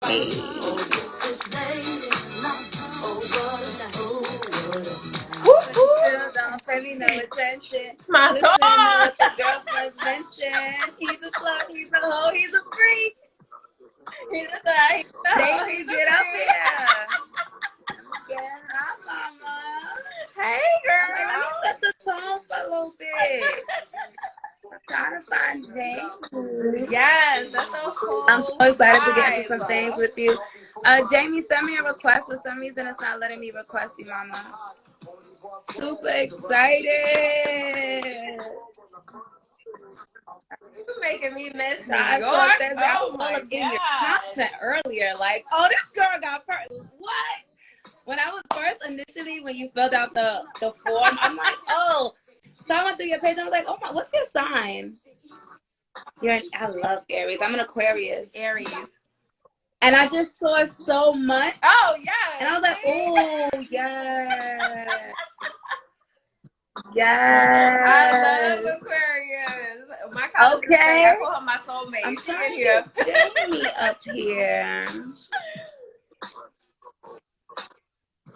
Hey. Still don't pay me no attention. My Listen song. to what the girlfriends mention. He's a slut, he's a hoe, he's a freak. He's a thing. Daisy, get up here. Yeah, hi, mama. Hey, I'm like, let me girl. set the tone for a little bit. I'm trying to find Jamie. Yes, that's so cool. I'm so excited to get into some things with you. Jamie, send me a request. For some reason, it's not letting me request you, mama. Super excited. It's making me miss New I York. I was all up in your God. content earlier. Like, oh, this girl got what? When I was first initially, when you filled out the form, I'm like, oh. So I went through your page. I was like, oh my, what's your sign? I love Aries. I'm an Aquarius. Aries. And I just saw so much. Oh, yeah. And I was like, oh, yeah. Yes. I love Aquarius. My cousin okay. I call her my soulmate. I'm She in trying here. to get Jamie up here.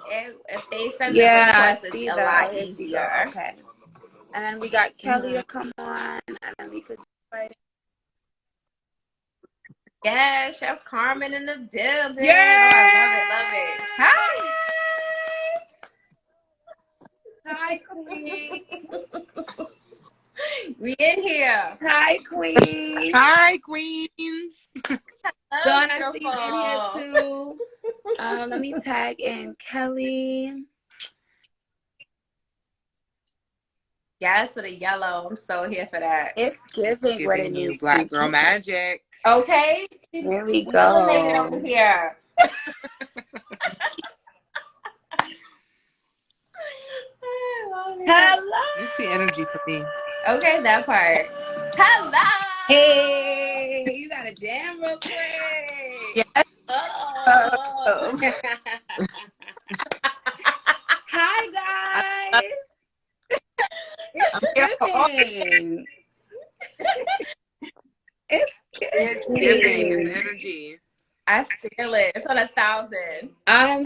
If they send the request, I see it's a that. lot Here she easier. go. Okay. And then we got Kelly to come on. And then we could play. Yeah, Chef Carmen in the building. Yeah. Oh, I love it. Hi. Hi, Queen. We in here. Hi, Queen. Hi, Queens. Dawn, I see you in here too. Let me tag in Kelly. Yes, for the yellow. I'm so here for that. It's giving what it needs Black to girl be. magic. Okay. Here we go. Made it over here. Hello. It's the energy for me. Okay, that part. Hello. Hey, you got a jam real quick. Yes. Oh. Hi, guys. It's giving. It's giving energy. I feel it. It's on 1,000. I'm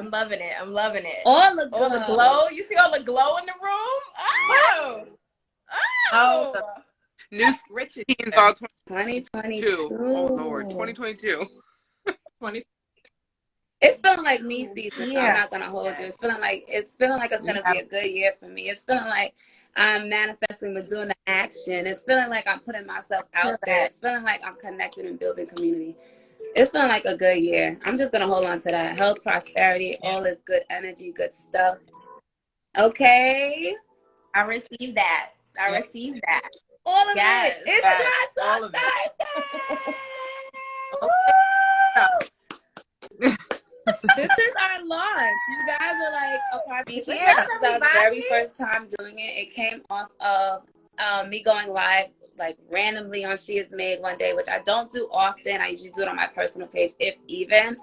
loving it. I'm loving it. All the glow. You see all the glow in the room? Oh. New rich teens all 2022. Oh Lord, 2022. It's feeling like me season. Yeah. I'm not gonna hold you. It's feeling like it's gonna be a good year for me. It's feeling like I'm manifesting but doing the action. It's feeling like I'm putting myself out there. It's feeling like I'm connected and building community. It's feeling like a good year. I'm just gonna hold on to that. Health, prosperity, all this good energy, good stuff. Okay. I received that. All of Yes. it. It's not all of Thursday. This is our launch. You guys are like a part of this. This is our very first time doing it. It came off of me going live like randomly on She Is Made one day, which I don't do often. I usually do it on my personal page, if even.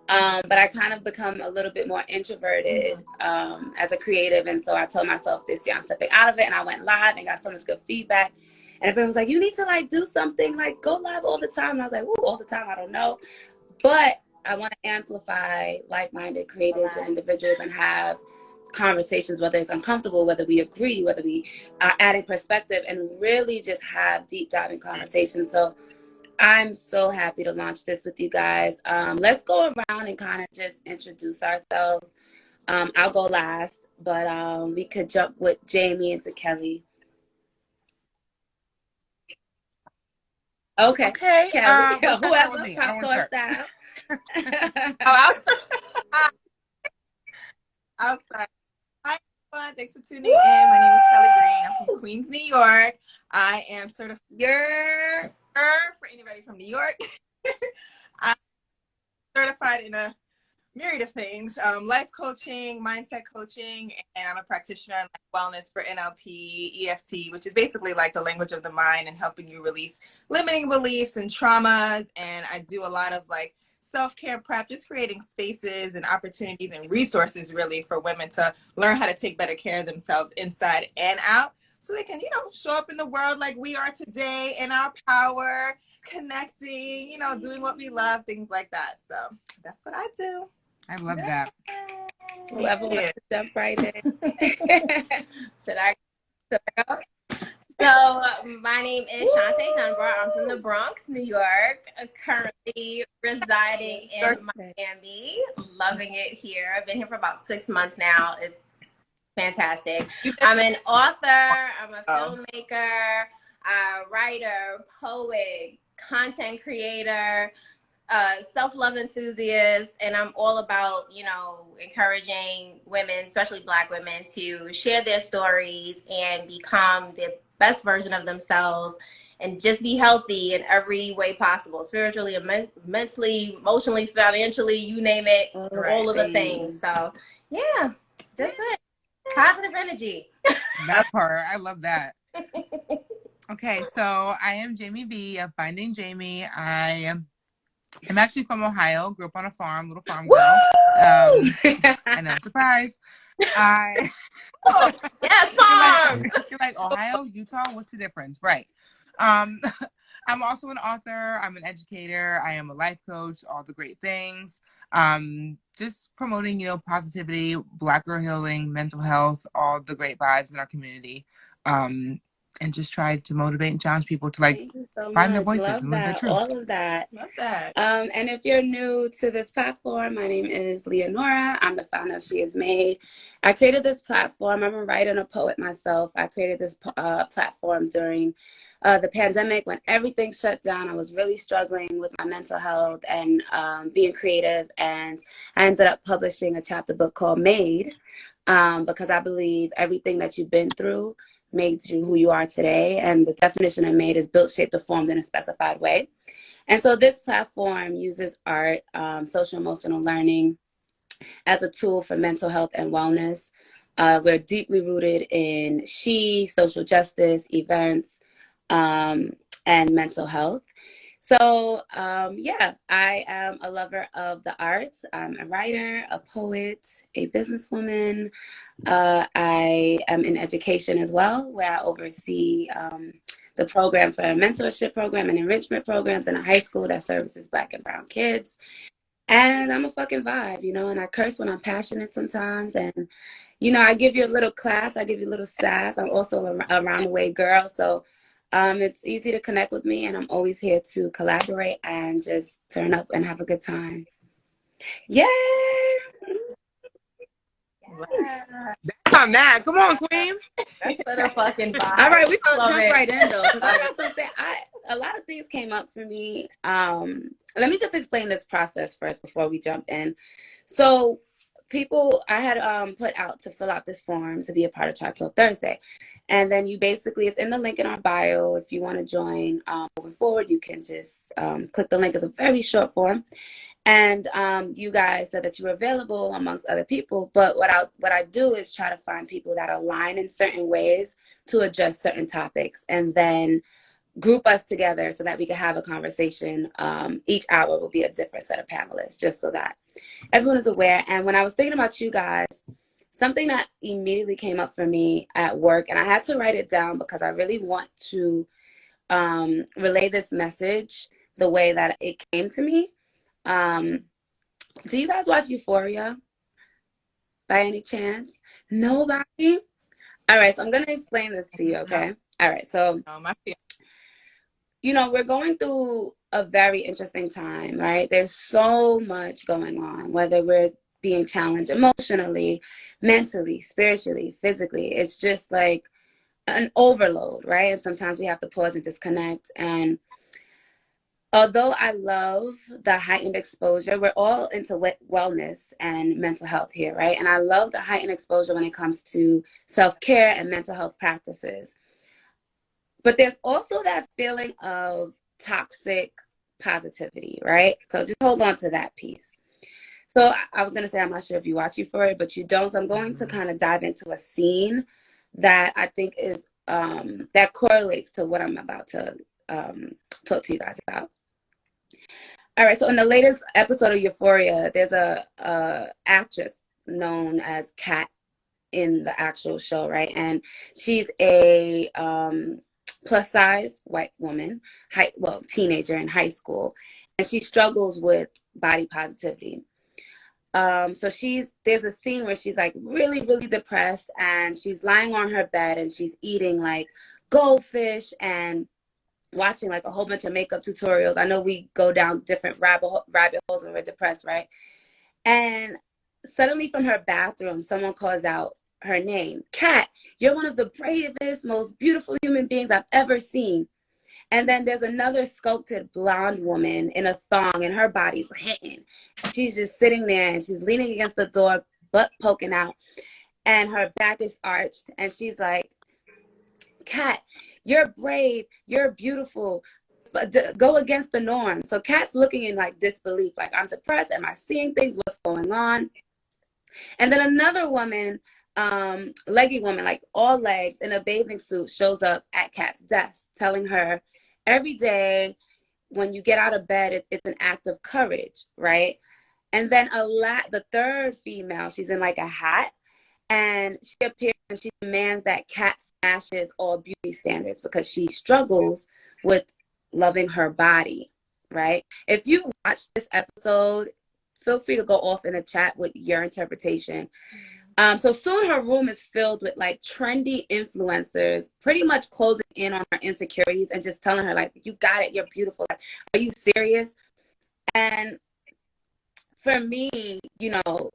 But I kind of become a little bit more introverted as a creative. And so I told myself this year I'm stepping out of it. And I went live and got so much good feedback. And everyone was like, you need to like do something, like go live all the time. And I was like, ooh, all the time, I don't know. But I want to amplify like-minded creatives and individuals and have conversations, whether it's uncomfortable, whether we agree, whether we are adding perspective, and really just have deep diving conversations. So I'm so happy to launch this with you guys. Let's go around and kind of just introduce ourselves. I'll go last, but we could jump with Jamie into Kelly. Okay. Kelly, whoever, popcorn style. I'll start. Hi, everyone. Thanks for tuning in. My name is Kelly Green. I'm from Queens, New York. I am certified for anybody from New York. I'm certified in a myriad of things, life coaching, mindset coaching, and I'm a practitioner in wellness for NLP, EFT, which is basically like the language of the mind and helping you release limiting beliefs and traumas. And I do a lot of like self-care prep, just creating spaces and opportunities and resources really for women to learn how to take better care of themselves inside and out so they can, you know, show up in the world like we are today in our power connecting, doing what we love, things like that. So that's what I do. I love that. Whoever wants to jump right in. Should I go? So my name is Shauntay Dunbar. I'm from the Bronx, New York. Currently residing in Miami. Loving it here. I've been here for about 6 months now. It's fantastic. I'm an author. I'm a filmmaker, a writer, poet, content creator, self-love enthusiast, and I'm all about, encouraging women, especially Black women, to share their stories and become the best version of themselves and just be healthy in every way possible, spiritually, mentally, emotionally, financially, you name it, all of the things. So yeah, just it. Positive energy. That part, I love that. Okay, so I am Jamie B of Finding Jamie. I'm actually from Ohio, grew up on a farm, little farm girl. I know, surprise. Yes, farms. You're like, Ohio, Utah, what's the difference? Right. I'm also an author. I'm an educator. I am a life coach, all the great things. Just promoting, positivity, Black girl healing, mental health, all the great vibes in our community. And just try to motivate and challenge people to find their voices and live their truth. All of that. Love that. And if you're new to this platform, my name is Leonora. I'm the founder of She Is Made. I created this platform. I'm a writer and a poet myself. I created this platform during the pandemic when everything shut down. I was really struggling with my mental health and being creative. And I ended up publishing a chapter book called Made because I believe everything that you've been through made you who you are today. And the definition of made is built, shaped, or formed in a specified way. And so this platform uses art, social emotional learning as a tool for mental health and wellness. We're deeply rooted in social justice, events, and mental health. So, I am a lover of the arts. I'm a writer, a poet, a businesswoman. I am in education as well, where I oversee the program for a mentorship program and enrichment programs in a high school that services Black and brown kids. And I'm a fucking vibe, and I curse when I'm passionate sometimes. And, I give you a little class. I give you a little sass. I'm also a round the way girl. So it's easy to connect with me, and I'm always here to collaborate and just turn up and have a good time. Yeah. On that. Come on, Queen. That's better fucking vibe. All right, we're gonna jump right in though, because I got something. A lot of things came up for me. Let me just explain this process first before we jump in. So I had put out to fill out this form to be a part of Tribe Talk Thursday. And then it's in the link in our bio. If you want to join moving forward, you can just click the link. It's a very short form. And you guys said that you were available amongst other people. But what I do is try to find people that align in certain ways to address certain topics, and then group us together so that we can have a conversation. Each hour will be a different set of panelists, just so that everyone is aware. And when I was thinking about you guys, something that immediately came up for me at work, and I had to write it down because I really want to relay this message the way that it came to me. Do you guys watch Euphoria by any chance? Nobody? All right, so I'm going to explain this to you, okay? All right, so, we're going through a very interesting time, right? There's so much going on, whether we're being challenged emotionally, mentally, spiritually, physically. It's just like an overload, right? And sometimes we have to pause and disconnect. And although I love the heightened exposure, we're all into wellness and mental health here, right? And I love the heightened exposure when it comes to self-care and mental health practices. But there's also that feeling of toxic positivity, right? So just hold on to that piece. So I was going to say, I'm not sure if you watch Euphoria, but you don't. So I'm going to kind of dive into a scene that I think is, that correlates to what I'm about to talk to you guys about. All right, so in the latest episode of Euphoria, there's a actress known as Kat in the actual show, right? And she's a plus size white woman, teenager in high school, and she struggles with body positivity. So there's a scene where she's like really, really depressed, and she's lying on her bed and she's eating like goldfish and watching like a whole bunch of makeup tutorials. I know we go down different rabbit holes when we're depressed, right? And suddenly from her bathroom, someone calls out her name. Kat, you're one of the bravest, most beautiful human beings I've ever seen. And then there's another sculpted blonde woman in a thong, and her body's hitting. She's just sitting there, and she's leaning against the door, butt poking out, and her back is arched. And she's like, Kat, you're brave, you're beautiful, but go against the norm. So Kat's looking in like disbelief, like, I'm depressed. Am I seeing things? What's going on? And then another woman, leggy woman, like all legs in a bathing suit, shows up at Kat's desk, telling her every day when you get out of bed, it's an act of courage, right? And then the third female, she's in like a hat, and she appears and she demands that Kat smashes all beauty standards because she struggles with loving her body, right? If you watch this episode, feel free to go off in a chat with your interpretation. So soon her room is filled with like trendy influencers, pretty much closing in on her insecurities and just telling her like, you got it, you're beautiful. Like, are you serious? And for me, you know,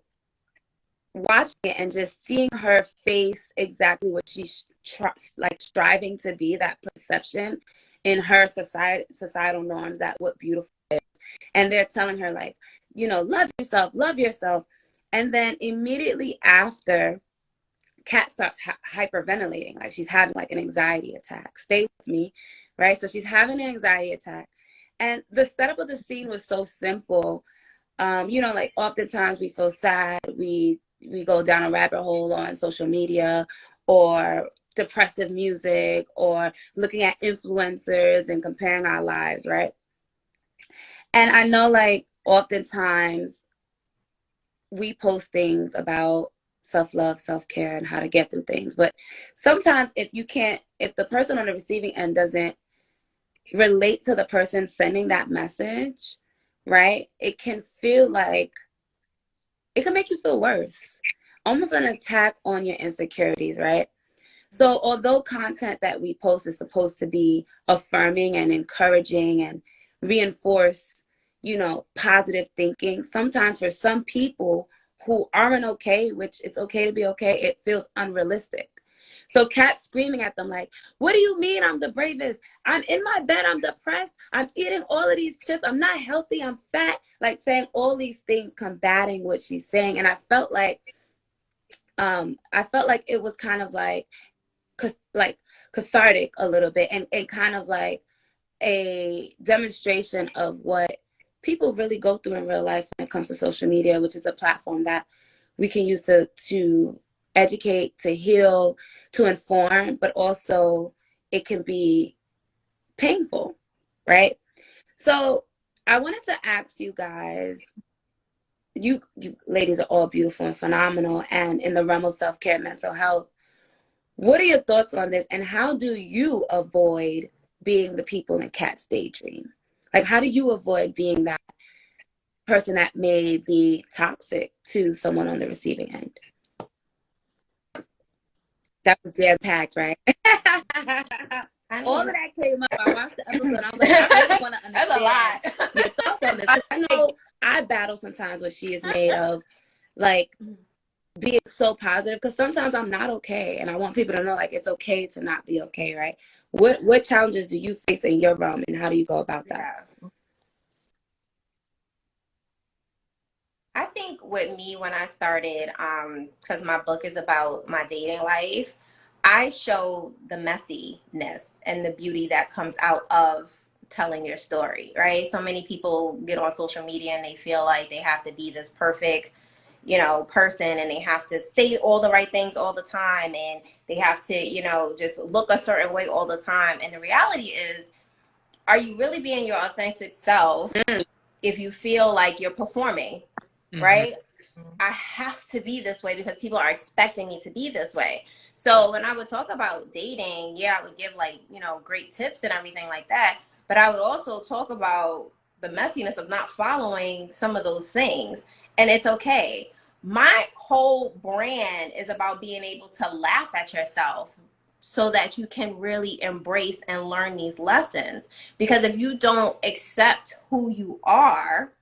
watching it and just seeing her face exactly what she's striving to be, that perception in her societal norms, that what beautiful is. And they're telling her like, you know, love yourself. And then immediately after, Kat starts hyperventilating, like she's having like an anxiety attack. Stay with me, right? So she's having an anxiety attack. And the setup of the scene was so simple. You know, like oftentimes we feel sad, we go down a rabbit hole on social media or depressive music or looking at influencers and comparing our lives, right? And I know like oftentimes we post things about self-love, self-care, and how to get through things. But sometimes if the person on the receiving end doesn't relate to the person sending that message, right? It can make you feel worse. Almost an attack on your insecurities, right? So although content that we post is supposed to be affirming and encouraging and reinforce, you know, positive thinking, sometimes for some people who aren't okay, which it's okay to be okay, it feels unrealistic. So Kat's screaming at them like, what do you mean I'm the bravest? I'm in my bed, I'm depressed, I'm eating all of these chips, I'm not healthy, I'm fat, like saying all these things, combating what she's saying. And I felt like it was kind of like cathartic a little bit, and kind of like a demonstration of what people really go through in real life when it comes to social media, which is a platform that we can use to educate, to heal, to inform, but also it can be painful, right? So I wanted to ask you guys, you ladies are all beautiful and phenomenal, and in the realm of self-care and mental health, what are your thoughts on this, and how do you avoid being the people in Kat's daydream? Like, how do you avoid being that person that may be toxic to someone on the receiving end? That was jam-packed, right? All of that came up. I watched the episode and I was like, I really want to understand That's a lot. your thoughts on this. I know I battle sometimes what she is made of, like being so positive, because sometimes I'm not okay, and I want people to know like it's okay to not be okay, right? What challenges do you face in your realm, and how do you go about that? Yeah. I think with me, when I started, because my book is about my dating life, I show the messiness and the beauty that comes out of telling your story, right? So many people get on social media and they feel like they have to be this perfect, you know, person, and they have to say all the right things all the time, and they have to, you know, just look a certain way all the time. And the reality is, are you really being your authentic self if you feel like you're performing, right? I have to be this way because people are expecting me to be this way. So when I would talk about dating, yeah, I would give like, you know, great tips and everything like that. But I would also talk about the messiness of not following some of those things. And it's okay. My whole brand is about being able to laugh at yourself so that you can really embrace and learn these lessons. Because if you don't accept who you are,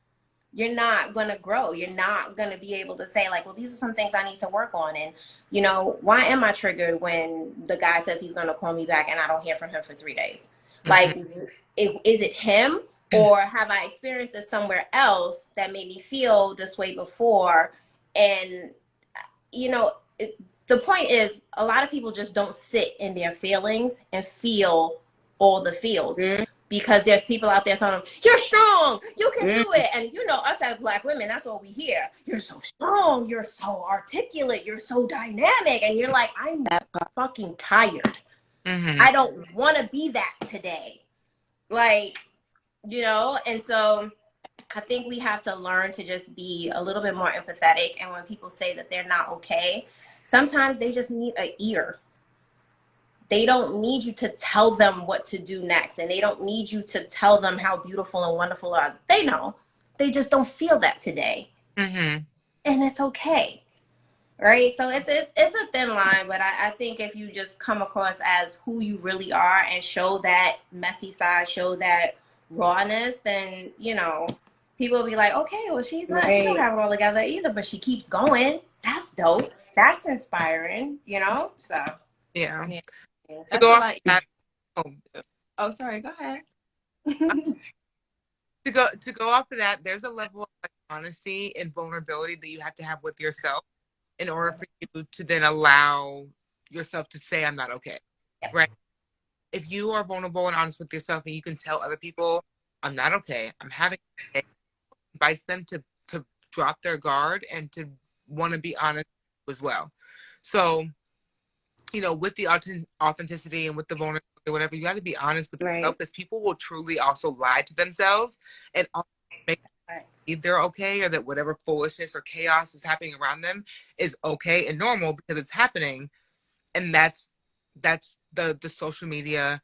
you're not going to grow. You're not going to be able to say like, well, these are some things I need to work on. And, you know, why am I triggered when the guy says he's going to call me back and I don't hear from him for 3 days? Like, is it him, or have I experienced this somewhere else that made me feel this way before? And, you know, the point is a lot of people just don't sit in their feelings and feel all the feels. Because there's people out there telling them, you're strong, you can do it. And you know, us as Black women, that's all we hear. You're so strong, you're so articulate, you're so dynamic. And you're like, I'm fucking tired. I don't want to be that today. Like, you know, and so I think we have to learn to just be a little bit more empathetic. And when people say that they're not okay, sometimes they just need an ear. They don't need you to tell them what to do next. And they don't need you to tell them how beautiful and wonderful are. They know. They just don't feel that today. And it's okay. Right? So it's a thin line. But I think if you just come across as who you really are and show that messy side, show that rawness, then, you know, people will be like, okay, well, she's not, she don't have it all together either, but she keeps going. That's dope. That's inspiring, you know? So. Yeah. To go off that, sorry, go ahead. to go off of that, there's a level of like, honesty and vulnerability that you have to have with yourself in order for you to then allow yourself to say, I'm not okay. Right? If you are vulnerable and honest with yourself and you can tell other people, I'm not okay, I'm having a day, invites them to drop their guard and to want to be honest as well. So, you know, with the authenticity and with the vulnerability or whatever, you got to be honest with yourself, because people will truly also lie to themselves and make believe they're okay, or that whatever foolishness or chaos is happening around them is okay and normal because it's happening. And that's the social media,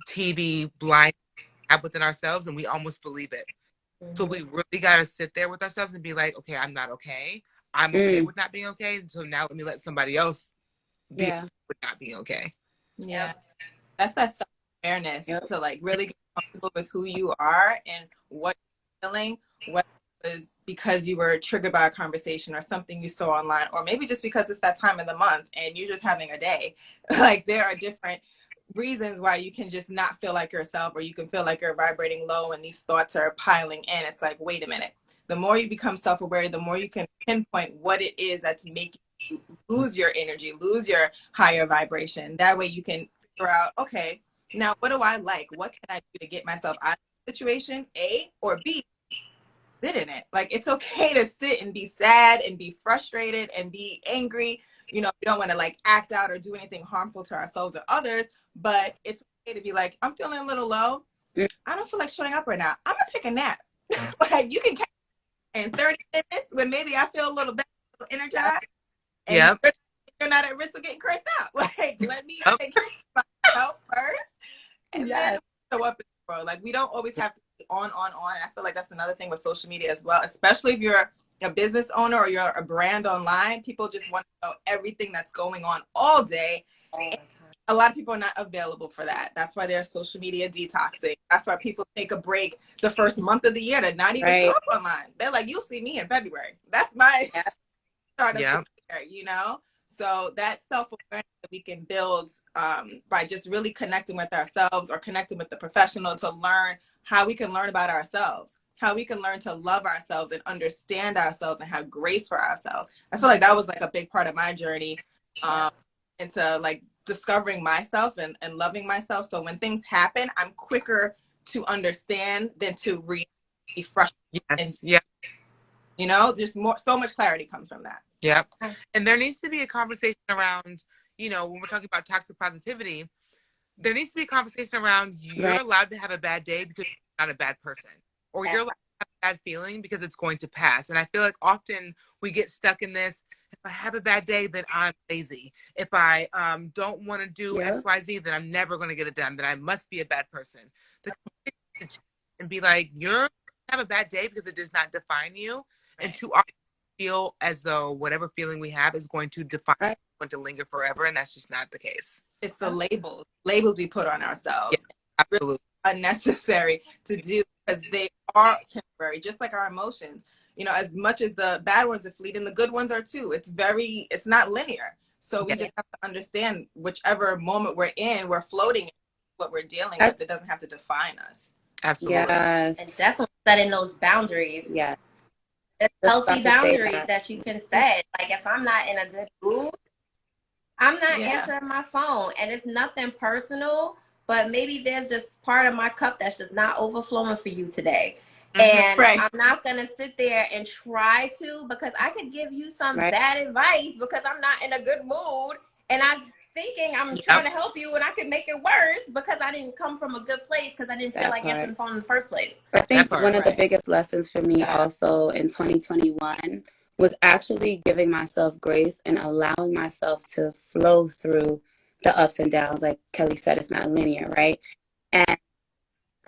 TV blind have within ourselves, and we almost believe it. So we really got to sit there with ourselves and be like, okay, I'm not okay. I'm okay with not being okay. So now let me let somebody else with not being okay. That's that self-awareness to like really get comfortable with who you are and what you're feeling, whether it was because you were triggered by a conversation or something you saw online, or maybe just because it's that time of the month and you're just having a day. Like there are different reasons why you can just not feel like yourself, or you can feel like you're vibrating low and these thoughts are piling in. It's like, wait a minute. The more you become self-aware, the more you can pinpoint what it is that's making you lose your energy, lose your higher vibration. That way you can figure out, okay, now what do I like? What can I do to get myself out of the situation, A, or B, sit in it. Like, it's okay to sit and be sad and be frustrated and be angry. You know, we don't want to like act out or do anything harmful to ourselves or others, but it's okay to be like, I'm feeling a little low. I don't feel like showing up right now. I'm going to take a nap. Like, you can catch in 30 minutes when maybe I feel a little better, a little energized. And you're not at risk of getting cursed out. Like, let me take care of myself first. And then show up in the world. Like, we don't always have to be on. And I feel like that's another thing with social media as well, especially if you're a business owner or you're a brand online. People just want to know everything that's going on all day. And a lot of people are not available for that. That's why there's social media detoxing. That's why people take a break the first month of the year to not even show up online. They're like, you'll see me in February. That's my start of the year, you know? So that self-awareness that we can build by just really connecting with ourselves or connecting with the professional to learn how we can learn about ourselves, how we can learn to love ourselves and understand ourselves and have grace for ourselves. I feel like that was like a big part of my journey into like discovering myself and loving myself. So when things happen, I'm quicker to understand than to be frustrated. You know, just so much clarity comes from that. Yep. And there needs to be a conversation around, you know, when we're talking about toxic positivity, there needs to be a conversation around you're allowed to have a bad day because you're not a bad person. Or you're allowed to have a bad feeling because it's going to pass. And I feel like often we get stuck in this. If I have a bad day, then I'm lazy. If I don't want to do X, Y, Z, then I'm never going to get it done. Then I must be a bad person. And be like, you're have a bad day because it does not define you. Right. And too often feel as though whatever feeling we have is going to define, going to linger forever, and that's just not the case. It's the labels we put on ourselves. Yeah, absolutely. Really unnecessary to do because they are temporary, just like our emotions. You know, as much as the bad ones are fleeting, the good ones are too. It's not linear. So we just have to understand whichever moment we're in, we're floating in what we're dealing with. It doesn't have to define us. Absolutely. Yes. And definitely setting those boundaries. Yeah. There's healthy boundaries that you can set. Like if I'm not in a good mood, I'm not answering my phone. And it's nothing personal, but maybe there's just part of my cup that's just not overflowing for you today. And I'm not going to sit there and try to, because I could give you some bad advice because I'm not in a good mood. And I'm thinking I'm trying to help you and I could make it worse because I didn't come from a good place because I didn't feel like answering the phone in the first place. I think one of the biggest lessons for me also in 2021 was actually giving myself grace and allowing myself to flow through the ups and downs. Like Kelly said, it's not linear, right? And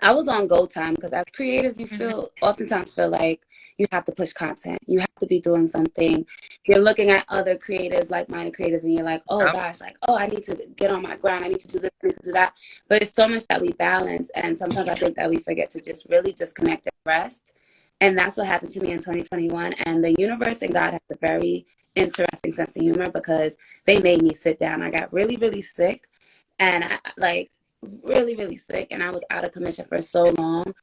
I was on go time because as creators, you oftentimes feel like you have to push content. You have to be doing something. You're looking at other creators, like-minded creators, and you're like, oh gosh, like, oh, I need to get on my grind. I need to do this, I need to do that. But it's so much that we balance. And sometimes I think that we forget to just really disconnect and rest. And that's what happened to me in 2021. And the universe and God have a very interesting sense of humor because they made me sit down. I got really, really sick. And really, really sick, and I was out of commission for so long.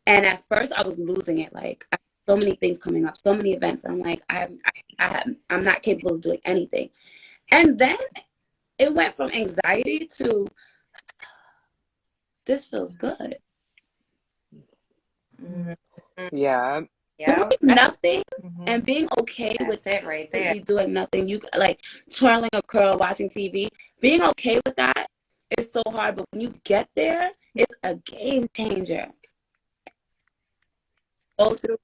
And at first, I was losing it. Like, I had so many things coming up, so many events. I'm like, I'm not capable of doing anything. And then it went from anxiety to this feels good. Yeah. Doing nothing and being okay with it right there. Doing nothing. You like twirling a curl, watching TV. Being okay with that. It's so hard, but when you get there, it's a game changer. Go through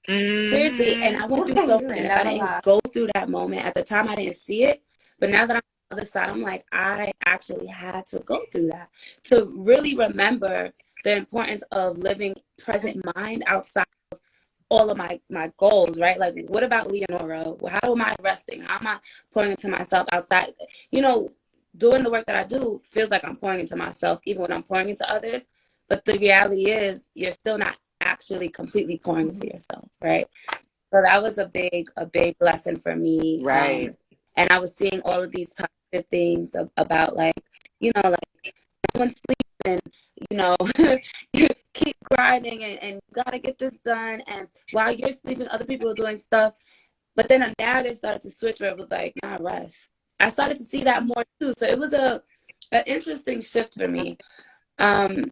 seriously, and I went through so much. And if I didn't go through that moment at the time, I didn't see it. But now that I'm on the other side, I'm like, I actually had to go through that to really remember the importance of living present mind outside of all of my goals, right? Like, what about Leonora? How am I resting? How am I pouring into myself outside? You know, doing the work that I do feels like I'm pouring into myself, even when I'm pouring into others. But the reality is you're still not actually completely pouring into yourself, right? So that was a big lesson for me. Right. And I was seeing all of these positive things about like, you know, like no one sleeps and, you know, you keep grinding and you got to get this done. And while you're sleeping, other people are doing stuff. But then a narrative started to switch where it was like, nah, rest. I started to see that more too. So it was an interesting shift for me. That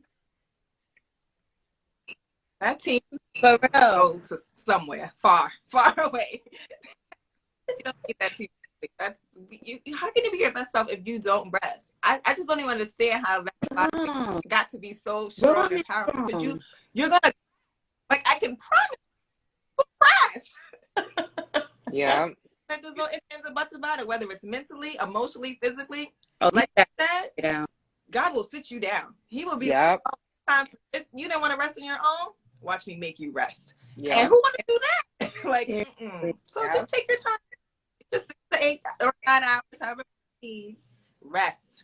team for real. Go to somewhere far away. You don't need that team. That's you. How can you be your best self if you don't rest? I just don't even understand how that got to be so strong and powerful. Because you're gonna I can promise you crash. Yeah. And there's no ifs, ands, or buts about it, whether it's mentally, emotionally, physically. Like that, God will sit you down. He will be time. You don't want to rest on your own? Watch me make you rest. Yeah. And who want to do that? So just take your time. Just 6 to 8 or 9 hours, however you need. Rest.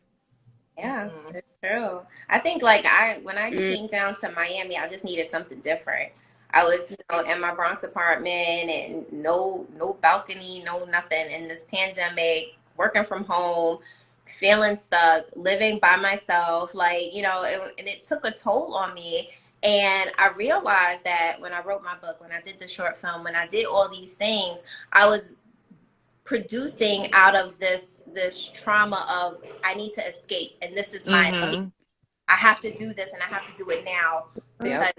Yeah, it's true. I think when I came down to Miami, I just needed something different. I was, in my Bronx apartment and no balcony, no nothing. In this pandemic, working from home, feeling stuck, living by myself, and it took a toll on me. And I realized that when I wrote my book, when I did the short film, when I did all these things, I was producing out of this trauma of I need to escape, and this is my escape. I have to do this, and I have to do it now because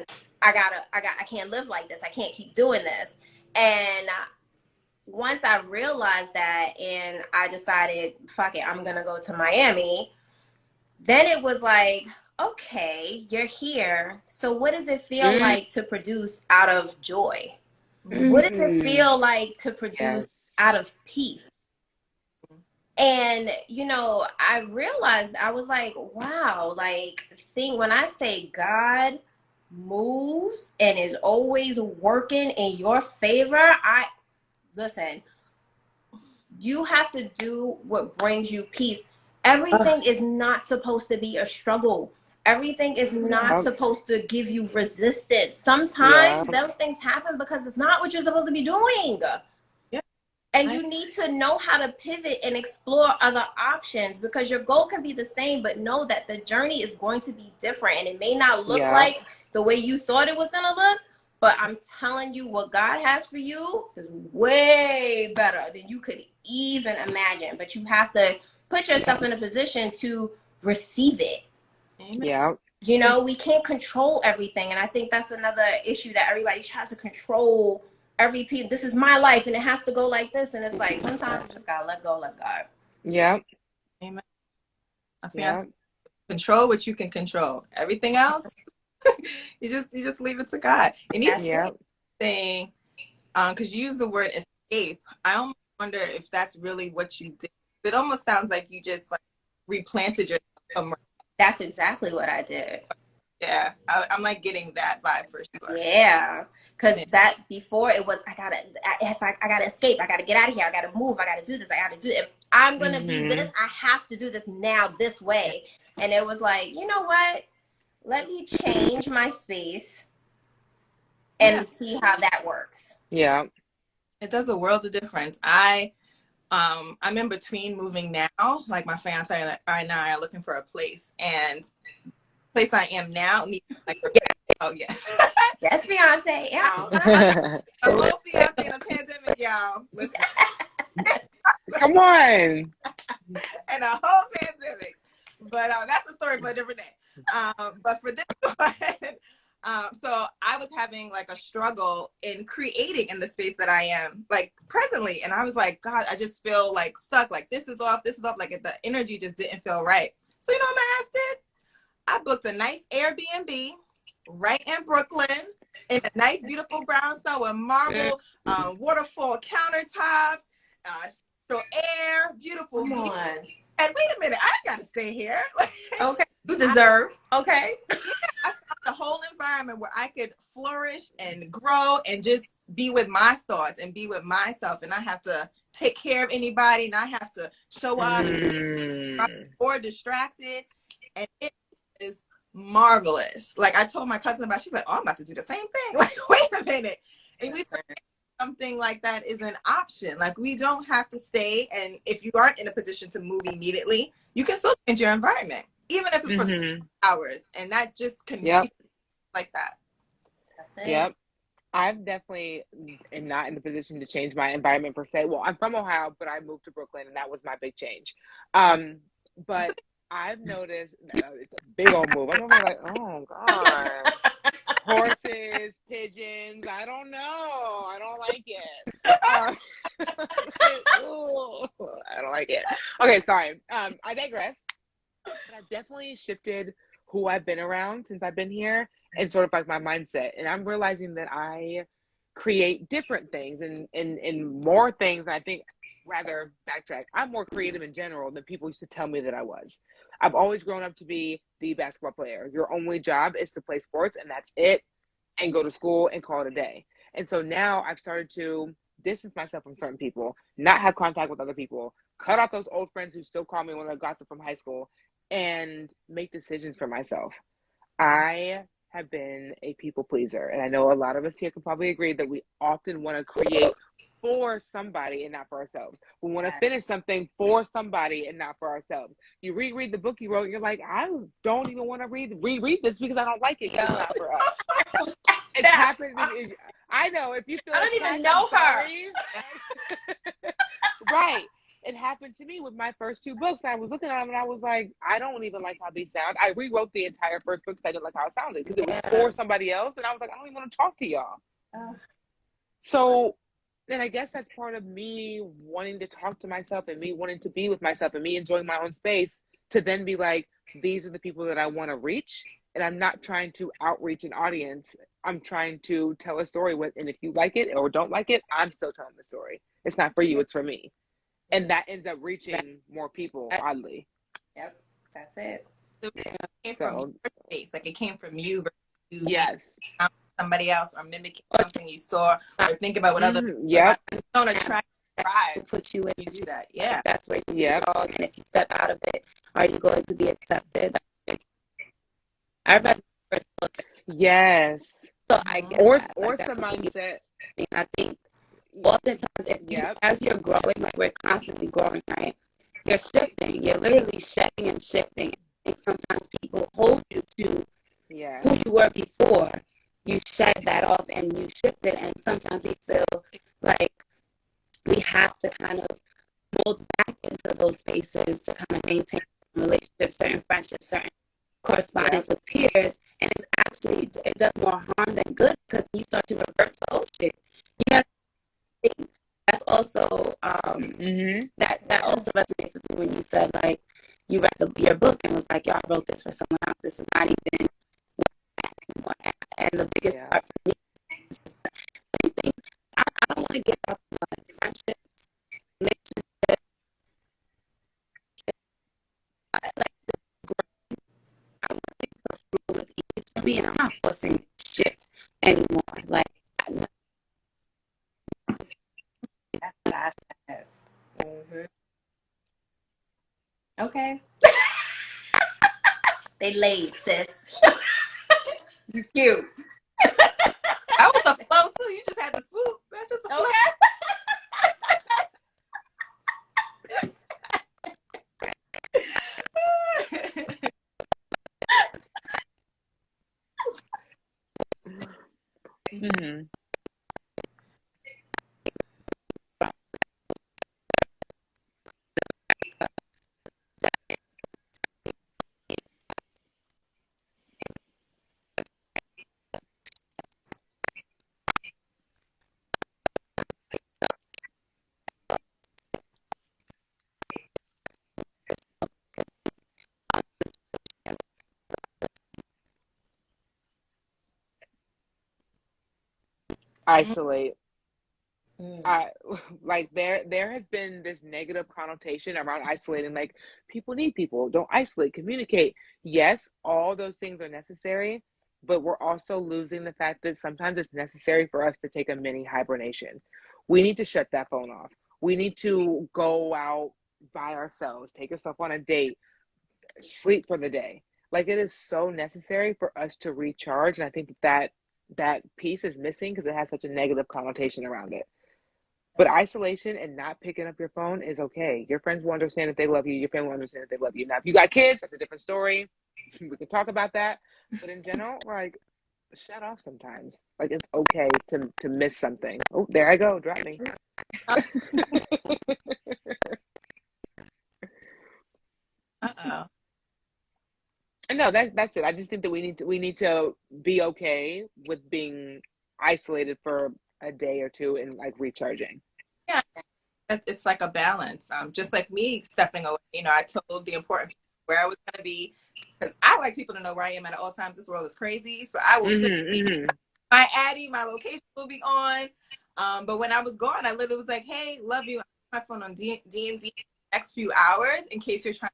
I can't live like this. I can't keep doing this. And once I realized that, and I decided, fuck it, I'm gonna go to Miami. Then it was like, okay, you're here. So what does it feel like to produce out of joy? What does it feel like to produce out of peace? And, you know, I realized, I was like, wow, like, when I say God moves and is always working in your favor, listen, you have to do what brings you peace. Everything is not supposed to be a struggle. Everything is not supposed to give you resistance. Sometimes those things happen because it's not what you're supposed to be doing. And you need to know how to pivot and explore other options, because your goal can be the same, but know that the journey is going to be different. And it may not look like the way you thought it was going to look, but I'm telling you, what God has for you is way better than you could even imagine. But you have to put yourself in a position to receive it. Yeah. You know, we can't control everything. And I think that's another issue, that everybody tries to control every piece. This is my life and it has to go like this. And it's like, sometimes you just gotta let go, let God. Yeah. Amen. Control what you can control. Everything else, you just leave it to God. And even saying, because you use the word escape, I almost wonder if that's really what you did. It almost sounds like you just like replanted yourself somewhere. That's exactly what I did. Yeah, I'm like getting that vibe for sure. Yeah, because that before it was, I gotta escape, I gotta get out of here, I gotta move, I gotta do this, I gotta do it. If I'm gonna be this, I have to do this now, this way. And it was like, you know what? Let me change my space and see how that works. Yeah, it does a world of difference. I'm in between moving now. Like my fiance and I are looking for a place, and place I am now needs like yes, Beyonce, a whole fiance in a pandemic, y'all. Listen, come on, and a whole pandemic. But that's a story for a different day. But for this one, so I was having like a struggle in creating in the space that I am like presently, and I was like, God, I just feel like stuck. Like this is off, like the energy just didn't feel right. So you know what my ass did? I booked a nice Airbnb right in Brooklyn in a nice, beautiful brownstone with marble, waterfall countertops, central air, beautiful view. And wait a minute, I ain't gotta stay here. Okay, you deserve. Okay. I found the whole environment where I could flourish and grow and just be with my thoughts and be with myself, and not have to take care of anybody, not have to show up or distracted. And it is marvelous. Like I told my cousin about, she's like, oh, I'm about to do the same thing. Like, wait a minute. And we something like that is an option. Like we don't have to stay, and if you aren't in a position to move immediately, you can still change your environment, even if it's for hours, and that just can be like that. That's it. Yep. I've definitely am not in the position to change my environment per se. Well, I'm from Ohio, but I moved to Brooklyn, and that was my big change. But I've noticed it's a big old move. I'm over like, oh God, horses, pigeons. I don't know. I don't like it. I don't like it. Okay, sorry. I digress. But I've definitely shifted who I've been around since I've been here, and sort of like my mindset. And I'm realizing that I create different things and more things. And I think, rather backtrack, I'm more creative in general than people used to tell me that I was. I've always grown up to be the basketball player. Your only job is to play sports, and that's it, and go to school and call it a day. And so now I've started to distance myself from certain people, not have contact with other people, cut off those old friends who still call me when I gossip from high school, and make decisions for myself. I have been a people pleaser, and I know a lot of us here can probably agree that we often want to create for somebody and not for ourselves. We want to finish something for somebody and not for ourselves. You reread the book you wrote, and you're like, I don't even want to reread this because I don't like it. It's not for us. It's happened. I know. If you feel I don't even know her. Right. It happened to me with my first two books. I was looking at them and I was like, I don't even like how these sound. I rewrote the entire first book because I didn't like how it sounded, because it was for somebody else. And I was like, I don't even want to talk to y'all. So then I guess that's part of me wanting to talk to myself and me wanting to be with myself and me enjoying my own space, to then be like, these are the people that I want to reach. And I'm not trying to outreach an audience. I'm trying to tell a story with, and if you like it or don't like it, I'm still telling the story. It's not for you, it's for me. And that ends up reaching more people, oddly. Yep, that's it. So it came from your space, like it came from you versus you yes. somebody else or mimicking something you saw, or think about what other don't attract pride. Put you in. You do that, yeah. Like, that's where you belong, and if you step out of it, are you going to be accepted? I remember first look. Yes. So I get or that. Or like, some mindset. I think oftentimes, if you, as you're growing, like we're constantly growing, right? You're shifting. You're literally shedding and shifting. I think sometimes people hold you to who you were before. You shed that off and you shift it, and sometimes we feel like we have to kind of mold back into those spaces to kind of maintain relationships, certain friendships, certain correspondence with peers, and it's actually, it does more harm than good, because you start to revert to old shit. You gotta think that's also that also resonates with me when you said, like, you read your book and was like, y'all wrote this for someone else. This is not even anymore. And the biggest part for me is just things. I don't want to get up on friendships, relationships, like I want things to flow with ease for me, and I'm not forcing shit anymore. Like, Okay. They laid, sis. You cute. That was a flow too. You just had to swoop. That's just a flow. Isolate. Like there has been this negative connotation around isolating. Like, people need people. Don't isolate. Communicate. Yes, all those things are necessary, but we're also losing the fact that sometimes it's necessary for us to take a mini hibernation. We need to shut that phone off. We need to go out by ourselves, take yourself on a date, sleep for the day. Like, it is so necessary for us to recharge, and I think that piece is missing because it has such a negative connotation around it. But isolation and not picking up your phone is okay. Your friends will understand if they love you. Your family will understand if they love you. Now, if you got kids, that's a different story. We can talk about that. But in general, like, shut off sometimes. Like, it's okay to miss something. Oh, there I go. Drop me. Uh-oh. No, that's it. I just think that we need to be okay with being isolated for a day or two and, like, recharging. Yeah, it's like a balance. Just like me stepping away, I told the important people where I was going to be, because I like people to know where I am at all times. This world is crazy, so I will my Addy, my location will be on. But when I was gone, I literally was like, "Hey, love you. I have my phone on D&D next few hours in case you're trying."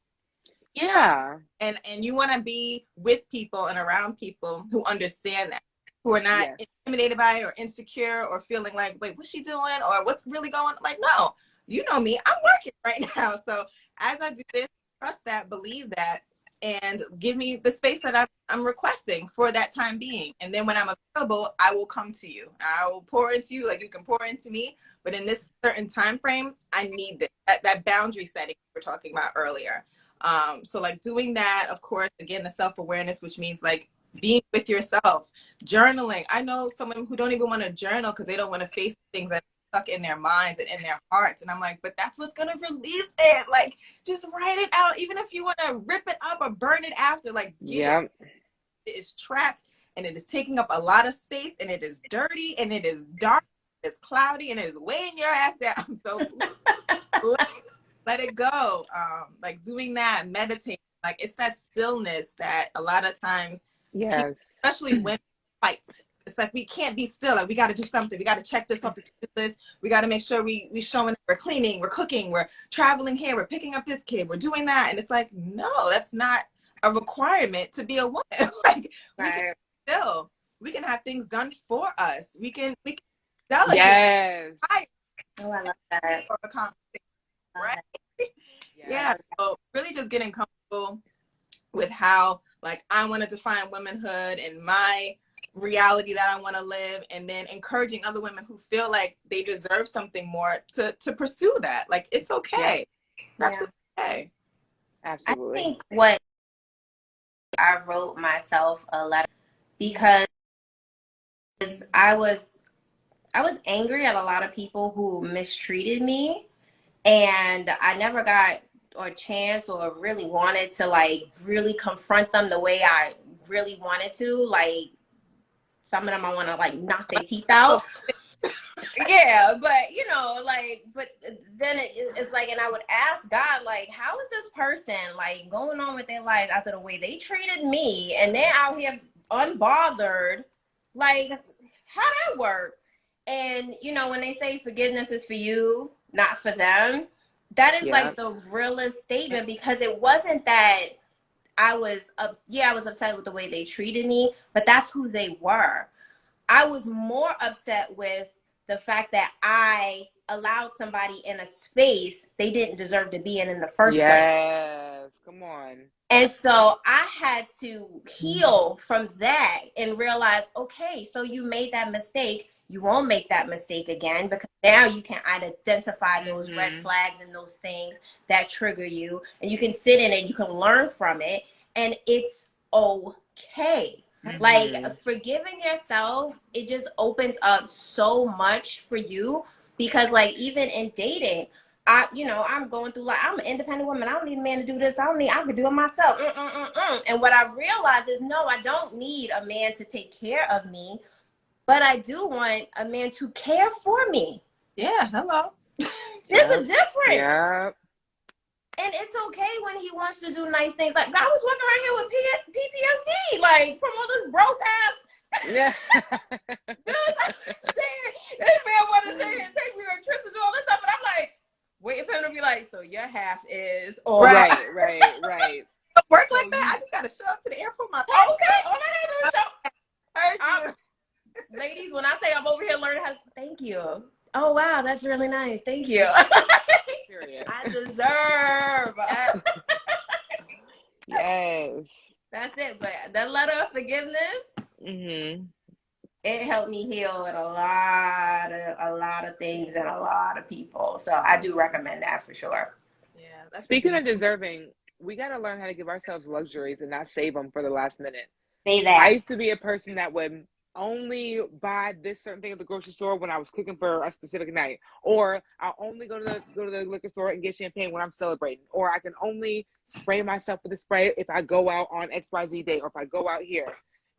And you want to be with people and around people who understand that, who are not intimidated by it or insecure or feeling like, wait, what's she doing or what's really going on? Like, no, you know me, I'm working right now. So as I do this, trust that, believe that, and give me the space that I'm requesting for that time being. And then when I'm available, I will come to you. I will pour into you like you can pour into me. But in this certain time frame, I need this, that boundary setting we were talking about earlier. So like doing that, of course, again, the self-awareness, which means like being with yourself, journaling. I know someone who don't even want to journal because they don't want to face things that are stuck in their minds and in their hearts. And I'm like, but that's what's going to release it. Like, just write it out. Even if you want to rip it up or burn it after, like, it is trapped and it is taking up a lot of space and it is dirty and it is dark, it's cloudy and it is weighing your ass down. So let it go. Like doing that, meditating, Like, it's that stillness that a lot of times, Yes, especially women, fight. It's like, we can't be still. Like, we got to do something. We got to check this off the to-do list. We got to make sure we showing, we're cleaning, we're cooking, we're traveling here, we're picking up this kid, we're doing that. And it's like, no, that's not a requirement to be a woman. Like, Right. we can have things done for us. We can delegate. yes, Oh, I love that. For a conversation, right? yes. Yeah. So really just getting comfortable with how, like, I want to define womanhood and my reality that I want to live, and then encouraging other women who feel like they deserve something more to pursue that. Like, it's okay. It's absolutely okay. Absolutely. I think what I wrote myself a letter because I was angry at a lot of people who mistreated me, and I never got a chance or really wanted to like really confront them the way I really wanted to. Like, some of them I want to like knock their teeth out. Yeah, but you know, like, but then it's like, and I would ask God, like, how is this person like going on with their lives after the way they treated me, and they're out here unbothered? Like, how that work? And you know, when they say forgiveness is for you, not for them, that is like the realest statement, because it wasn't that I was upset with the way they treated me, but that's who they were. I was more upset with the fact that I allowed somebody in a space they didn't deserve to be in the first place. Yes, come on. And so I had to heal from that and realize, okay, so you made that mistake. You won't make that mistake again, because now you can identify those red flags and those things that trigger you, and you can sit in it, you can learn from it, and it's okay. Like, forgiving yourself, it just opens up so much for you, because like, even in dating, I'm going through, like, I'm an independent woman. I don't need a man to do this. I can do it myself. And what I realized is, no, I don't need a man to take care of me, but I do want a man to care for me. Yeah, hello. There's a difference. Yeah. And it's okay when he wants to do nice things. Like, I was walking around here with PTSD, like, from all this broke ass. Yeah. Dude, I'm saying, this man wanted to sit here and take me on trips and do all this stuff, but I'm like, waiting for him to be like, so your half is, or right. Work like that. I just gotta show up to the airport. My okay, all I gotta do is show. Heard you. Ladies, when I say I'm over here learning how, thank you. Oh wow, that's really nice. Thank you. Period. I deserve. Yes. That's it. But the letter of forgiveness, it helped me heal with a lot of things and a lot of people. So I do recommend that for sure. Yeah. Speaking of deserving, we got to learn how to give ourselves luxuries and not save them for the last minute. Say that. I used to be a person that would only buy this certain thing at the grocery store when I was cooking for a specific night, or I'll only go to the liquor store and get champagne when I'm celebrating, or I can only spray myself with a spray if I go out on XYZ day, or if I go out here.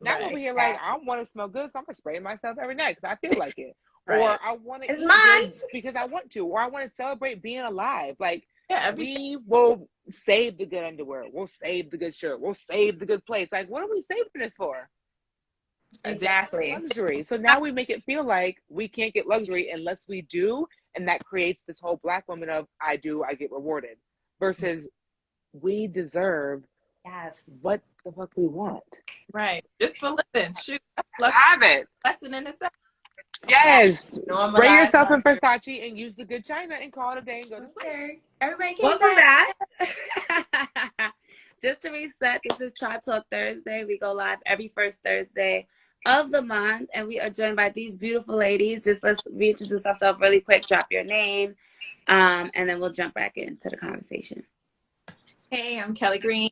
Now I'm over here like, I want to smell good, so I'm gonna spray myself every night because I feel like it, or I want to eat good because I want to, or I want to celebrate being alive. Like, we will save the good underwear, we'll save the good shirt, we'll save the good place. Like, what are we saving this for? Exactly. Luxury. So now we make it feel like we can't get luxury unless we do, and that creates this whole Black woman of I do, I get rewarded, versus we deserve what the fuck we want. Right. Just for living. Shoot. Have it. Lesson in itself. Yes. Spray yourself in Versace and use the good china and call it a day and go to sleep. Everybody Welcome back. Just to reset, this is Tribe Talk Thursday. We go live every first Thursday of the month, and we are joined by these beautiful ladies. Just let's reintroduce ourselves really quick, drop your name, and then we'll jump back into the conversation. Hey, I'm Kelly Green,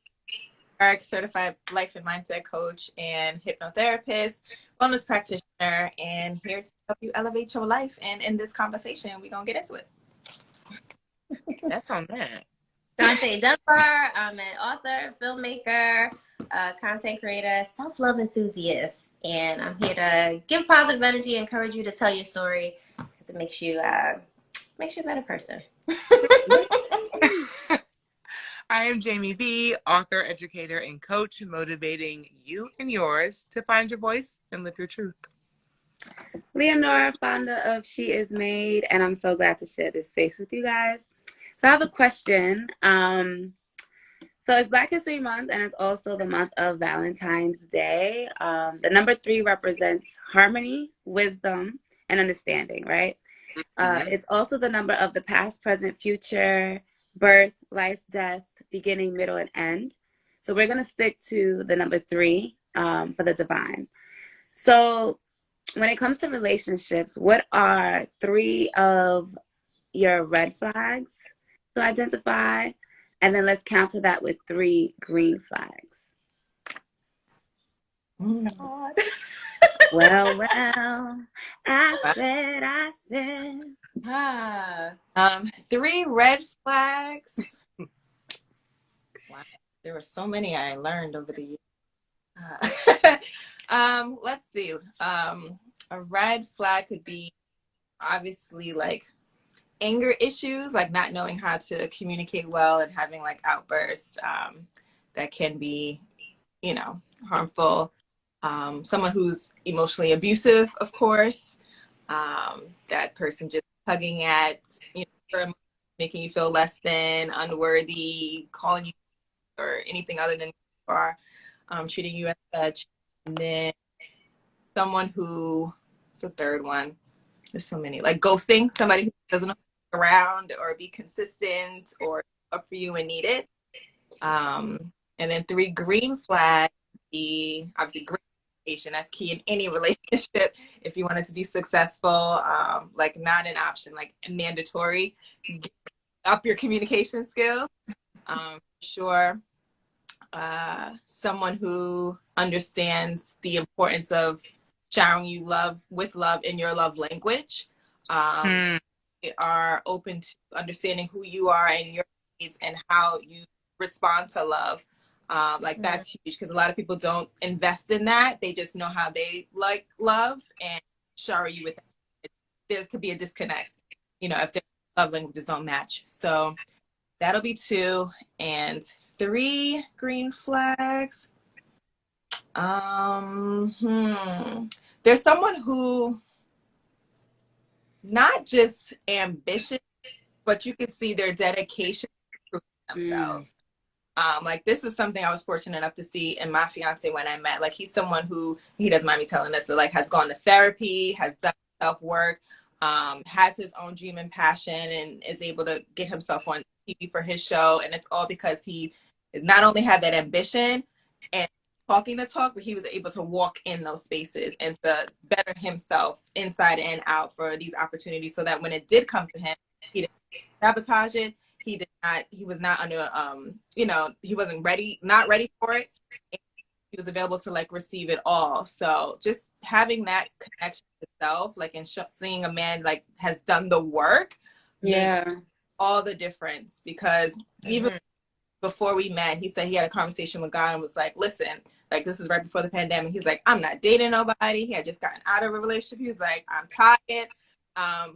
certified life and mindset coach and hypnotherapist, wellness practitioner, and here to help you elevate your life. And in this conversation, we're going to get into it. That's on that. Shauntay Dunbar. I'm an author, filmmaker, content creator, self-love enthusiast, and I'm here to give positive energy, encourage you to tell your story, because it makes you a better person. I am Jamie V, author, educator, and coach, motivating you and yours to find your voice and live your truth. Leonora, founder of She Is Made, and I'm so glad to share this space with you guys. So I have a question. So it's Black History Month, and it's also the month of Valentine's Day. The number 3 represents harmony, wisdom, and understanding, right? It's also the number of the past, present, future, birth, life, death, beginning, middle, and end. So we're going to stick to the number 3 for the divine. So when it comes to relationships, what are 3 of your red flags to identify? And then let's counter that with 3 green flags. God. Well, I said. 3 red flags. Wow, there were so many I learned over the years. Let's see. A red flag could be obviously like anger issues, like not knowing how to communicate well and having like outbursts that can be, harmful. Someone who's emotionally abusive, of course. That person just tugging at, making you feel less than, unworthy, calling you or anything other than you are, treating you as such. And then someone who, it's the third one. There's so many, like ghosting, somebody who doesn't around or be consistent or up for you when needed. And then 3 green flags, obviously great communication. That's key in any relationship. If you want it to be successful, like not an option, like mandatory. Get up your communication skills. Sure. Someone who understands the importance of showering you love with love in your love language. Are open to understanding who you are and your needs and how you respond to love. That's huge because a lot of people don't invest in that. They just know how they like love and shower you with that. There could be a disconnect, if their love languages don't match. So that'll be 2. And 3 green flags. There's someone who not just ambitious, but you can see their dedication to themselves. Like this is something I was fortunate enough to see in my fiance when I met. Like he's someone who, he doesn't mind me telling this, but like has gone to therapy, has done self-work, has his own dream and passion, and is able to get himself on TV for his show. And it's all because he not only had that ambition and talking the talk, but he was able to walk in those spaces and to better himself inside and out for these opportunities so that when it did come to him, he didn't sabotage it. He was not under, he wasn't not ready for it. He was available to like receive it all. So just having that connection to self, like, and seeing a man like has done the work makes all the difference because even before we met, he said he had a conversation with God and was like, listen, like this was right before the pandemic. He's like, I'm not dating nobody. He had just gotten out of a relationship. He was like, I'm tired.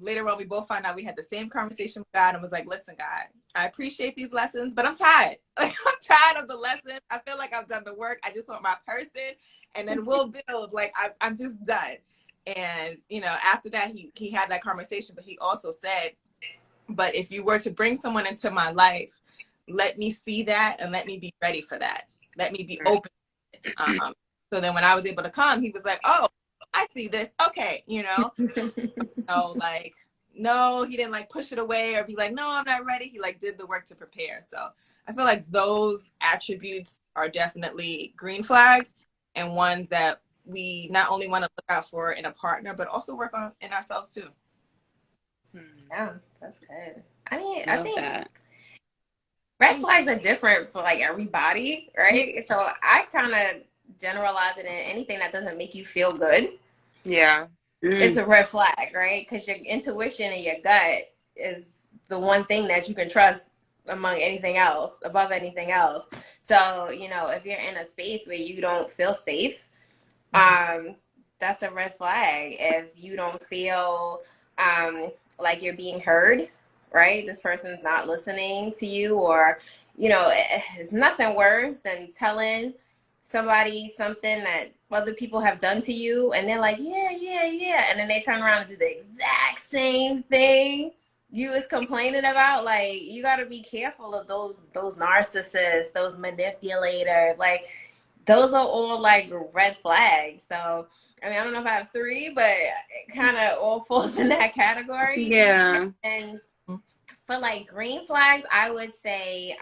Later on, we both found out we had the same conversation with God and was like, listen, God, I appreciate these lessons, but I'm tired. Like, I'm tired of the lessons. I feel like I've done the work. I just want my person and then we'll build. Like, I'm just done. And, after that, he had that conversation, but he also said, but if you were to bring someone into my life, let me see that and let me be ready for that. Let me be open. So then when I was able to come, he was like, oh, I see this. Okay. So like, no, he didn't like push it away or be like, no, I'm not ready. He like did the work to prepare. So I feel like those attributes are definitely green flags and ones that we not only want to look out for in a partner, but also work on in ourselves too. Yeah, that's good. I mean, I think red flags are different for like everybody, right? So I kind of generalize it in anything that doesn't make you feel good. Yeah. It's a red flag, right? Because your intuition and your gut is the one thing that you can trust among anything else, above anything else. So, if you're in a space where you don't feel safe, that's a red flag. If you don't feel like you're being heard, right? This person's not listening to you, or, you know, it's nothing worse than telling somebody something that other people have done to you, and they're like, yeah, yeah, yeah. And then they turn around and do the exact same thing you was complaining about. Like, you got to be careful of those narcissists, those manipulators. Like, those are all like red flags. So, I mean, I don't know if I have three, but it kind of all falls in that category. Yeah. And for like green flags, I would say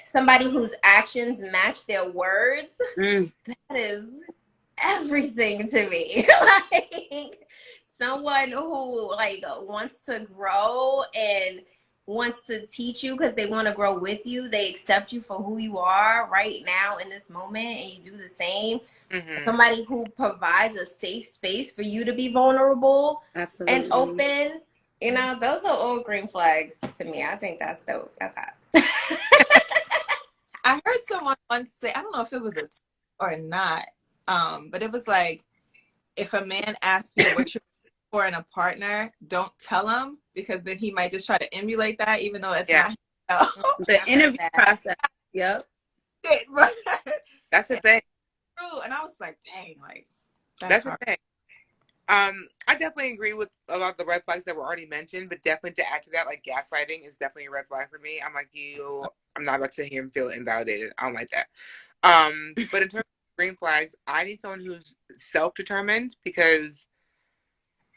somebody whose actions match their words. That is everything to me. Like, someone who like wants to grow and wants to teach you because they want to grow with you. They accept you for who you are right now in this moment, and you do the same. Somebody who provides a safe space for you to be vulnerable and open. You know, those are all green flags to me. I think that's dope. That's hot. I heard someone once say, I don't know if it was a or not, but it was like, if a man asks you what you're for in a partner, don't tell him, because then he might just try to emulate that, even though it's not. The interview process. Yep. That's the thing. True. And I was like, dang, like that's the thing. I definitely agree with a lot of the red flags that were already mentioned, but definitely to add to that, like gaslighting is definitely a red flag for me. I'm like, I'm not about to sit here and feel invalidated. I don't like that. But in terms of green flags, I need someone who's self-determined, because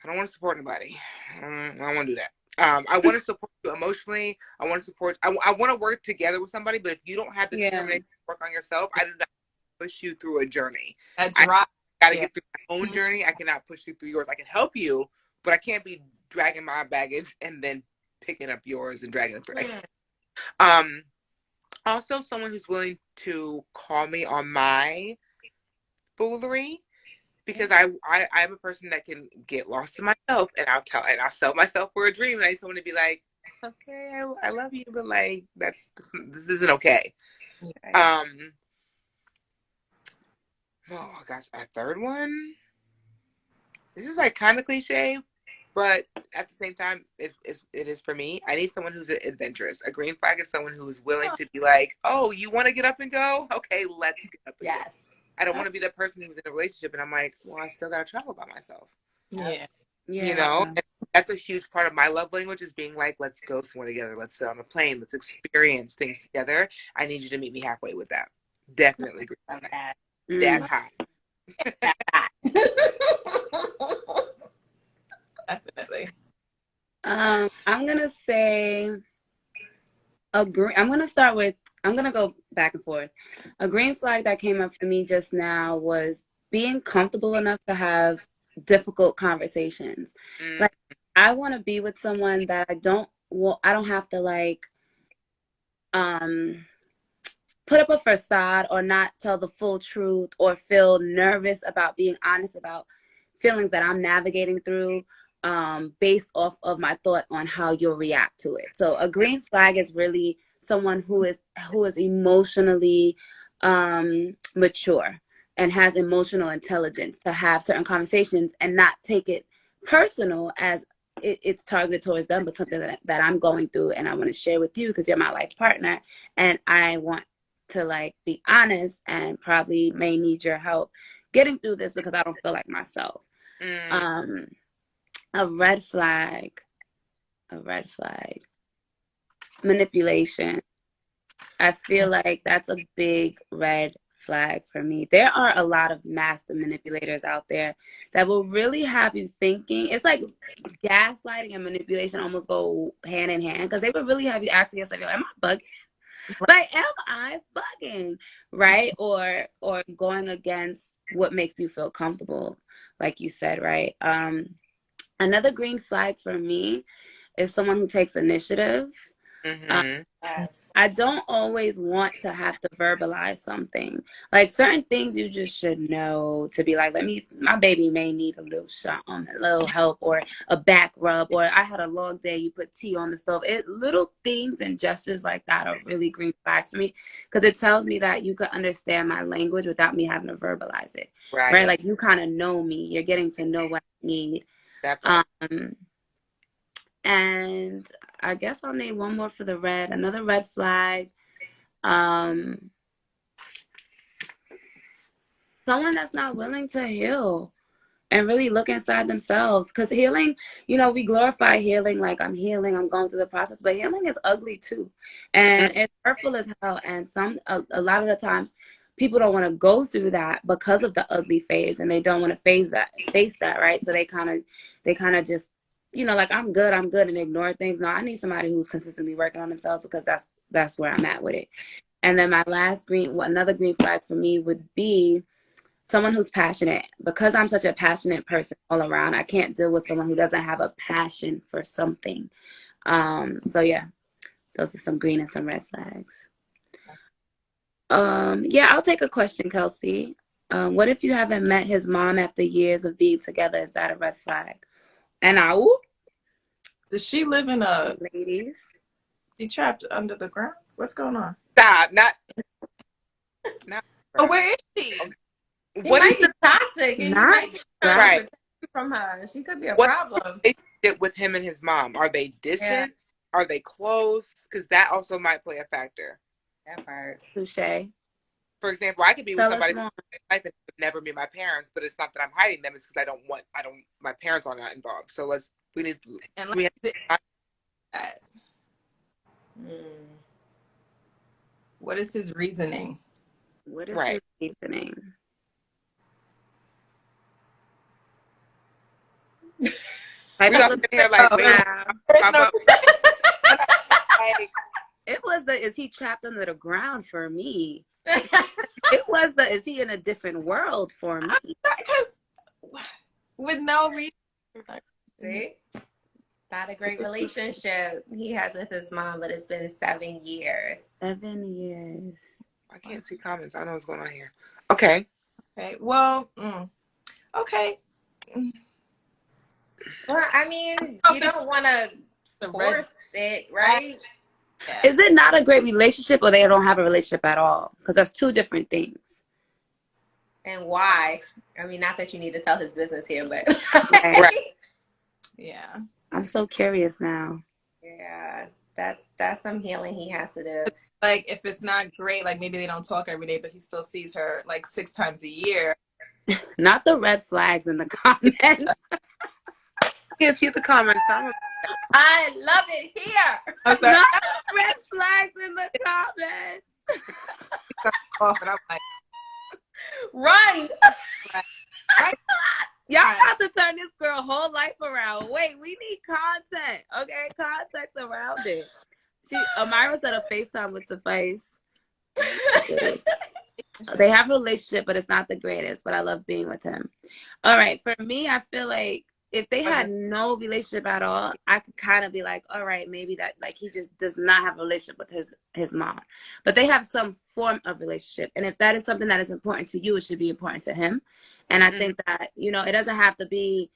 I don't want to support anybody. I don't want to do that. I want to support you emotionally. I want to support. I want to work together with somebody, but if you don't have the determination to work on yourself, I do not push you through a journey. I got to get through my own journey. I cannot push you through yours. I can help you, but I can't be dragging my baggage and then picking up yours and dragging it through. Also, someone who's willing to call me on my foolery, because I'm a person that can get lost in myself, and I'll sell myself for a dream, and I need someone to be like, okay, I love you, but like this isn't okay. Oh gosh, a third one. This is like kind of cliche, but at the same time, it is for me. I need someone who's adventurous. A green flag is someone who is willing to be like, oh, you want to get up and go? Okay, let's get up and go. I don't want to be that person who's in a relationship and I'm like, well, I still got to travel by myself. You know, and that's a huge part of my love language, is being like, let's go somewhere together. Let's sit on a plane. Let's experience things together. I need you to meet me halfway with that. Definitely agree with that. That's hot. Definitely. I'm gonna say agree. I'm gonna go back and forth. A green flag that came up for me just now was being comfortable enough to have difficult conversations. Like, I want to be with someone that I don't have to like put up a facade or not tell the full truth or feel nervous about being honest about feelings that I'm navigating through based off of my thought on how you'll react to it. So a green flag is really someone who is emotionally mature and has emotional intelligence to have certain conversations and not take it personal as it's targeted towards them, but something that I'm going through and I want to share with you because you're my life partner, and I want to like be honest and probably may need your help getting through this because I don't feel like myself. A red flag, manipulation. I feel like that's a big red flag for me. There are a lot of master manipulators out there that will really have you thinking. It's like gaslighting and manipulation almost go hand in hand, because they will really have you asking yourself, am I bugging? Like, am I bugging? Right? Or going against what makes you feel comfortable, like you said, right? Another green flag for me is someone who takes initiative. I don't always want to have to verbalize something. Like, certain things you just should know to be like, my baby may need a little a little help, or a back rub, or I had a long day, you put tea on the stove. Little things and gestures like that are really green flags for me, because it tells me that you can understand my language without me having to verbalize it. Right? Like, you kind of know me. You're getting to know what I need. And I guess I'll name one more for the red. Another red flag. Someone that's not willing to heal and really look inside themselves. Because healing, we glorify healing like I'm healing, I'm going through the process, but healing is ugly too. And it's hurtful as hell. And a lot of the times people don't want to go through that because of the ugly phase, and they don't want to face that, right? So they kind of just, like I'm good, and ignore things. No, I need somebody who's consistently working on themselves, because that's where I'm at with it. And then my another green flag for me would be someone who's passionate. Because I'm such a passionate person all around, I can't deal with someone who doesn't have a passion for something. So yeah, those are some green and some red flags. Yeah, I'll take a question, Kelsey. What if you haven't met his mom after years of being together? Is that a red flag? And does she live in a ladies? She trapped under the ground? What's going on? Stop. Not. Oh, where is she? Okay. She might be toxic, and not you might be trying to protect you from her. She could be a problem. With him and his mom, are they distant? Yeah. Are they close? Because that also might play a factor. That part. Touché. For example, I could be with somebody who life and never meet my parents, but it's not that I'm hiding them. It's because my parents are not involved. So what is his reasoning? What is his reasoning? We all sitting here like, is he trapped under the ground for me? It was is he in a different world for me? Because with no reason. See? Not a great relationship he has with his mom, but it's been 7 years. 7 years. I can't see comments. I don't know what's going on here. Okay. Well, okay. Well, I mean, you don't want to force it, right? Yeah. Is it not a great relationship, or they don't have a relationship at all? Because that's two different things. And why? I mean, not that you need to tell his business here, but yeah. I'm so curious now. Yeah, that's some healing he has to do. Like, if it's not great, like maybe they don't talk every day, but he still sees her like 6 times a year. Not the red flags in the comments. Can't see the comments. I love it here. Not the red flags in the comments. And I'm like, run. Y'all have to turn this girl whole life around. Wait, we need content. Okay, context around it. Amira said a FaceTime would suffice. They have a relationship, but it's not the greatest. But I love being with him. All right, for me, I feel like if they had no relationship at all, I could kind of be like, all right, maybe that, like, he just does not have a relationship with his mom. But they have some form of relationship. And if that is something that is important to you, it should be important to him. And I think that, it doesn't have to be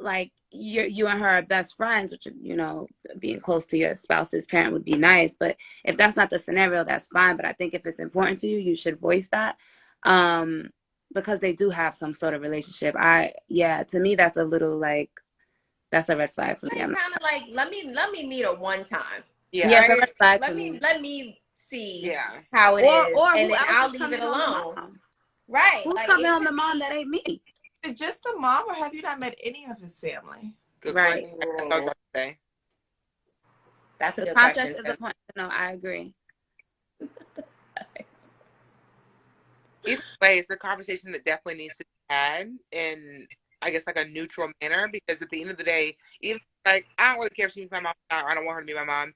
like you and her are best friends, which, being close to your spouse's parent would be nice. But if that's not the scenario, that's fine. But I think if it's important to you, you should voice that. Because they do have some sort of relationship. To me, that's a little like, that's a red flag for me. Kind of like, let me meet her one time. Yeah, right? Red flag let me see how it is, and then I'll leave it alone. Right? Who's coming home to mom that ain't me? Is it just the mom, or have you not met any of his family? Good right. Question. That's a good question. Context is a point to know. I agree. Either way, it's a conversation that definitely needs to be had in, I guess, like a neutral manner, because at the end of the day, even like, I don't really care if she meets my mom. I don't want her to be my mom.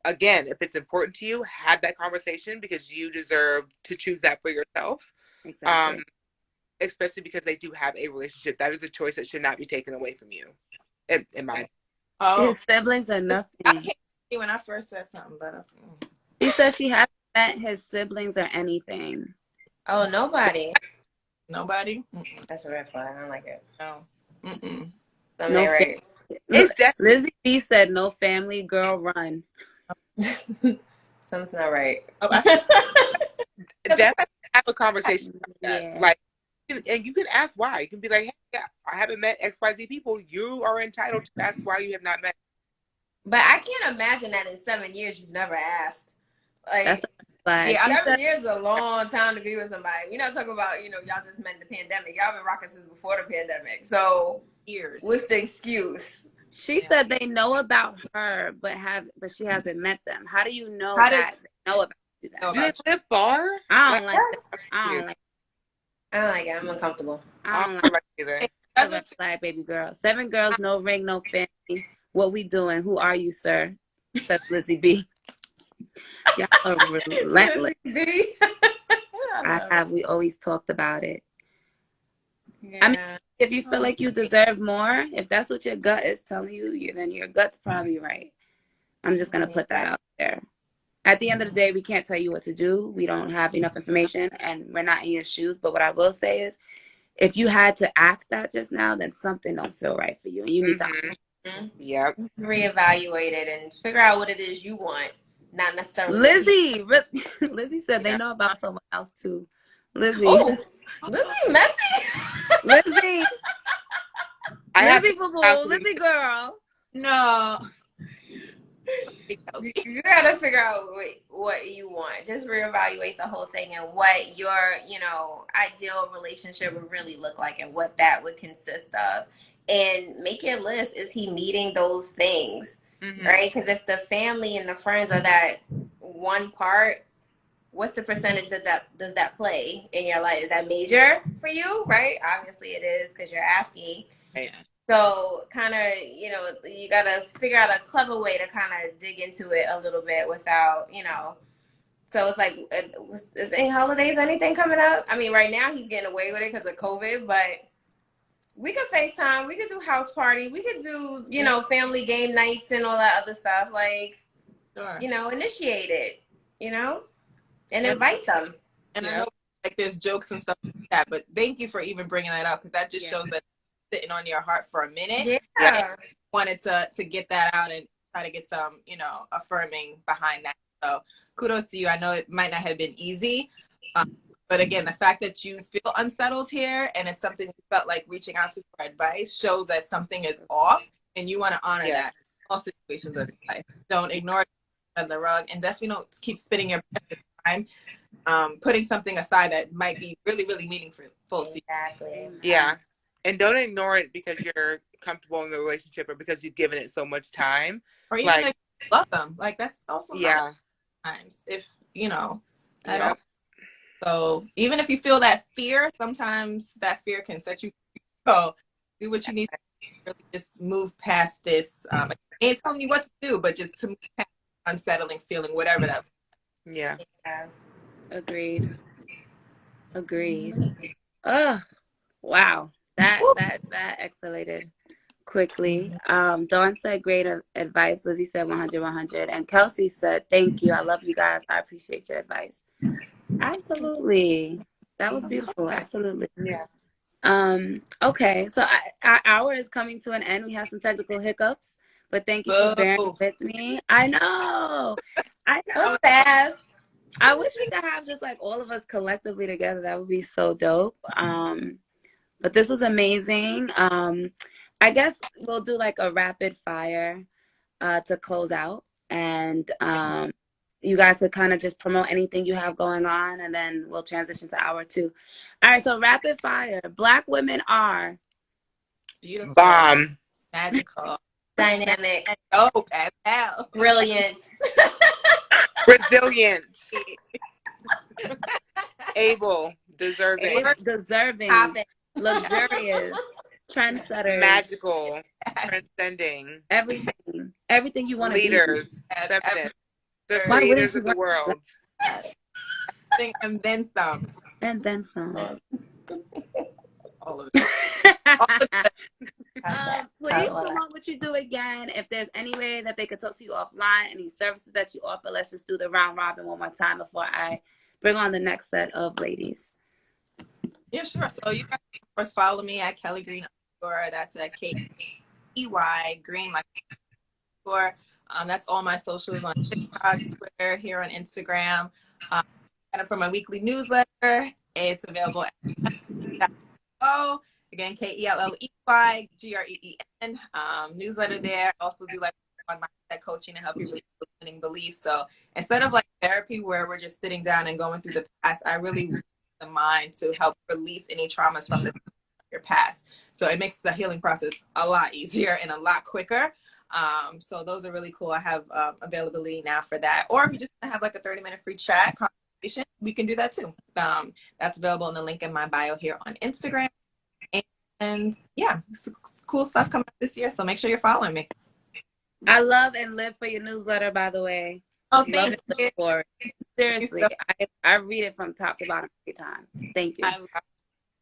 Again, if it's important to you, have that conversation, because you deserve to choose that for yourself. Exactly. Especially because they do have a relationship. That is a choice that should not be taken away from you. In my his siblings are nothing. I can't see when I first said something, but she says she hasn't met his siblings or anything. Oh, nobody. Nobody? That's a red flag. I don't like it. No. No, right. Lizzie B said, no family, girl, run. Something's not right. Definitely have a conversation about that. Like, and you can ask why. You can be like, hey, I haven't met XYZ people. You are entitled to ask why you have not met. But I can't imagine that in 7 years you've never asked. Like, That's a flag. yeah, She 7 said, years is a long time to be with somebody. We're not talking about, y'all just met in the pandemic. Y'all been rocking since before the pandemic. So Years. what's the excuse? she said they know about her, but she hasn't met them. How do you know that they know about you? Do they live far? I don't like that. I don't like it. I'm uncomfortable. I don't like it either. That's a flag, baby girl. 7 girls, no ring, no family. What we doing? Who are you, sir? Said Lizzie B. Y'all are relentless. We always talked about it. Yeah. I mean, if you feel like you deserve more, if that's what your gut is telling you, then your gut's probably right. I'm just gonna put that out there. At the end of the day, we can't tell you what to do. We don't have enough information, and we're not in your shoes. But what I will say is, if you had to ask that just now, then something don't feel right for you, and you need to reevaluate it and figure out what it is you want, not necessarily. Lizzie said they know about someone else too. Lizzie, Lizzie messy. Lizzie boo-boo, Lizzie girl. No. You gotta figure out what you want. Just reevaluate the whole thing and what your, ideal relationship would really look like and what that would consist of. And make your list. Is he meeting those things? Right? Because if the family and the friends are that one part, what's the percentage does that play in your life? Is that major for you? Right? Obviously it is, because you're asking. Yeah. So kind of, you got to figure out a clever way to kind of dig into it a little bit without, So it's like, is any holidays, anything coming up? I mean, right now he's getting away with it because of COVID, but we could FaceTime. We could do house party. We could do, family game nights and all that other stuff. Like, initiate it, and invite them. And I know like there's jokes and stuff like that, but thank you for even bringing that up, because that just shows that sitting on your heart for a minute. Yeah. Wanted to get that out and try to get some, affirming behind that. So kudos to you. I know it might not have been easy. But again, the fact that you feel unsettled here and it's something you felt like reaching out to for advice shows that something is off, and you want to honor that in all situations of your life. Don't ignore it on the rug, and definitely don't keep spending your time putting something aside that might be really, really meaningful. Exactly. Yeah. And don't ignore it because you're comfortable in the relationship or because you've given it so much time. Or even if you love them. Like, that's also times. If, at all. So even if you feel that fear, sometimes that fear can set you free. So do what you need to really just move past this. I ain't telling you what to do, but just to move past unsettling feeling, whatever that. Yeah. Agreed. Oh, wow. That escalated quickly. Dawn said great advice. Lizzie said 100. And Kelsey said, thank you. I love you guys. I appreciate your advice. Absolutely. That was beautiful. Absolutely. Yeah. Okay. So our hour is coming to an end. We have some technical hiccups, but thank you for bearing with me. I know. What's fast? I wish we could have just like all of us collectively together. That would be so dope. But this was amazing. I guess we'll do like a rapid fire to close out, and you guys could kind of just promote anything you have going on, and then we'll transition to hour 2. All right, so rapid fire. Black women are beautiful, bomb, magical, dynamic, dope as hell, brilliant, resilient, able, deserving, luxurious, trendsetters, magical, transcending, everything you want to be. Leaders, feminist, the creators of the world. And then some. All of it. Please promote what you do again. If there's any way that they could talk to you offline, any services that you offer, let's just do the round robin one more time before I bring on the next set of ladies. Yeah, sure. So you guys can of course follow me at Kelly Green _ that's at KEY Green _ that's all my socials on TikTok, Twitter, here on Instagram. And for my weekly newsletter, it's available at again, KELLEY GREEN newsletter there. Also do like on my mindset coaching to help you really limiting beliefs. So instead of like therapy where we're just sitting down and going through the past, I really want the mind to help release any traumas from your past. So it makes the healing process a lot easier and a lot quicker. So those are really cool. I have availability now for that. Or if you just want to have like a 30-minute free chat conversation, we can do that too. That's available in the link in my bio here on Instagram. And yeah, cool stuff coming up this year. So make sure you're following me. I love and live for your newsletter, by the way. Oh, thank you. For it. Seriously, I read it from top to bottom every time. Thank you. I love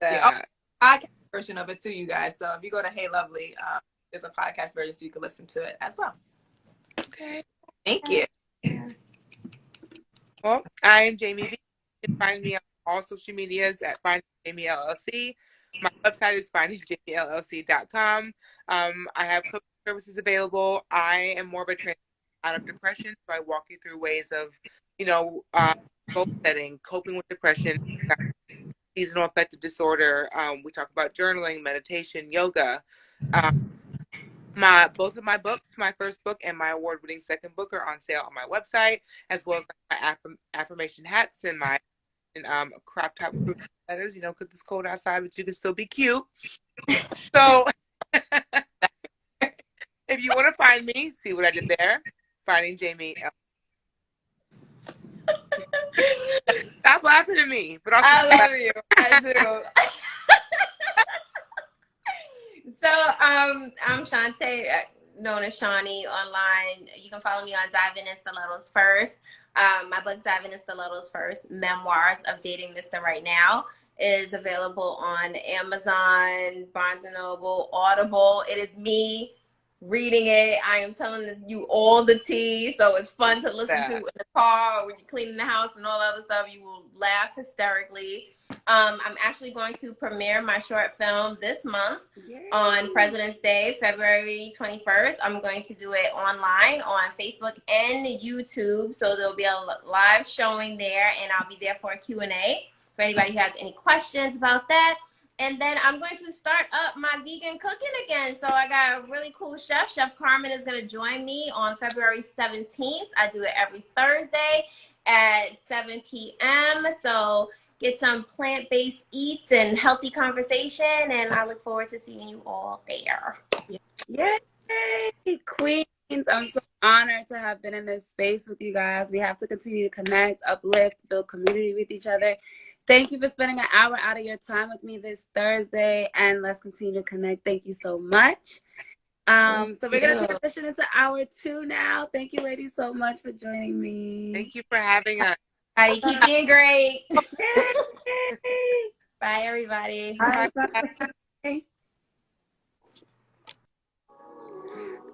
that. Podcast version of it too, you guys. So if you go to Hey Lovely, there's a podcast version so you can listen to it as well. Okay. Thank you. Well, I am Jamie V. You can find me on all social medias at Finding Jamie LLC. My website is findingjamiellc.com. I have coaching services available. I am more of a transition out of depression, so I walk you through ways of, goal setting, coping with depression, seasonal affective disorder. We talk about journaling, meditation, yoga. Both of my books, my first book and my award-winning second book, are on sale on my website, as well as my affirmation hats and my crop top letters, because it's cold outside, but you can still be cute. So if you want to find me, see what I did there, Finding Jamie. Stop laughing at me. But also, I love you. I do. So I'm Shauntay, known as Shawnee online. You can follow me on Diving in Stilettos First. My book, Diving in Stilettos First, Memoirs of Dating Mr. Right Now, is available on Amazon, Barnes & Noble, Audible. It is me reading it. I am telling you all the tea, so it's fun to listen to in the car or when you're cleaning the house and all that other stuff. You will laugh hysterically. I'm actually going to premiere my short film this month on President's Day, February 21st. I'm going to do it online on Facebook and YouTube, so there'll be a live showing there, and I'll be there for a Q&A for anybody who has any questions about that. And then I'm going to start up my vegan cooking again. So I got a really cool chef. Chef Carmen is going to join me on February 17th. I do it every Thursday at 7 p.m. So get some plant-based eats and healthy conversation. And I look forward to seeing you all there. Yay, Queens. I'm so honored to have been in this space with you guys. We have to continue to connect, uplift, build community with each other. Thank you for spending an hour out of your time with me this Thursday, and let's continue to connect. Thank you so much. So we're going to transition into hour 2 now. Thank you, ladies, so much for joining me. Thank you for having us. Everybody, keep being great. Bye, everybody. Bye.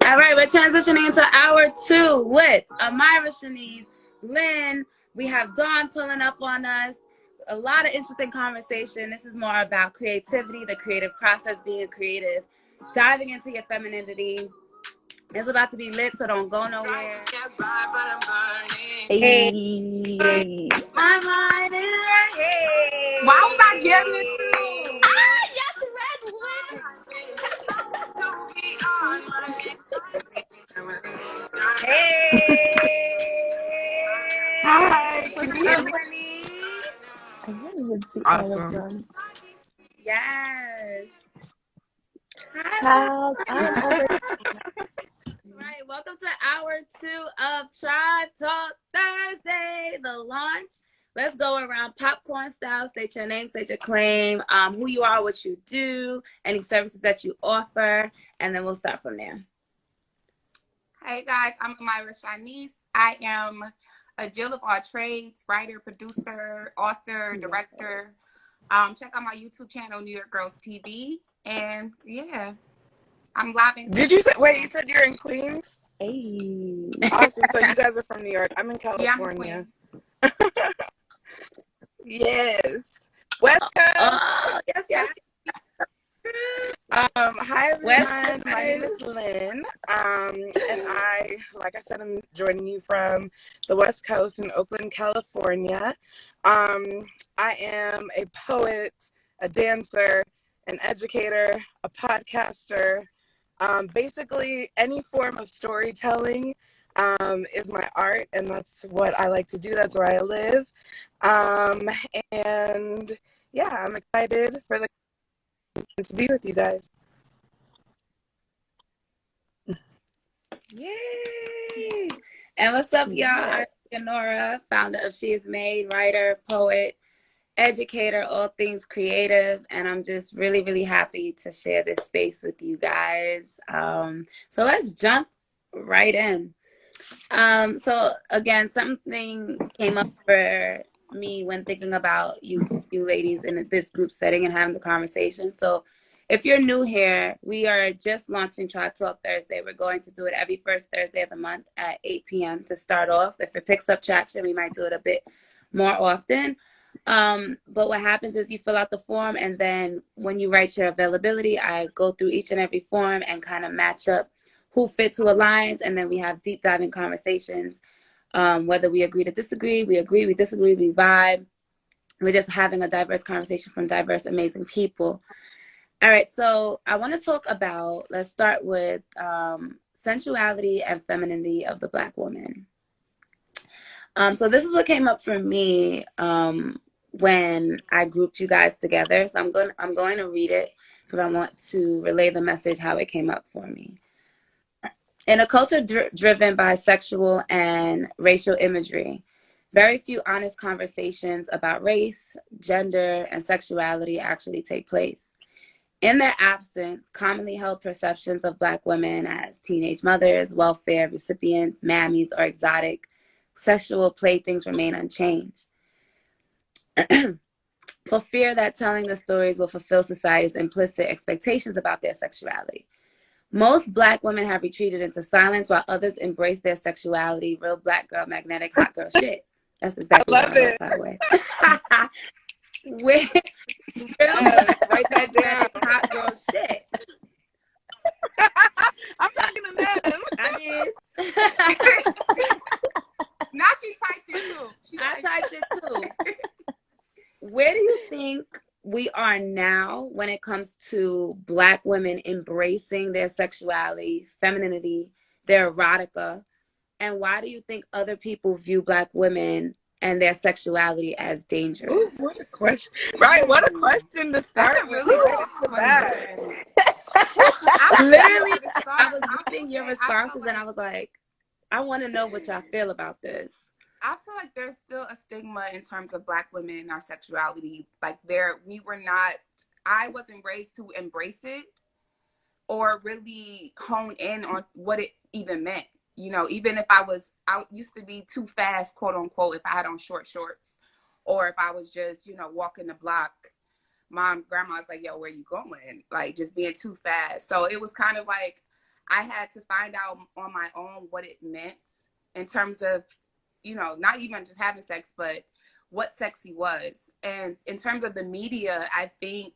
All right, we're transitioning into hour 2 with Amira Shaunice, Lyn. We have Dawn pulling up on us. A lot of interesting conversation. This is more about creativity, the creative process, being creative, diving into your femininity. It's about to be lit, so don't go nowhere. Hey. My mind is right. Hey. Why was I getting it too? Hey. Hi. What's up, honey? Awesome. Yes. Child, I'm over. Right, welcome to hour 2 of Tribe Talk Thursday, the launch. Let's go around popcorn style. State your name, state your claim, who you are, what you do, any services that you offer, and then we'll start from there. Hey guys, I'm Amira Shaunice. I am a Jill of all trades, writer, producer, author, director. Check out my YouTube channel, New York Girls TV. And yeah, I'm live in. Did you say, wait, you said you're in Queens? Hey. Awesome. So you guys are from New York. I'm in California. Yeah, Yes. West Coast. Oh, yes. Hi everyone. My name is Lyn. And I, like I said, I'm joining you from the West Coast in Oakland, California. I am a poet, a dancer, an educator, a podcaster, Basically, any form of storytelling is my art, and that's what I like to do. That's where I live. And yeah, I'm excited for to be with you guys. Yay! And what's up, y'all? I'm Leonora, founder of She Is Made, writer, poet, educator, all things creative, and I'm just really, really happy to share this space with you guys. So let's jump right in. So again, something came up for me when thinking about you ladies in this group setting and having the conversation. So if you're new here, we are just launching Try Talk Thursday. We're going to do it every first Thursday of the month at 8 p.m. to start off. If it picks up traction, we might do it a bit more often. But what happens is you fill out the form, and then when you write your availability, I go through each and every form and kind of match up who fits, who aligns, and then we have deep diving conversations. Whether we agree to disagree, we agree, we disagree, we vibe. We're just having a diverse conversation from diverse, amazing people. All right, so I want to talk about, let's start with sensuality and femininity of the Black woman. So this is what came up for me when I grouped you guys together. So I'm going to read it because I want to relay the message how it came up for me. In a culture driven by sexual and racial imagery, very few honest conversations about race, gender, and sexuality actually take place. In their absence, commonly held perceptions of Black women as teenage mothers, welfare recipients, mammies, or exotic sexual playthings remain unchanged. For fear that telling the stories will fulfill society's implicit expectations about their sexuality. Most Black women have retreated into silence while others embrace their sexuality. Real Black girl, magnetic, hot girl shit. That's exactly what I wrote, by the way. Real Write that down. Hot girl shit. I'm talking to them. I did. Now she typed it too. I typed it too. Where do you think we are now when it comes to Black women embracing their sexuality, femininity, their erotica? And why do you think other people view Black women and their sexuality as dangerous? Ooh, what a question. Right, what a question to start with. Really Literally, I was reading your responses and I was like, I want to know what y'all feel about this. I feel like there's still a stigma in terms of Black women and our sexuality. Like I wasn't raised to embrace it or really hone in on what it even meant. You know, even if I used to be too fast, quote unquote, if I had on short shorts or if I was just, walking the block, grandma's like, yo, where you going? Like just being too fast. So it was kind of like, I had to find out on my own what it meant in terms of, not even just having sex, but what sexy was. And in terms of the media, I think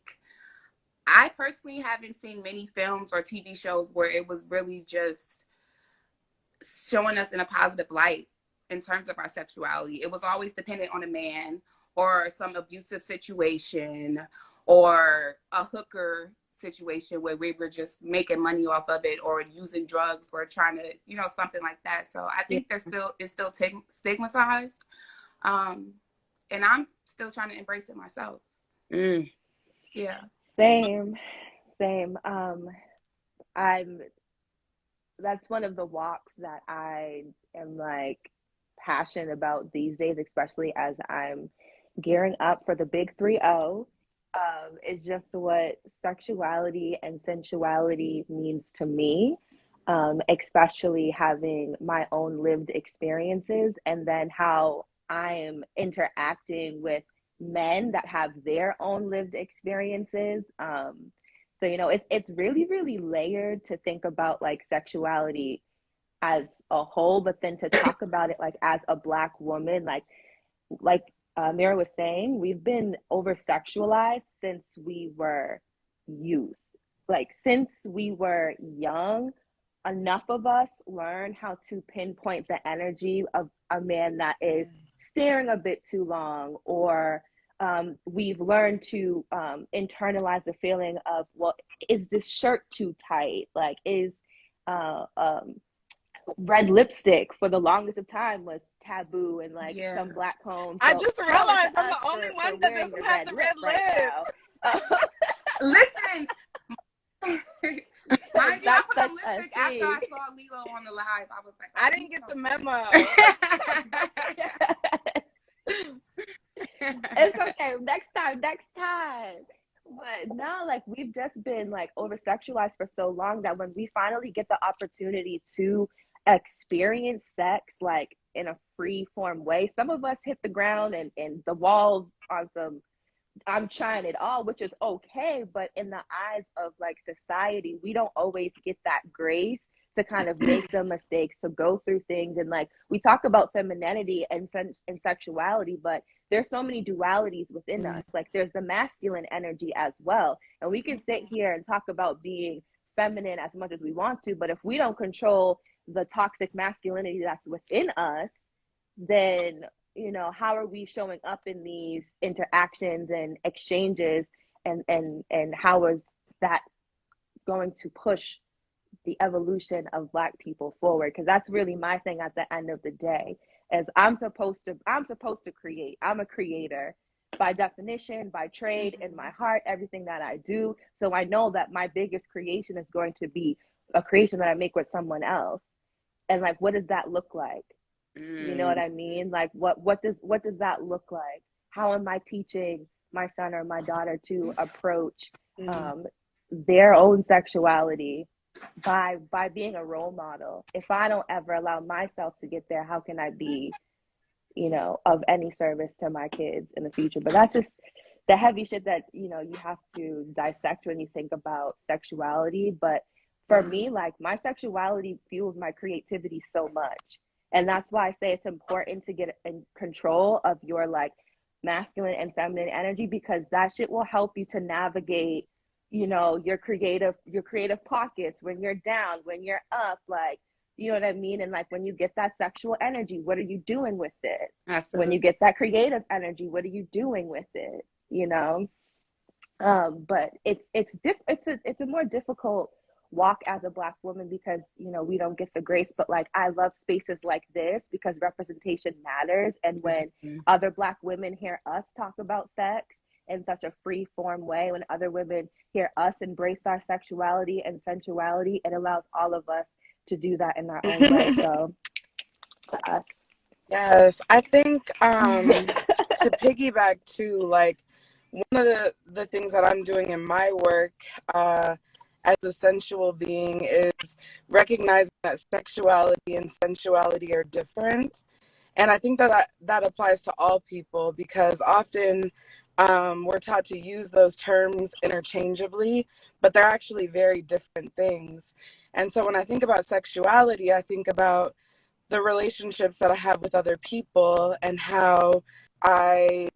I personally haven't seen many films or TV shows where it was really just showing us in a positive light in terms of our sexuality. It was always dependent on a man or some abusive situation or a hooker situation where we were just making money off of it or using drugs or trying to, something like that. So I think it's still stigmatized. And I'm still trying to embrace it myself. Yeah. Same. That's one of the walks that I am passionate about these days, especially as I'm gearing up for the big 3-0. Is just what sexuality and sensuality means to me, especially having my own lived experiences and then how I am interacting with men that have their own lived experiences. So, it's really, really layered to think about sexuality as a whole, but then to talk about it as a Black woman, like Amira was saying, we've been over sexualized since we were youth. Since we were young, enough of us learn how to pinpoint the energy of a man that is staring a bit too long, or we've learned to internalize the feeling of, well, is this shirt too tight? Like, is red lipstick for the longest of time was taboo, and like some black homes. So I just realized I'm the only one that doesn't have the red lip. Right Listen, mind you, I put on lipstick after I saw Lilo on the live. I was like, I didn't get the memo. It's okay. Next time. But now, like, we've just been like over sexualized for so long that when we finally get the opportunity to experience sex like in a free form way, some of us hit the ground and the walls on some I'm trying it all, which is okay, but in the eyes of like society, we don't always get that grace to kind of make the mistakes, to go through things. And like, we talk about femininity and sexuality, but there's so many dualities within us. Like, there's the masculine energy as well. And we can sit here and talk about being feminine as much as we want to, but if we don't control the toxic masculinity that's within us, then, you know, how are we showing up in these interactions and exchanges, and how is that going to push the evolution of Black people forward? Because that's really my thing at the end of the day, is I'm supposed to create. I'm a creator by definition, by trade, in my heart, everything that I do. So I know that my biggest creation is going to be a creation that I make with someone else. And like, what does that look like? You know what I mean? Like, what does that look like? How am I teaching my son or my daughter to approach their own sexuality by being a role model? If I don't ever allow myself to get there, how can I be, you know, of any service to my kids in the future? But that's just the heavy shit that, you know, you have to dissect when you think about sexuality. But for me, like, my sexuality fuels my creativity so much. And that's why I say it's important to get in control of your like masculine and feminine energy, because that shit will help you to navigate, you know, your creative pockets when you're down, when you're up, like, you know what I mean? And like, when you get that sexual energy, what are you doing with it? Absolutely. When you get that creative energy, what are you doing with it? You know? But it's a more difficult walk as a Black woman, because, you know, we don't get the grace. But like, I love spaces like this because representation matters. And when other Black women hear us talk about sex in such a free form way, when other women hear us embrace our sexuality and sensuality, it allows all of us to do that in our own way. So to us. Yes, I think to piggyback to like, one of the things that I'm doing in my work as a sensual being is recognizing that sexuality and sensuality are different. And I think that applies to all people, because often we're taught to use those terms interchangeably, but they're actually very different things. And so when I think about sexuality, I think about the relationships that I have with other people and how I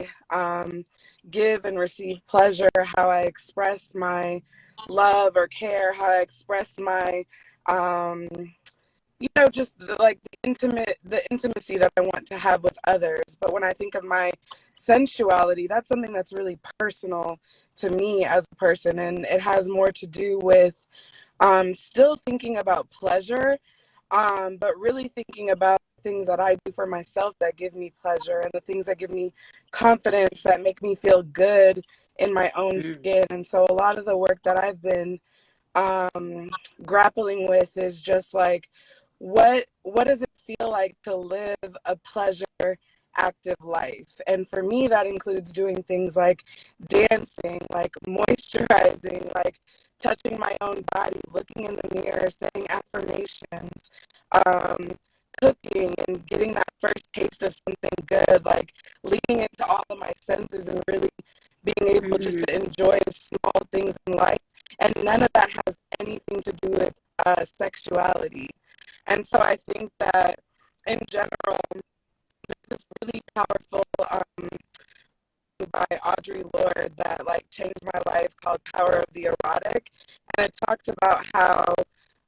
give and receive pleasure, how I express my love or care, how I express my, you know, just like the intimacy that I want to have with others. But when I think of my sensuality, that's something that's really personal to me as a person, and it has more to do with still thinking about pleasure, but really thinking about things that I do for myself that give me pleasure, and the things that give me confidence, that make me feel good in my own skin. And so a lot of the work that I've been grappling with is just like, what does it feel like to live a pleasure active life? And for me, that includes doing things like dancing, like moisturizing, like touching my own body, looking in the mirror, saying affirmations, cooking and getting that first taste of something good, like leaning into all of my senses and really being able just to enjoy small things in life. And none of that has anything to do with sexuality. And so I think that in general, there's this really powerful by Audre Lorde that like changed my life, called Power of the Erotic. And it talks about how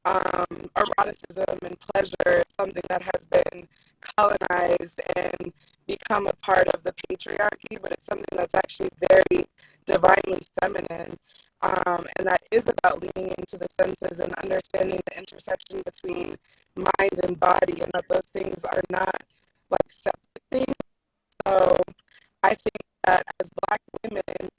eroticism and pleasure is something that has been colonized and become a part of the patriarchy, but it's something that's actually very divinely feminine. And that is about leaning into the senses and understanding the intersection between mind and body, and that those things are not like separate things. So I think that as Black women,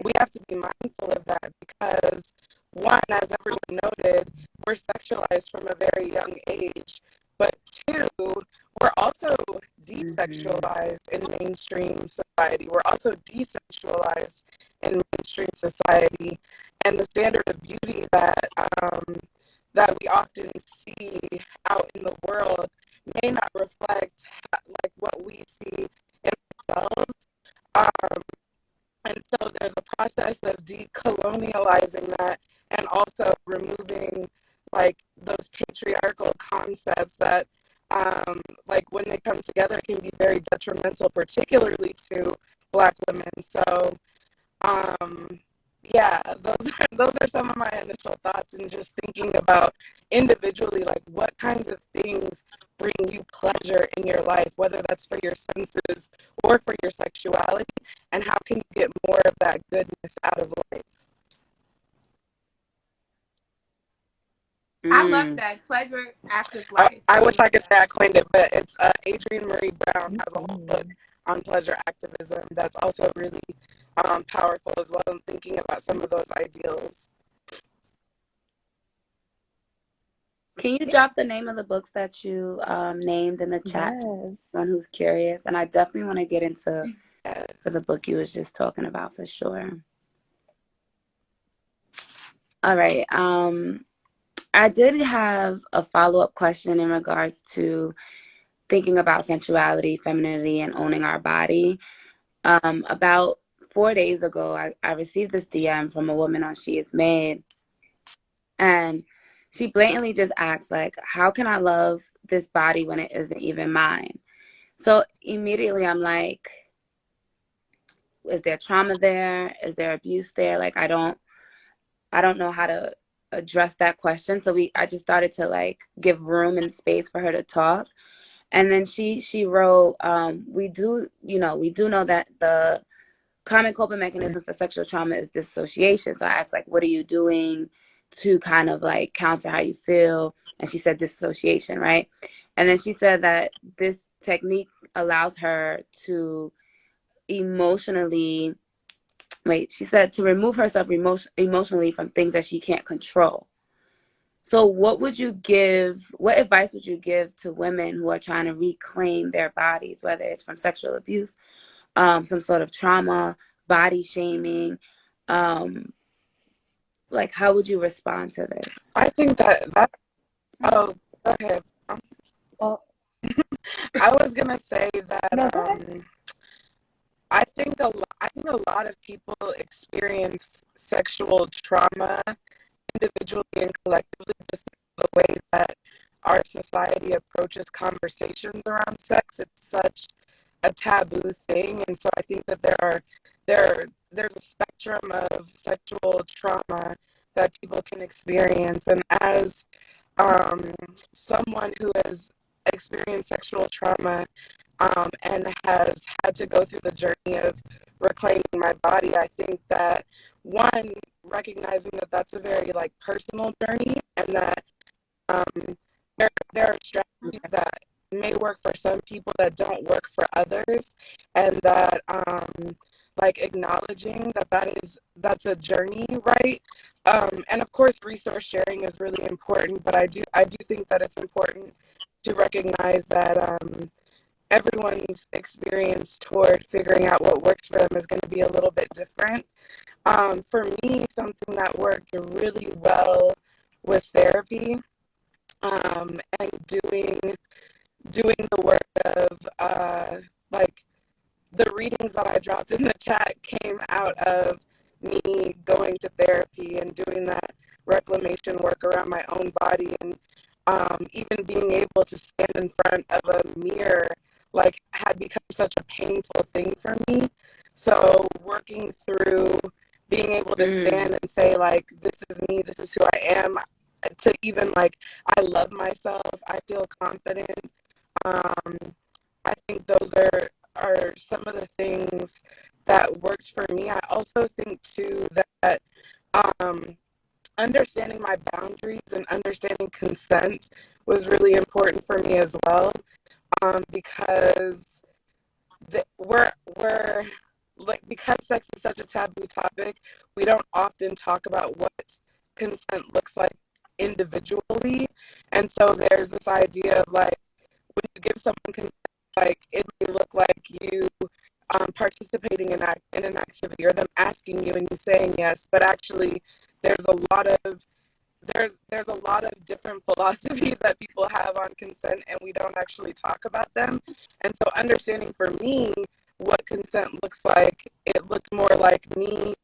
we have to be mindful of that because, one, as everyone noted, we're sexualized from a very young age, but two, we're also desexualized in mainstream society. We're also desexualized in mainstream society, and the standard of beauty that that we often see out in the world may not reflect like what we see in ourselves. And so there's a process of decolonializing that and also removing like those patriarchal concepts that like when they come together can be very detrimental, particularly to Black women. So yeah, those are some of my initial thoughts, and just thinking about individually, like what kinds of things bring you pleasure in your life, whether that's for your senses or for your sexuality, and how can you get more of that goodness out of life? I love that. Pleasure after life. I wish I could say I coined it, but it's Adrienne Marie Brown has a whole book on pleasure activism that's also really powerful as well, in thinking about some of those ideals. Can you drop the name of the books that you named in the chat? Yes. Someone who's curious, and I definitely want to get into for the book you was just talking about for sure. All right. I did have a follow-up question in regards to thinking about sensuality, femininity, and owning our body. About 4 days ago, I received this DM from a woman on She Is Made, and she blatantly just asked, like, how can I love this body when it isn't even mine? So immediately I'm like, is there trauma there? Is there abuse there? Like, I don't know how to address that question. So I just started to like give room and space for her to talk. And then she wrote, we do know that the common coping mechanism for sexual trauma is dissociation. So I asked, like, what are you doing to kind of like counter how you feel? And she said dissociation, right? And then she said that this technique allows her to emotionally, she said to remove herself emotionally from things that she can't control. So what advice would you give to women who are trying to reclaim their bodies, whether it's from sexual abuse, some sort of trauma, body shaming? Like, how would you respond to this? I think that oh, go ahead. Well, I was gonna say that no, go ahead. I think a lot of people experience sexual trauma individually and collectively, just the way that our society approaches conversations around sex. It's such a taboo thing, and so I think that there's a spectrum of sexual trauma that people can experience. And as someone who has experienced sexual trauma and has had to go through the journey of reclaiming my body, I think that, one, recognizing that that's a very like personal journey, and that there are strategies that may work for some people that don't work for others, and that like acknowledging that's a journey, right? And of course, resource sharing is really important, but I do think that it's important to recognize that everyone's experience toward figuring out what works for them is going to be a little bit different. For me, something that worked really well was therapy, and doing the work of like the readings that I dropped in the chat came out of me going to therapy and doing that reclamation work around my own body, and even being able to stand in front of a mirror like had become such a painful thing for me. So working through being able to stand and say, like, this is me, this is who I am, to even like, I love myself, I feel confident, I think those are some of the things that worked for me. I also think too that understanding my boundaries and understanding consent was really important for me as well, because we're like, because sex is such a taboo topic, we don't often talk about what consent looks like individually. And so there's this idea of like, when you give someone consent, like it may look like you participating in an activity, or them asking you and you saying yes, but actually there's a lot of there's a lot of different philosophies that people have on consent, and we don't actually talk about them. And so understanding for me what consent looks like, it looked more like me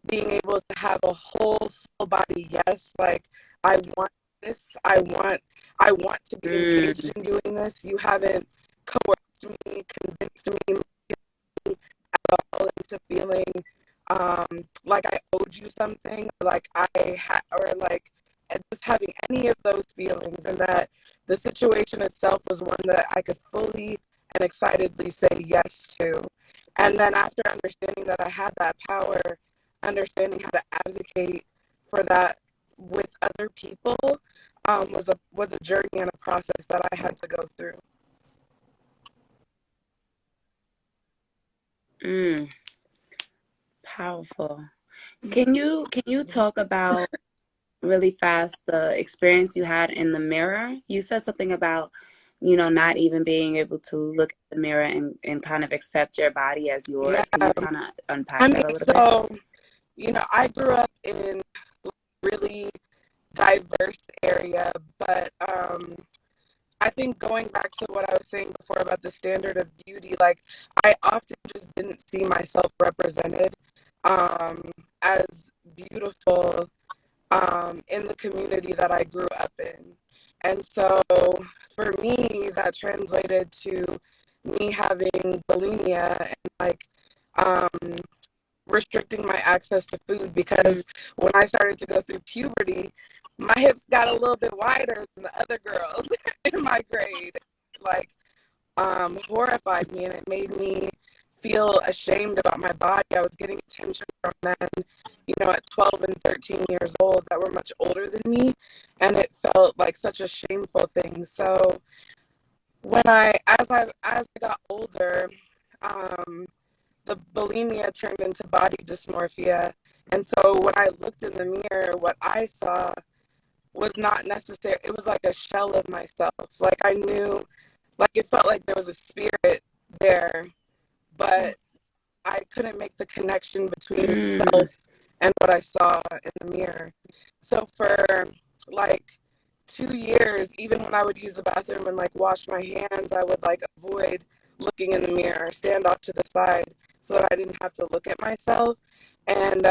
being able to have a whole full body yes, like I want this, I want to be engaged in doing this. You haven't coerced me, convinced me at all into feeling like I owed you something, like or like just having any of those feelings, and that the situation itself was one that I could fully and excitedly say yes to. And then after understanding that I had that power, understanding how to advocate for that with other people was a journey and a process that I had to go through. Powerful. Can you talk about really fast the experience you had in the mirror? You said something about, not even being able to look at the mirror and kind of accept your body as yours. Yeah. Can you kind of unpack that a little bit? So, I grew up in a really diverse area, but I think going back to what I was saying before about the standard of beauty, like I often just didn't see myself represented as beautiful in the community that I grew up in. And so for me, that translated to me having bulimia and like restricting my access to food, because when I started to go through puberty, my hips got a little bit wider than the other girls in my grade. Like horrified me, and it made me feel ashamed about my body. I was getting attention from men, at 12 and 13 years old that were much older than me, and it felt like such a shameful thing. So as I got older, the bulimia turned into body dysmorphia. And so when I looked in the mirror, what I saw was not necessary. It was like a shell of myself. Like I knew, like it felt like there was a spirit there, but I couldn't make the connection between self and what I saw in the mirror. So for like 2 years, even when I would use the bathroom and like wash my hands, I would like avoid looking in the mirror, stand off to the side so that I didn't have to look at myself. And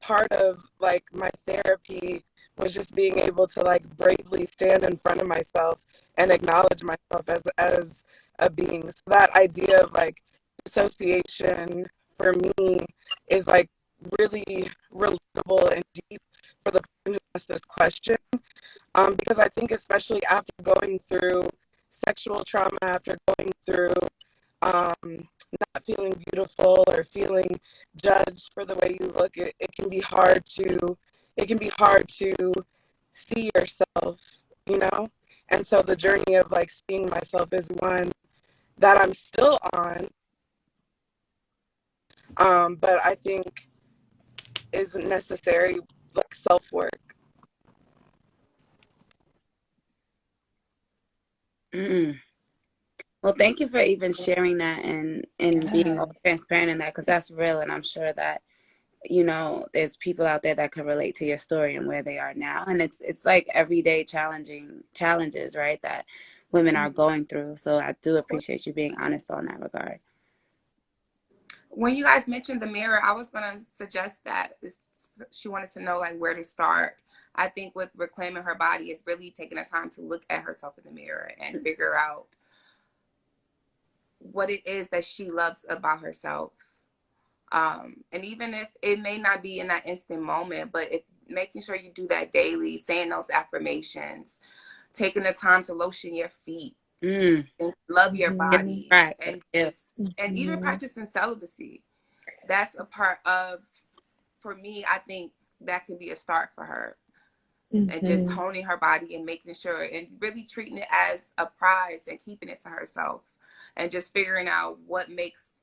part of like my therapy was just being able to like bravely stand in front of myself and acknowledge myself as a being. So that idea of like dissociation for me is like really relatable and deep for the person who asked this question, because I think especially after going through sexual trauma, after going through not feeling beautiful or feeling judged for the way you look, it can be hard to see yourself, and so the journey of like seeing myself is one that I'm still on, but I think isn't necessary, like self-work. Well, thank you for even sharing that and being all transparent in that, because that's real. And I'm sure that, there's people out there that can relate to your story and where they are now. And it's like everyday challenges, right, that women are going through. So I do appreciate you being honest on that regard. When you guys mentioned the mirror, I was going to suggest that she wanted to know like where to start. I think with reclaiming her body is really taking the time to look at herself in the mirror and figure out what it is that she loves about herself. And even if it may not be in that instant moment, but making sure you do that daily, saying those affirmations, taking the time to lotion your feet, Mm. and love your body, Right. and Yes. and even practicing celibacy. That's a part of, for me, I think that can be a start for her. And just honing her body and making sure and really treating it as a prize and keeping it to herself and just figuring out what makes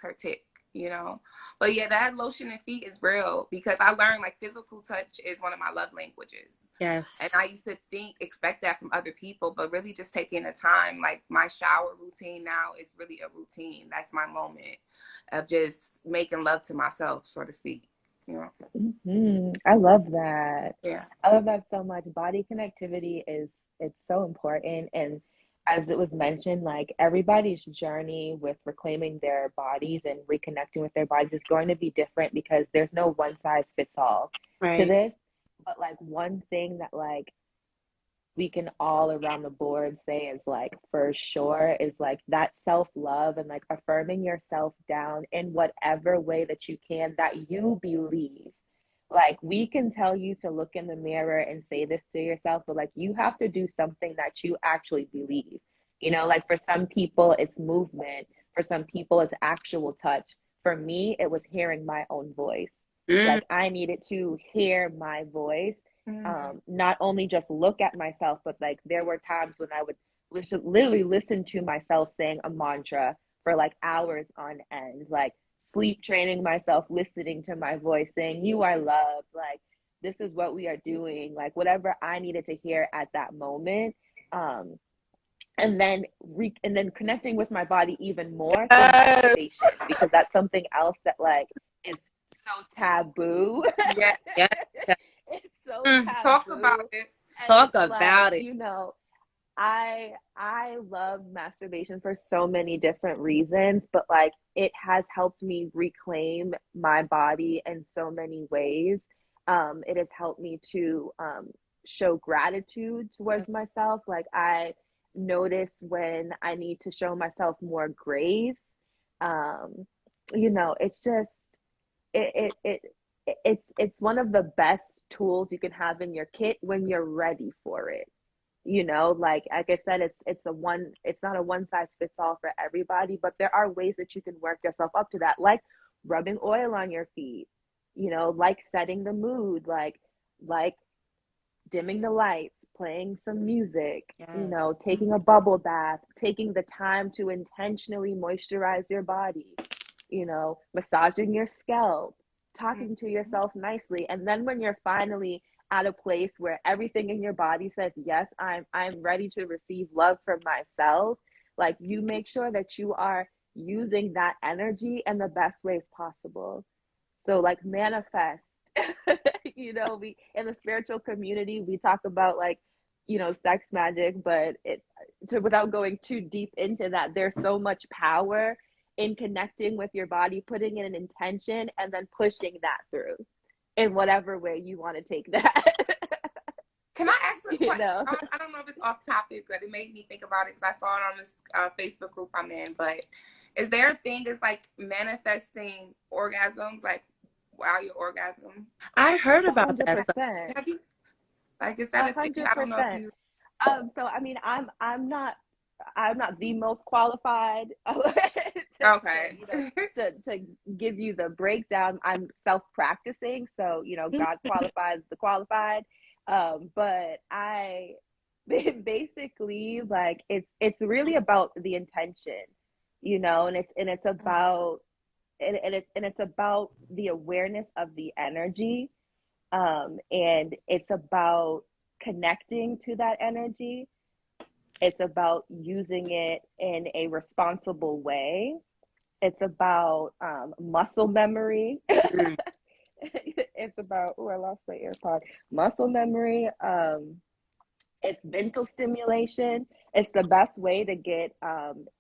her tick, you know. But yeah, that lotion and feet is real, because I learned like physical touch is one of my love languages. Yes. And I used to expect that from other people, but really just taking the time, like my shower routine now is really a routine. That's my moment of just making love to myself, so to speak. You know? I love that. Yeah. I love that so much. Body connectivity it's so important. And as it was mentioned, like everybody's journey with reclaiming their bodies and reconnecting with their bodies is going to be different, because there's no one size fits all to this. But like one thing that like we can all around the board say is like for sure is like that self-love and like affirming yourself down in whatever way that you can, that you believe. Like we can tell you to look in the mirror and say this to yourself, but like you have to do something that you actually believe. You know, like for some people it's movement, for some people it's actual touch. For me it was hearing my own voice. Like I needed to hear my voice, not only just look at myself, but like there were times when I would literally listen to myself saying a mantra for like hours on end, like sleep training myself, listening to my voice, saying, you are loved, like this is what we are doing, like whatever I needed to hear at that moment. And then connecting with my body even more through masturbation, because that's something else that like is so taboo. Yeah. It's so taboo. Talk about it. Talk about it. You know, I love masturbation for so many different reasons, but like it has helped me reclaim my body in so many ways. It has helped me to show gratitude towards myself. Like I notice when I need to show myself more grace. You know, it's just it's one of the best tools you can have in your kit when you're ready for it. You know, like I said, it's not a one size fits all for everybody, but there are ways that you can work yourself up to that, like rubbing oil on your feet, you know, like setting the mood, like dimming the lights, playing some music, you know, taking a bubble bath, taking the time to intentionally moisturize your body, you know, massaging your scalp, talking to yourself nicely. And then when you're finally at a place where everything in your body says, yes, I'm ready to receive love from myself, like you make sure that you are using that energy in the best ways possible. So like manifest. You know, we in the spiritual community we talk about like, you know, sex magic, but without going too deep into that, there's so much power in connecting with your body, putting in an intention, and then pushing that through in whatever way you want to take that. Can I ask a question? know? I don't know if it's off topic, but it made me think about it because I saw it on this Facebook group I'm in. But is there a thing that's like manifesting orgasms, like while you're orgasm? I heard about 100%. that. Have you? Like, is that 100%. A thing? I don't know if you. So I mean, I'm not the most qualified to give you the breakdown. I'm self-practicing, so you know, God qualifies the qualified. But I basically like it's really about the intention, you know, and it's about it's about the awareness of the energy, and it's about connecting to that energy. It's about using it in a responsible way. It's about muscle memory. It's about, I lost my AirPod. Muscle memory. It's mental stimulation. It's the best way to get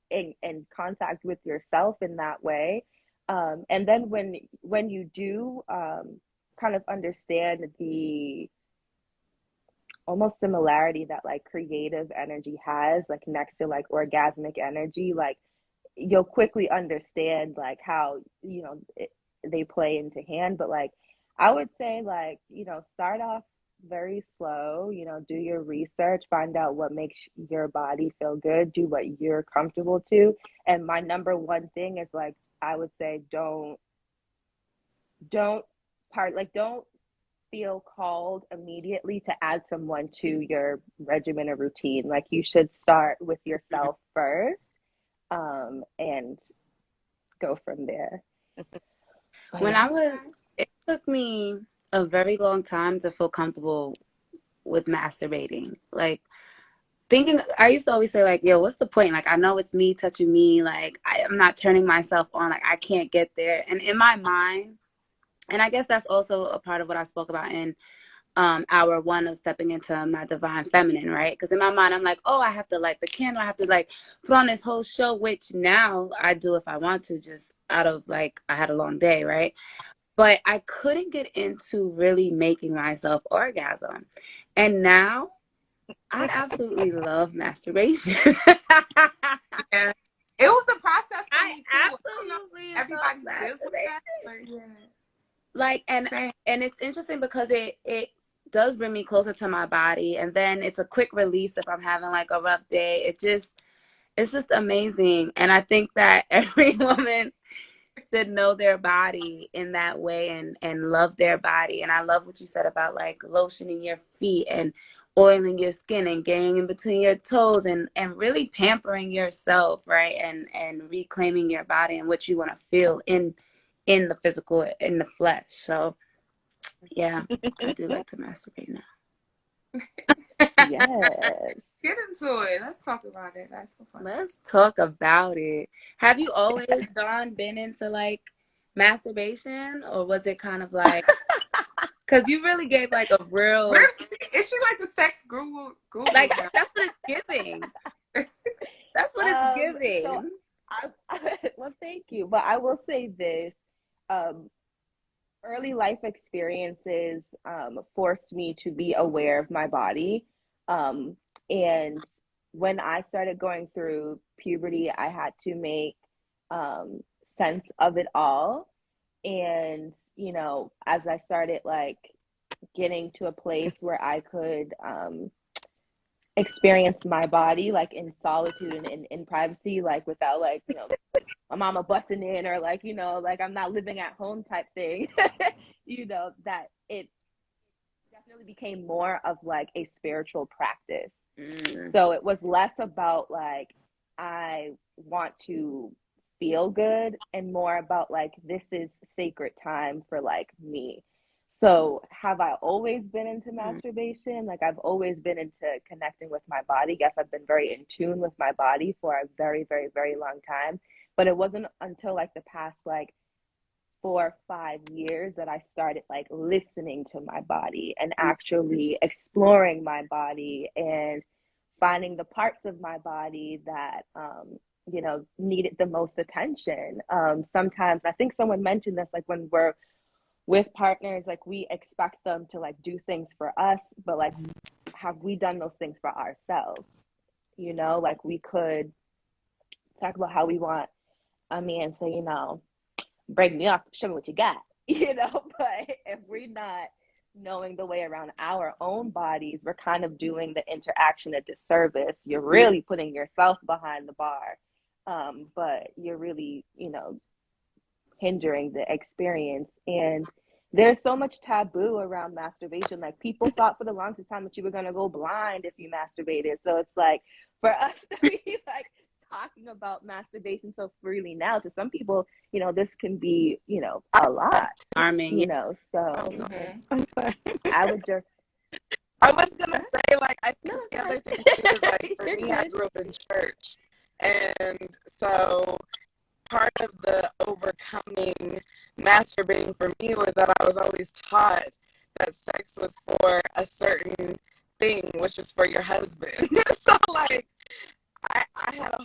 in contact with yourself in that way. And then when you do kind of understand the almost similarity that like creative energy has, like next to like orgasmic energy, like you'll quickly understand like how, you know, they play into hand. But like I would say, like, you know, start off very slow. You know, do your research, find out what makes your body feel good, do what you're comfortable to. And my number one thing is like, I would say don't don't feel called immediately to add someone to your regimen or routine. Like you should start with yourself first, and go from there. When it took me a very long time to feel comfortable with masturbating. Like I used to always say like, yo, what's the point? Like, I know it's me touching me. Like, I'm not turning myself on. Like, I can't get there. And in my mind, and I guess that's also a part of what I spoke about in hour one of stepping into my divine feminine, right? Because in my mind, I'm like, oh, I have to light the candle. I have to like put on this whole show, which now I do if I want to, just out of like, I had a long day, right? But I couldn't get into really making myself orgasm. And now I absolutely love masturbation. Yeah. It was a process for me too. Absolutely Everybody love deals with that. masturbation. Like, and it's interesting because it does bring me closer to my body, and then it's a quick release if I'm having like a rough day. It's just amazing. And I think that every woman should know their body in that way and love their body. And I love what you said about like lotioning your feet and oiling your skin and getting in between your toes and really pampering yourself, right? And reclaiming your body and what you want to feel in the physical, in the flesh. So yeah, I do like to masturbate now. Yes. Get into it. Let's talk about it. That's so fun. Let's talk about it. Have you always, Dawn, been into like masturbation, or was it kind of like, because you really gave like a real... Really? Is she like the sex guru? Like, that's what it's giving. That's what it's giving. So well, thank you. But I will say this. Early life experiences forced me to be aware of my body. And when I started going through puberty, I had to make sense of it all. And, you know, as I started like getting to a place where I could experience my body like in solitude and in privacy, like without like, you know, my mama busting in or like, you know, like I'm not living at home type thing, you know, that it definitely became more of like a spiritual practice. So it was less about like, I want to feel good and more about like, this is sacred time for like me. So have I always been into masturbation? Like I've always been into connecting with my body. Yes, I've been very in tune with my body for a very, very, very long time. But it wasn't until like the past like 4 or 5 years that I started like listening to my body and actually exploring my body and finding the parts of my body that you know, needed the most attention. Sometimes I think someone mentioned this, like when we're with partners, like we expect them to like do things for us, but like have we done those things for ourselves? You know, like we could talk about how we want a man say, you know, break me off, show me what you got, you know, but if we're not knowing the way around our own bodies, we're kind of doing the interaction a disservice. You're really putting yourself behind the bar, but you're really, you know, hindering the experience. And there's so much taboo around masturbation. Like people thought for the longest time that you were going to go blind if you masturbated. So it's like for us to be like talking about masturbation so freely now, to some people, you know, this can be, you know, a lot, you know. So I'm sorry. I would just, I was gonna say, like, I think the other thing too is like, for me, I grew up in church, and so part of the overcoming masturbating for me was that I was always taught that sex was for a certain thing, which is for your husband. So like, I had a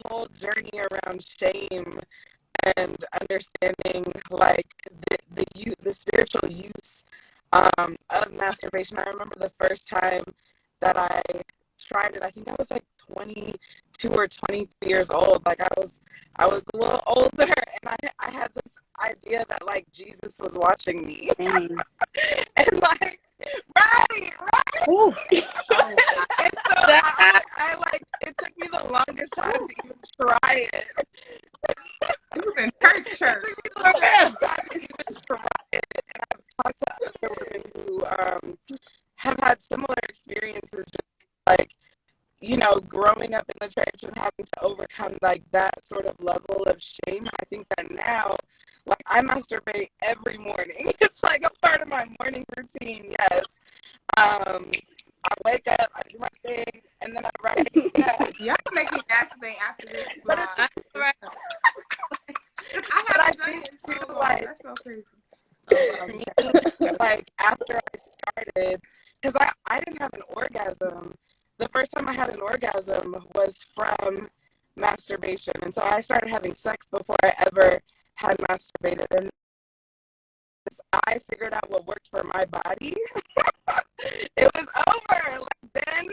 whole journey around shame and understanding like the spiritual use of masturbation. I remember the first time that I tried it, I think I was like 22 or 23 years old. Like I was a little older, and I had this idea that like Jesus was watching me. Mm. And like, right. Ooh. And so I like, it took me the longest time to even try it. It was in church. It took me the longest time to even try it. And I've talked to other women who have had similar experiences, just like, you know, growing up in the church and having to overcome like that sort of level of shame. I think that now, like, I masturbate every morning. It's like a part of my morning routine. Yes. I wake up, I do my thing, and then I write. Yeah. Y'all make me masturbate after this vlog. Right. I haven't done it in so long. Like, that's so crazy. For me, like, after I started, because I didn't have an orgasm. The first time I had an orgasm was from masturbation. And so I started having sex before I ever had masturbated. And I figured out what worked for my body. It was over. Like, then,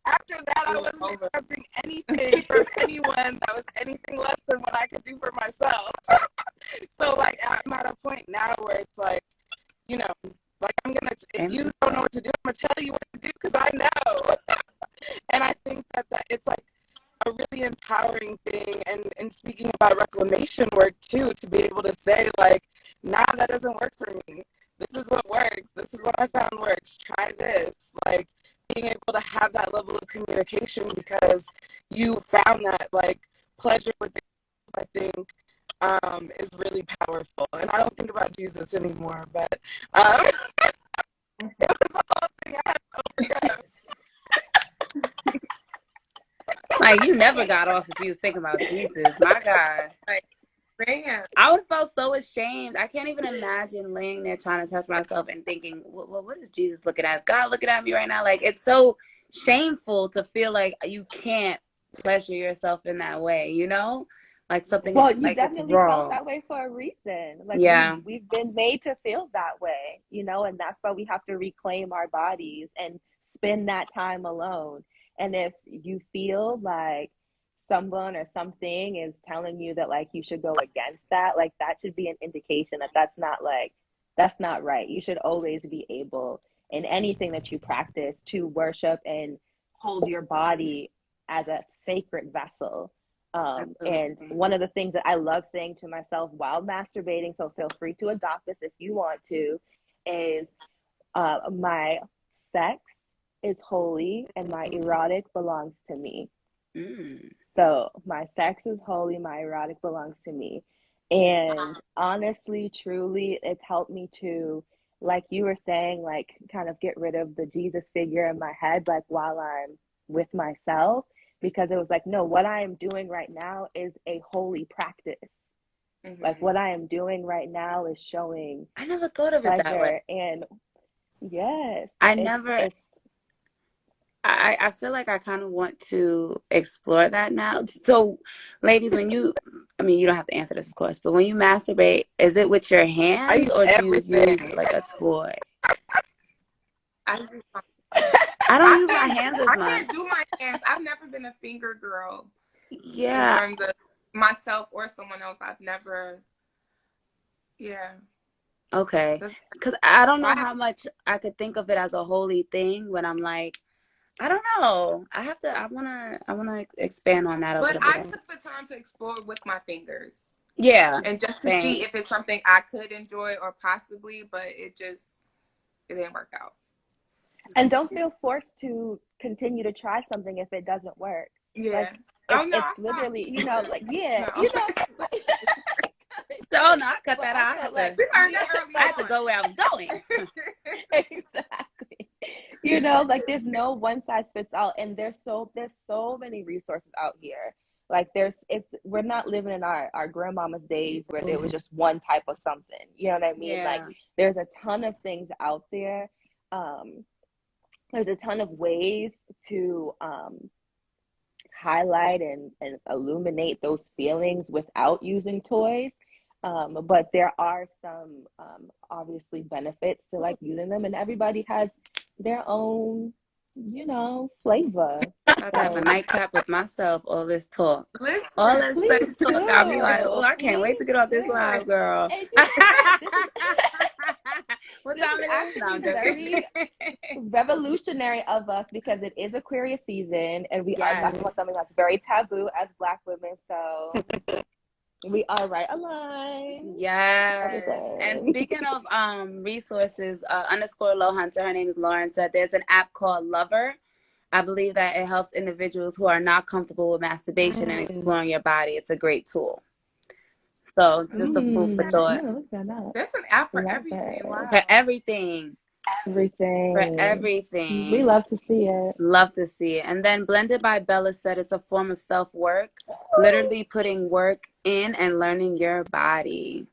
after that, I wasn't expecting anything from anyone that was anything less than what I could do for myself. So, like, I'm at a point now where it's like, you know, like, if you don't know what to do, I'm going to tell you what to do because I know. And I think that it's like a really empowering thing. And speaking about reclamation work too, to be able to say like, nah, that doesn't work for me. This is what works. This is what I found works. Try this. Like, being able to have that level of communication because you found that like pleasure with it, I think, is really powerful. And I don't think about Jesus anymore, but it was a whole thing I had to overcome. Like, you never got off if you was thinking about Jesus. My God. Like, Man. I would have felt so ashamed. I can't even imagine laying there trying to touch myself and thinking, well, what is Jesus looking at? Is God looking at me right now? Like, it's so shameful to feel like you can't pleasure yourself in that way, you know? Like something Well, you like it's definitely wrong. felt that way for a reason. Like, yeah, we've been made to feel that way, you know, and that's why we have to reclaim our bodies and spend that time alone. And if you feel like someone or something is telling you that like you should go against that, like that should be an indication that that's not right. You should always be able in anything that you practice to worship and hold your body as a sacred vessel. And one of the things that I love saying to myself while masturbating, so feel free to adopt this if you want to, is my sex is holy and my erotic belongs to me. So my sex is holy, my erotic belongs to me. And honestly, truly, it's helped me to, like you were saying, like kind of get rid of the Jesus figure in my head, like while I'm with myself. Because it was like, no, what I am doing right now is a holy practice. Like what I am doing right now is showing I never thought of it that way. And yes, I feel like I kind of want to explore that now. So, ladies, when you don't have to answer this, of course, but when you masturbate, is it with your hands or do you use like a toy? I don't use my hands as much. I can't do my hands. I've never been a finger girl. Yeah. In terms of myself or someone else, I've never. Yeah. Okay. Because I don't know how much I could think of it as a holy thing when I'm like, I don't know. I wanna expand on that a little bit. But I took the time to explore with my fingers. Yeah. And just to see if it's something I could enjoy or possibly, but it didn't work out. And don't feel forced to continue to try something if it doesn't work. Yeah. Like, it's literally, you know, like, yeah, no. You know. No, I cut that out. I had to go where I was going. Exactly. You know, like there's no one size fits all, and there's so many resources out here. Like we're not living in our grandmama's days where there was just one type of something. You know what I mean? Yeah. Like there's a ton of things out there. There's a ton of ways to highlight and illuminate those feelings without using toys. But there are some obviously benefits to like using them, and everybody has their own flavor. I gotta have a So nightcap with myself. All this talk, Listen, all this please sex talk got me like, oh, do. I can't wait to Please get off this do. live, girl. And you know what? What This time is it is? No, actually I'm joking. very revolutionary of us because it is Aquarius season and we are Yes. talking about something that's very taboo as Black women. So we are right aligned. Yes. And Everything. speaking of resources, underscore low hunter, her name is Lauren, said there's an app called Lover. I believe that it helps individuals who are not comfortable with masturbation and exploring your body. It's a great tool. So just a food for thought. there's an app for Love everything. it. Wow. For everything. For Everything. everything. We love to see it. Love to see it. And then Blended by Bella said it's a form of self-work, literally putting work in and learning your body.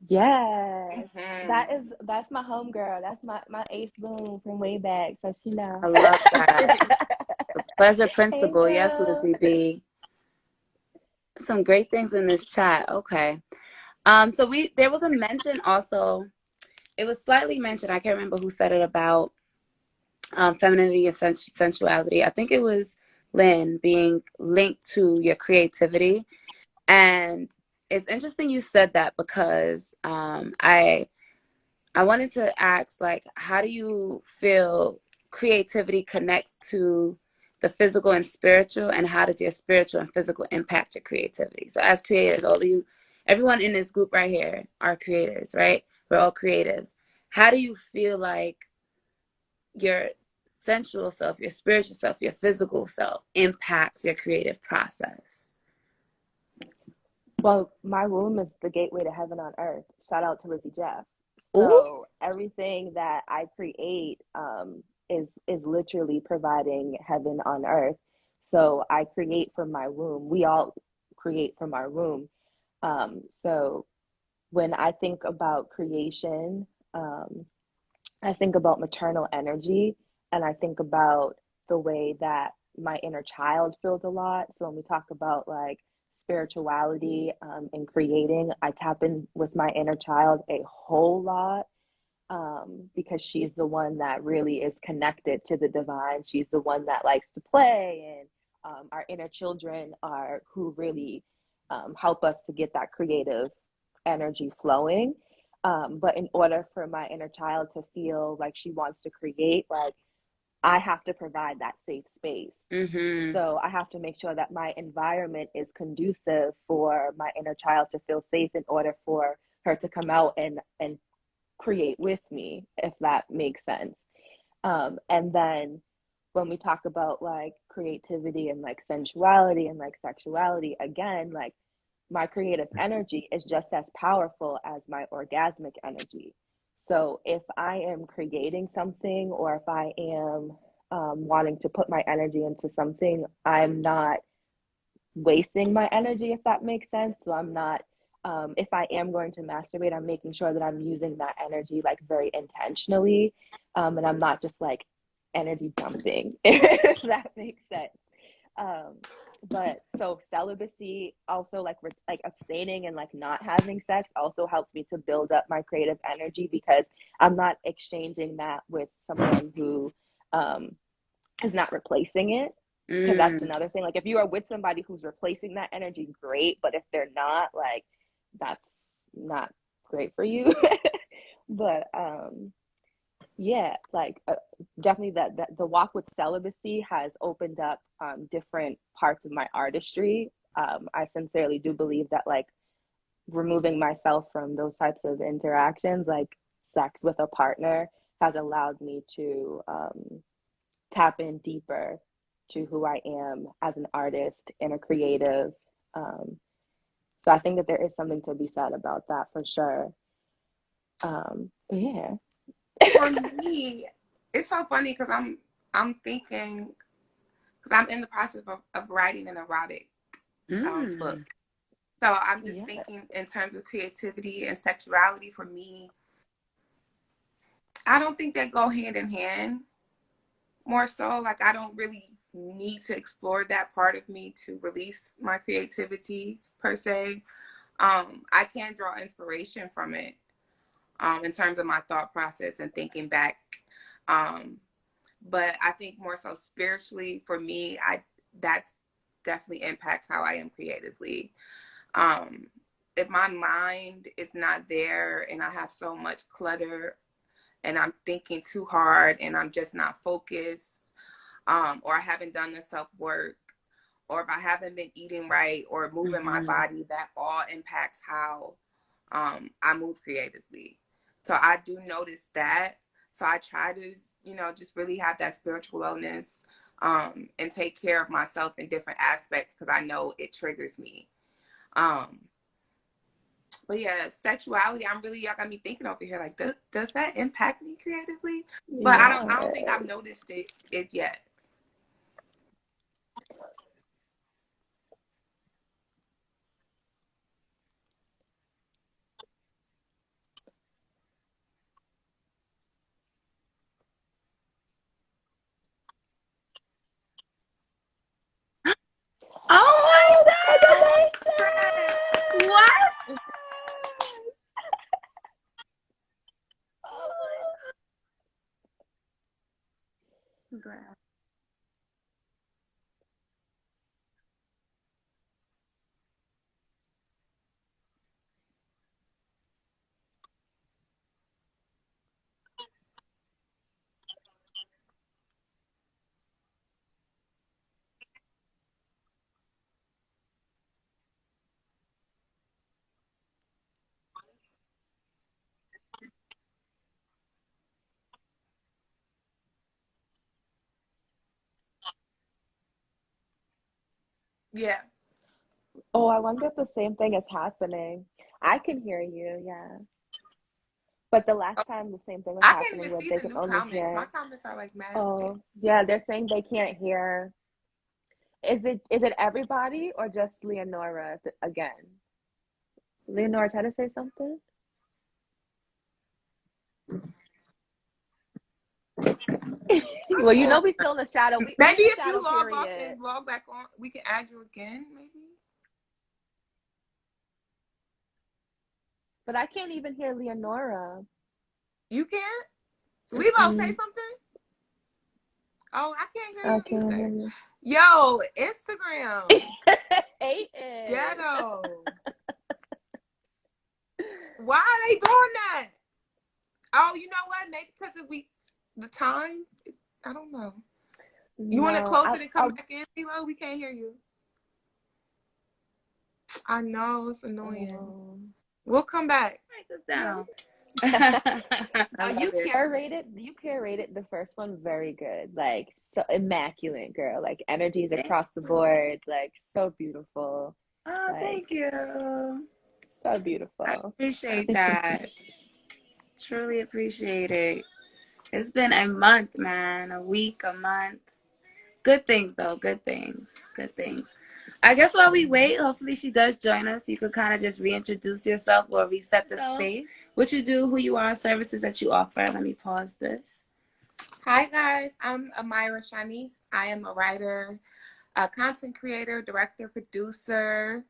Yes. That's my homegirl. That's my ace boom from way back. So she knows. I love that. The pleasure principle. Hey, Yes, girl. Lizzie B. Some great things in this chat. Okay. So there was a mention also. It was slightly mentioned. I can't remember who said it about femininity and sensuality. I think it was Lyn being linked to your creativity. And it's interesting you said that because I wanted to ask, like, how do you feel creativity connects to the physical and spiritual, and how does your spiritual and physical impact your creativity? So as creators, all of you, everyone in this group right here are creators, right? We're all creatives. How do you feel like your sensual self, your spiritual self, your physical self impacts your creative process? Well, my womb is the gateway to heaven on earth. Shout out to Lizzie Jeff. Ooh. So everything that I create is literally providing heaven on earth. So I create from my womb. We all create from our womb. So when I think about creation, I think about maternal energy and I think about the way that my inner child feels a lot. So when we talk about like spirituality and creating, I tap in with my inner child a whole lot because she's the one that really is connected to the divine. She's the one that likes to play, and our inner children are who really help us to get that creative energy flowing. But in order for my inner child to feel like she wants to create, like I have to provide that safe space. Mm-hmm. So I have to make sure that my environment is conducive for my inner child to feel safe in order for her to come out and create with me, if that makes sense. And then when we talk about like creativity and like sensuality and like sexuality, again, like my creative energy is just as powerful as my orgasmic energy. So if I am creating something or if I am wanting to put my energy into something, I'm not wasting my energy, if that makes sense. So I'm not, if I am going to masturbate, I'm making sure that I'm using that energy like very intentionally. And I'm not just like energy dumping, if that makes sense. But so celibacy also like abstaining and like not having sex also helps me to build up my creative energy because I'm not exchanging that with someone who is not replacing it. Because that's another thing. Like if you are with somebody who's replacing that energy, great. But if they're not, like that's not great for you. But yeah, like definitely that the walk with celibacy has opened up different parts of my artistry. I sincerely do believe that like removing myself from those types of interactions, like sex with a partner, has allowed me to tap in deeper to who I am as an artist and a creative. So I think that there is something to be said about that for sure. But yeah. For me, it's so funny because I'm thinking because I'm in the process of writing an erotic book. So I'm just thinking in terms of creativity and sexuality. For me, I don't think they go hand in hand. More so, like I don't really need to explore that part of me to release my creativity per se. I can draw inspiration from it in terms of my thought process and thinking back but I think more so spiritually for me, that's definitely impacts how I am creatively. If my mind is not there and I have so much clutter and I'm thinking too hard and I'm just not focused, or I haven't done the self-work, or if I haven't been eating right or moving my body, that all impacts how I move creatively. So I do notice that. So I try to, just really have that spiritual wellness, and take care of myself in different aspects because I know it triggers me. But yeah, sexuality, y'all got me thinking over here, like, does that impact me creatively? But I don't think I've noticed it yet. Oh my God! What? Congrats. Yeah. Oh, I wonder if the same thing is happening. I can hear you, yeah. But the last time the same thing was I can't happening even where see they the could new only comments. My hear, comments are like mad. oh, yeah, they're saying they can't hear. Is it everybody or just Leonora again? Leonora, try to say something. Well, we still in the shadow. We in Maybe the if you shadow log off period. and log back on, we can add you again, maybe? But I can't even hear Leonora. You can't? Lilo, say Mm-mm. something. Oh, I can't hear I you can't hear either. you. Yo, Instagram. Hate it. Ghetto. Why are they doing that? Oh, you know what? Maybe because the time. I don't know. You want to No, close it and come back in, Lilo? We can't hear you. I know, it's annoying. We'll come back. Write this down. No, you curated the first one very good. Like, so immaculate, girl. Like, energies across the board. Like, so beautiful. Oh, Like, thank you. so I beautiful. appreciate that. Truly appreciate it. It's been a month, man. A week, a month. Good things, though. Good things. Good things. I guess while we wait, hopefully she does join us. You could kind of just reintroduce yourself or reset the space. What you do, who you are, services that you offer. Let me pause this. Hi, guys. I'm Amira Shaunice. I am a writer, a content creator, director, producer.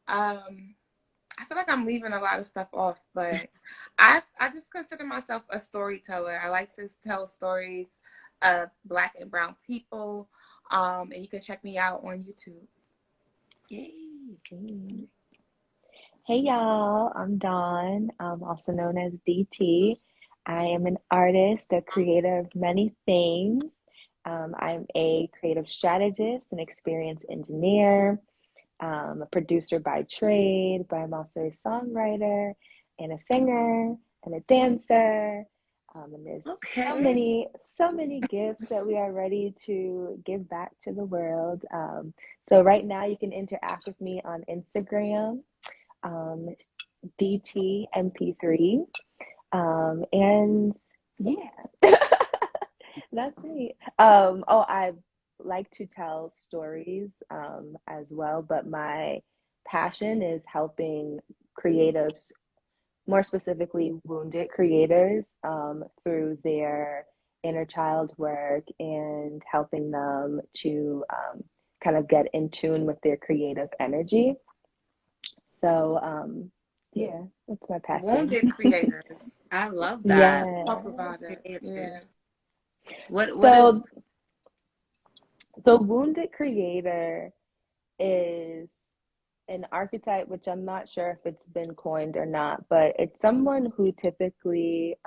I feel like I'm leaving a lot of stuff off, but I just consider myself a storyteller. I like to tell stories of Black and Brown people, and you can check me out on YouTube. Yay. Hey, y'all. I'm Dawn, also known as DT. I am an artist, a creator of many things. I'm a creative strategist, an experienced engineer, a producer by trade, but I'm also a songwriter and a singer and a dancer. And there's so many gifts that we are ready to give back to the world. So right now you can interact with me on Instagram, DTMP3. And yeah, that's me. I like to tell stories as well, but my passion is helping creatives, more specifically wounded creators, through their inner child work and helping them to kind of get in tune with their creative energy. So, yeah, that's my passion. Wounded creators. I love that. Yeah. Talk about it. Yeah. Creators. What is? So the wounded creator is an archetype, which I'm not sure if it's been coined or not, but it's someone who typically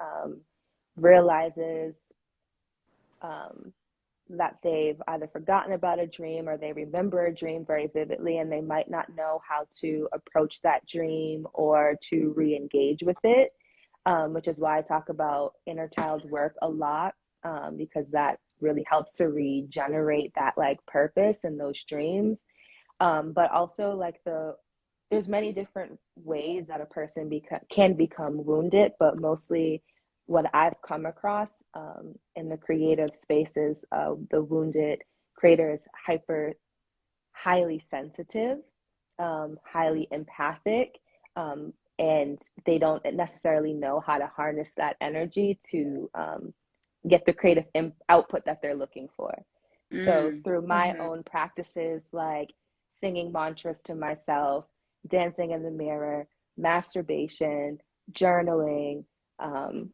realizes um, that they've either forgotten about a dream or they remember a dream very vividly, and they might not know how to approach that dream or to re-engage with it, which is why I talk about inner child work a lot, because that really helps to regenerate that like purpose in those dreams. But also like there's many different ways that a person can become wounded, but mostly what I've come across in the creative spaces of the wounded creator is highly sensitive, highly empathic, and they don't necessarily know how to harness that energy to get the creative output that they're looking for. So through my own practices, like singing mantras to myself, dancing in the mirror, masturbation, journaling,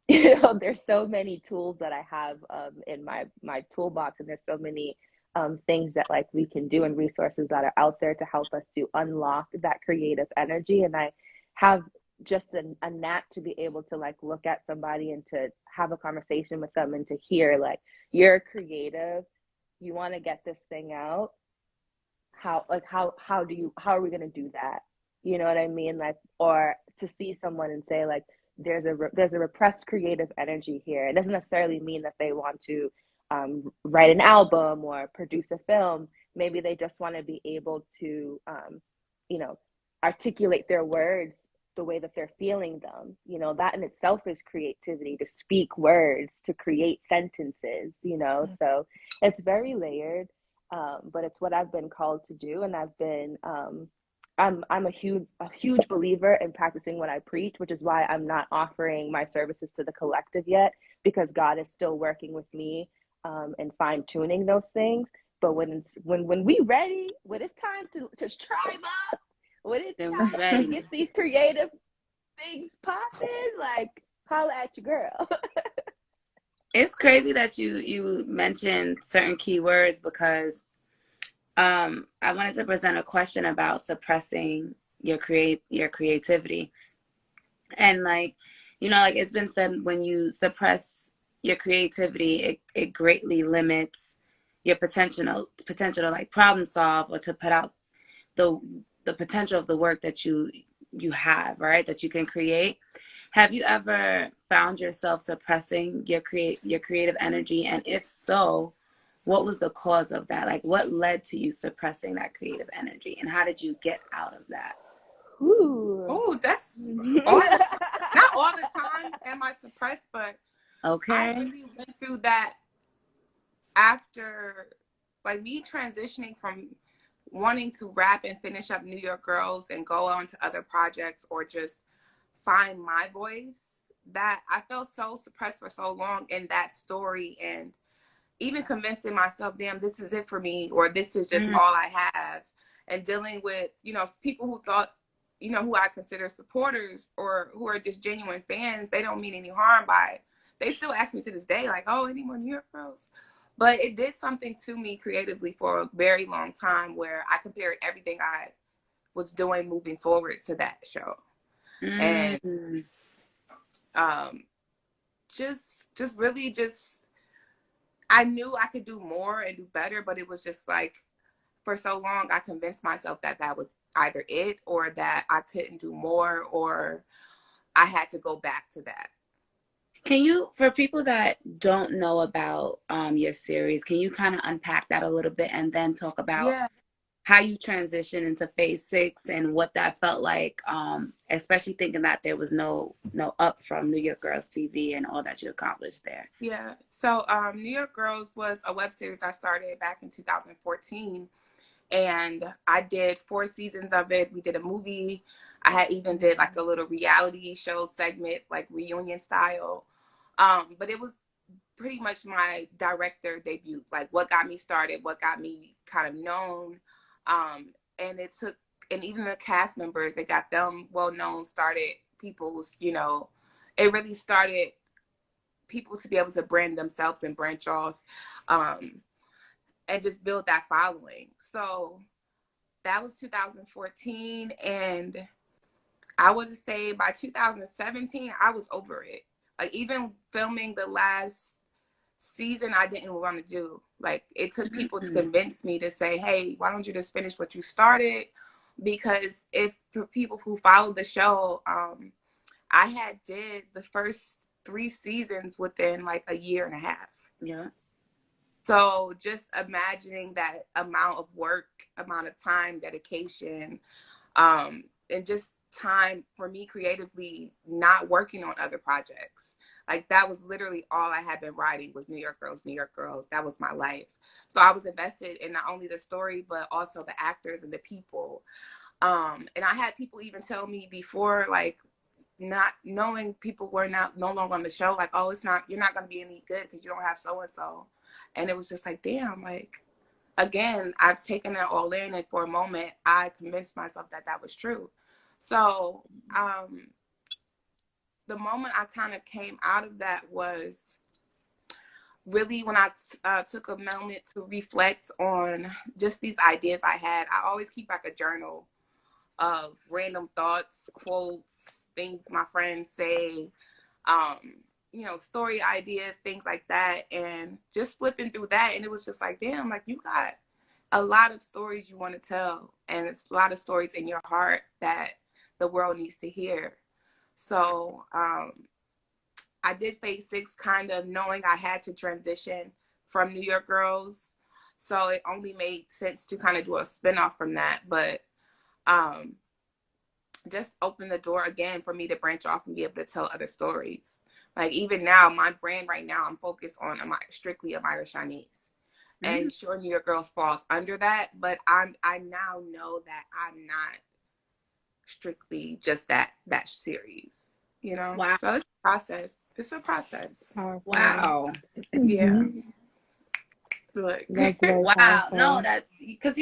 there's so many tools that I have in my toolbox, and there's so many things that like we can do and resources that are out there to help us to unlock that creative energy. And I have just a knack to be able to like look at somebody and to have a conversation with them and to hear like, you're creative, you want to get this thing out, how are we going to do that, you know what I mean? Like, or to see someone and say like, there's a repressed creative energy here. It doesn't necessarily mean that they want to write an album or produce a film. Maybe they just want to be able to articulate their words the way that they're feeling them. That in itself is creativity, to speak words, to create sentences, so it's very layered, but it's what I've been called to do. And I've been I'm a huge believer in practicing what I preach, which is why I'm not offering my services to the collective yet, because God is still working with me and fine tuning those things. But when we ready, when it's time to strive up, when it's time to get these creative things popping, like holla at your girl. It's crazy that you mentioned certain keywords, because I wanted to present a question about suppressing your creativity. And like, like it's been said, when you suppress your creativity, it greatly limits your potential to like problem solve, or to put out the potential of the work that you have, right, that you can create. Have you ever found yourself suppressing your creative energy? And if so, what was the cause of that? Like, what led to you suppressing that creative energy, and how did you get out of that? Ooh, that's not all the time am I suppressed, but I really went through that after, like, me transitioning from wanting to rap and finish up New York Girls and go on to other projects or just find my voice, that I felt so suppressed for so long in that story, and even convincing myself, damn, this is it for me, or this is just all I have, and dealing with, people who thought, who I consider supporters or who are just genuine fans, they don't mean any harm by, they still ask me to this day, like, oh, any more New York Girls? But it did something to me creatively for a very long time, where I compared everything I was doing moving forward to that show. And just really just, I knew I could do more and do better, but it was just like, for so long, I convinced myself that that was either it, or that I couldn't do more, or I had to go back to that. Can you, for people that don't know about your series, can you kind of unpack that a little bit, and then talk about how you transitioned into phase 6 and what that felt like, especially thinking that there was no up from New York Girls TV and all that you accomplished there? Yeah. So New York Girls was a web series I started back in 2014. And I did 4 seasons of it. We did a movie. I had even did like a little reality show segment, like reunion style. But it was pretty much my director debut, like what got me started, what got me kind of known. And it took, and even the cast members, it got them well known, started people's, it really started people to be able to brand themselves and branch off, and just build that following. So that was 2014, and I would say by 2017, I was over it. Like, even filming the last season, I didn't want to do. Like, it took people to convince me to say, hey, why don't you just finish what you started? Because for people who followed the show, I had did the first 3 seasons within like a year and a half. Yeah. So just imagining that amount of work, amount of time, dedication, and just time for me creatively not working on other projects. Like, that was literally all I had been writing was New York Girls, New York Girls. That was my life. So I was invested in not only the story, but also the actors and the people. And I had people even tell me before, like, not knowing people were no longer on the show, like, oh, you're not going to be any good because you don't have so-and-so. And it was just like, damn, like, again, I've taken it all in, and for a moment I convinced myself that that was true. So the moment I kind of came out of that was really when I took a moment to reflect on just these ideas I had. I always keep like a journal of random thoughts, quotes, things my friends say, story ideas, things like that, and just flipping through that. And it was just like, damn, like, you got a lot of stories you want to tell, and it's a lot of stories in your heart that the world needs to hear. So I did Phase 6 kind of knowing I had to transition from New York Girls, so it only made sense to kind of do a spinoff from that. But just open the door again for me to branch off and be able to tell other stories. Like, even now, my brand right now, I'm focused on strictly Amira Shaunice. And sure, New York Girls falls under that, but I now know that I'm not strictly just that series, you know? Wow. So it's a process. It's a process. Wow. Yeah. Look. Wow. Powerful. No, that's because,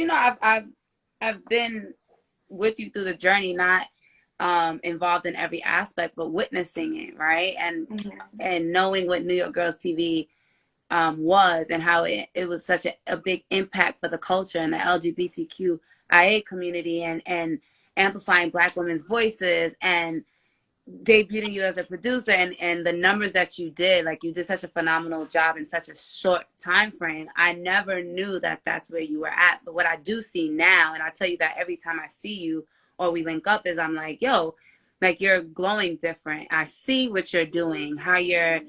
I've been with you through the journey, not involved in every aspect, but witnessing it, right? And knowing what New York Girls TV was, and how it was such a big impact for the culture and the LGBTQIA community, and amplifying Black women's voices, and debuting you as a producer, and the numbers that you did. Like, you did such a phenomenal job in such a short time frame. I never knew that that's where you were at. But what I do see now, and I tell you that every time I see you or we link up, is I'm like, yo, like, you're glowing different. I see what you're doing, how you're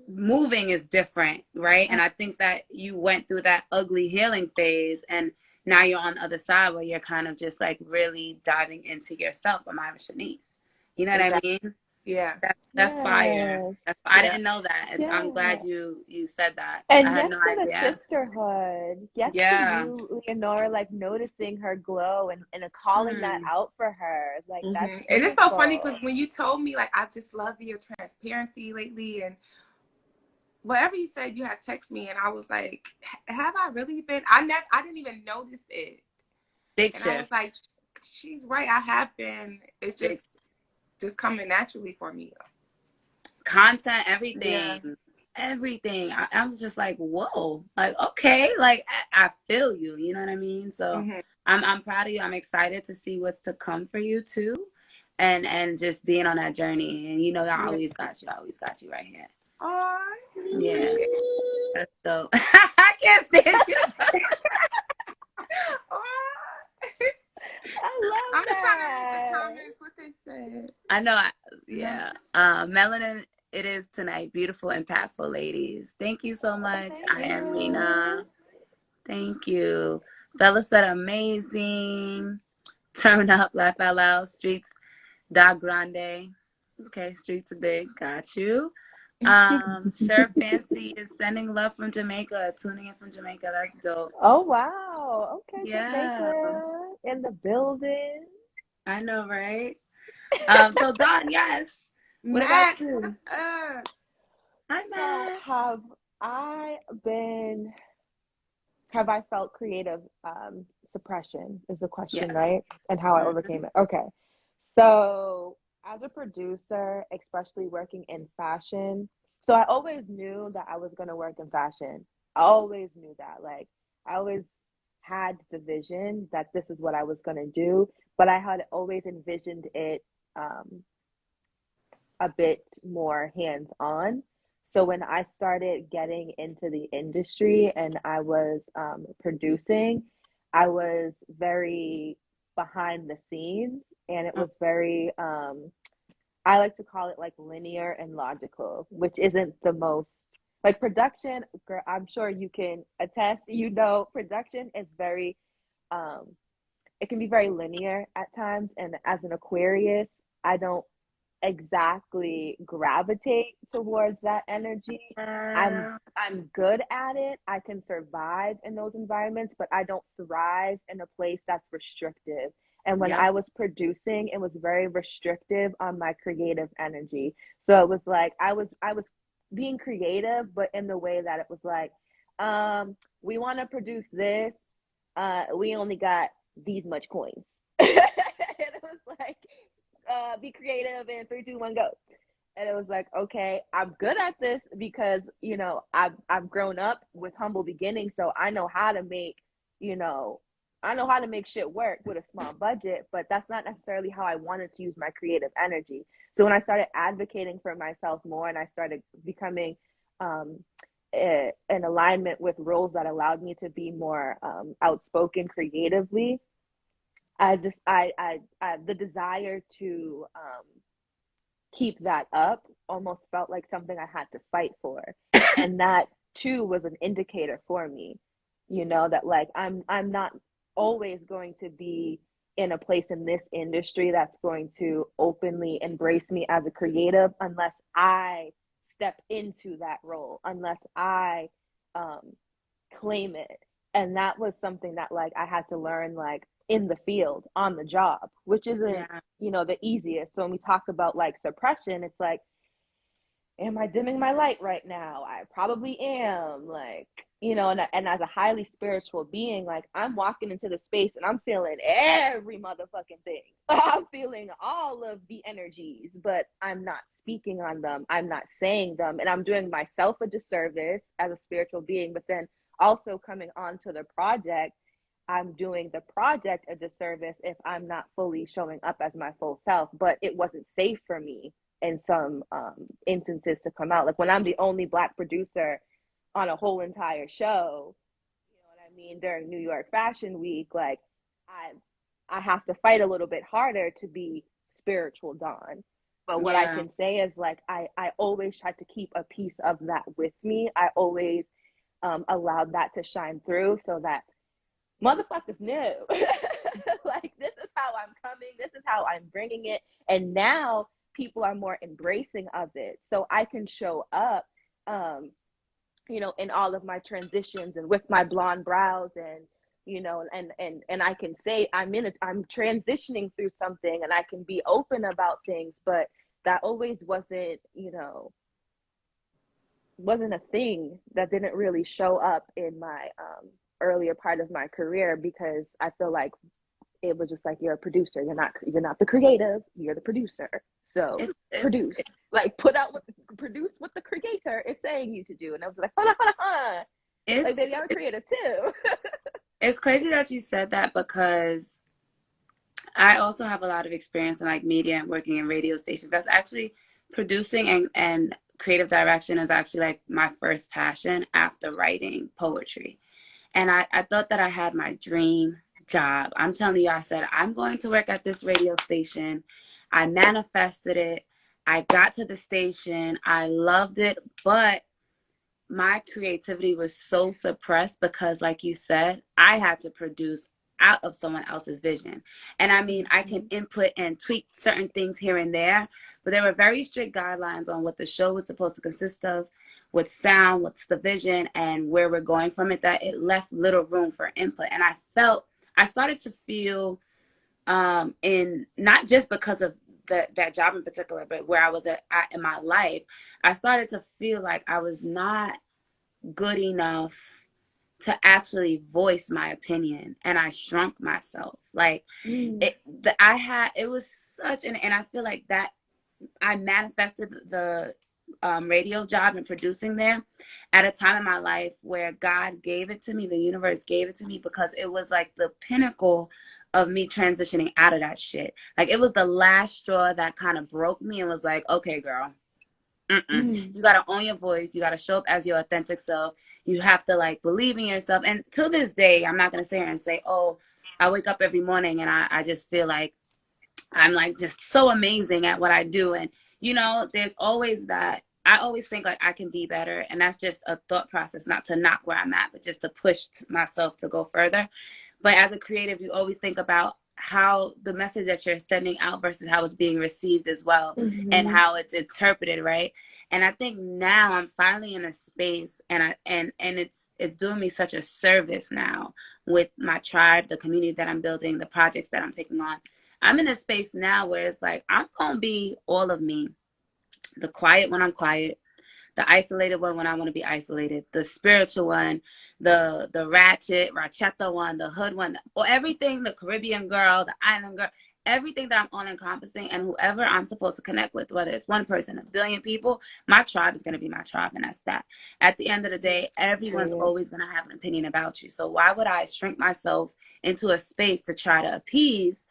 moving is different, right? And I think that you went through that ugly healing phase, and now you're on the other side where you're kind of just like really diving into yourself, Amira Shaunice. You know what I mean? Yeah. That's fire. I didn't know that. I'm glad you said that. And I had yes no to idea. the sisterhood. Yes to you, Leonora, like noticing her glow and calling that out for her. Like, that's beautiful. And it's so funny because when you told me, like, I just love your transparency lately, and whatever you said, you had texted me, and I was like, have I really been? I didn't even notice it. Big and shift. I was like, she's right. I have been. It's just coming naturally for me. Content, everything. Everything. I was just like, whoa, like, okay, like, I feel you. You know what I mean? So I'm proud of you. I'm excited to see what's to come for you too, and just being on that journey. And I always got you. I always got you right here. Oh, yeah. That's dope. I can't stand you. I love that. I'm trying to read the comments, what they said. I know. Melanin, it is tonight. Beautiful, impactful ladies. Thank you so much. I am Rena. Thank you. Bella said amazing. Turn up, laugh out loud. Streets, da grande. Okay, streets are big. Got you. Sure Fancy is sending love from Jamaica, tuning in from Jamaica. That's dope. Oh wow. Okay, Jamaica in the building. I know, right? So Dawn, yes. What about you? Hi, Matt. Have I felt creative suppression is the question, right? And how I overcame it. Okay. So as a producer, especially working in fashion, So I always knew that I was going to work in fashion. I always knew that. Like, I always had the vision that this is what I was going to do, but I had always envisioned it a bit more hands-on. So when I started getting into the industry and I was producing, I was very behind the scenes, and it was very I like to call it like linear and logical, which isn't the most like production. Girl, I'm sure you can attest, production is very it can be very linear at times, and as an Aquarius, I don't exactly gravitate towards that energy. I'm good at it. I can survive in those environments, but I don't thrive in a place that's restrictive. And when I was producing, it was very restrictive on my creative energy. So it was like I was being creative, but in the way that it was like, we want to produce this. We only got these much coins. And it was like, be creative in 3, 2, 1, go. And it was like, okay, I'm good at this because, you know, I've grown up with humble beginnings, so I know how to make, shit work with a small budget, but that's not necessarily how I wanted to use my creative energy. So when I started advocating for myself more and I started becoming in alignment with roles that allowed me to be more outspoken creatively, the desire to keep that up almost felt like something I had to fight for. And that too was an indicator for me, that like I'm not always going to be in a place in this industry that's going to openly embrace me as a creative unless I step into that role, unless I claim it. And that was something that like I had to learn like in the field, on the job, which isn't the easiest. So when we talk about like suppression, it's like, am I dimming my light right now? I probably am. Like, and as a highly spiritual being, like I'm walking into the space and I'm feeling every motherfucking thing. I'm feeling all of the energies, but I'm not speaking on them. I'm not saying them. And I'm doing myself a disservice as a spiritual being, but then also coming onto the project, I'm doing the project a disservice if I'm not fully showing up as my full self. But it wasn't safe for me in some instances to come out. Like when I'm the only Black producer on a whole entire show, you know what I mean, during New York Fashion Week, like I have to fight a little bit harder to be spiritual Dawn. But what I can say is like I always tried to keep a piece of that with me. I always allowed that to shine through so that motherfuckers knew. Like, this is how I'm coming, this is how I'm bringing it. And now people are more embracing of it, so I can show up in all of my transitions and with my blonde brows and and I can say I'm transitioning through something and I can be open about things. But that always wasn't a thing that didn't really show up in my earlier part of my career, because I feel like it was just like, you're a producer, you're not the creative, you're the producer. So produce what the creator is saying you to do. And I was like, hold on. Like, baby, I'm a creative too. It's crazy that you said that, because I also have a lot of experience in like media and working in radio stations. That's actually producing and creative direction is actually like my first passion after writing poetry. And I thought that I had my dream job. I'm telling you, I said, I'm going to work at this radio station. I manifested it. I got to the station. I loved it. But my creativity was so suppressed because, like you said, I had to produce out of someone else's vision. And I mean, I can input and tweak certain things here and there, but there were very strict guidelines on what the show was supposed to consist of, what sound, what's the vision, and where we're going from it, that it left little room for input. And I started to feel in not just because of that job in particular, but where I was at in my life, I started to feel like I was not good enough to actually voice my opinion, and I shrunk myself. Like it was such and I feel like that I manifested the radio job and producing there at a time in my life where God gave it to me, the universe gave it to me, because it was like the pinnacle of me transitioning out of that shit. Like, it was the last straw that kind of broke me and was like, okay, girl, you got to own your voice. You got to show up as your authentic self. You have to, like, believe in yourself. And to this day, I'm not going to sit here and say, oh, I wake up every morning and I just feel like I'm, like, just so amazing at what I do. And, you know, there's always that. I always think, like, I can be better. And that's just a thought process, not to knock where I'm at, but just to push myself to go further. But as a creative, you always think about how the message that you're sending out versus how it's being received as well, and how it's interpreted, right? And I think now I'm finally in a space, and it's doing me such a service now with my tribe, the community that I'm building, the projects that I'm taking on. I'm in a space now where it's like, I'm gonna be all of me. The quiet when I'm quiet, the isolated one when I want to be isolated, the spiritual one, the ratchet one, the hood one, or everything, the Caribbean girl, the island girl, everything that I'm all encompassing, and whoever I'm supposed to connect with, whether it's one person, a billion people, my tribe is going to be my tribe, and that's that. At the end of the day, everyone's always going to have an opinion about you. So why would I shrink myself into a space to try to appease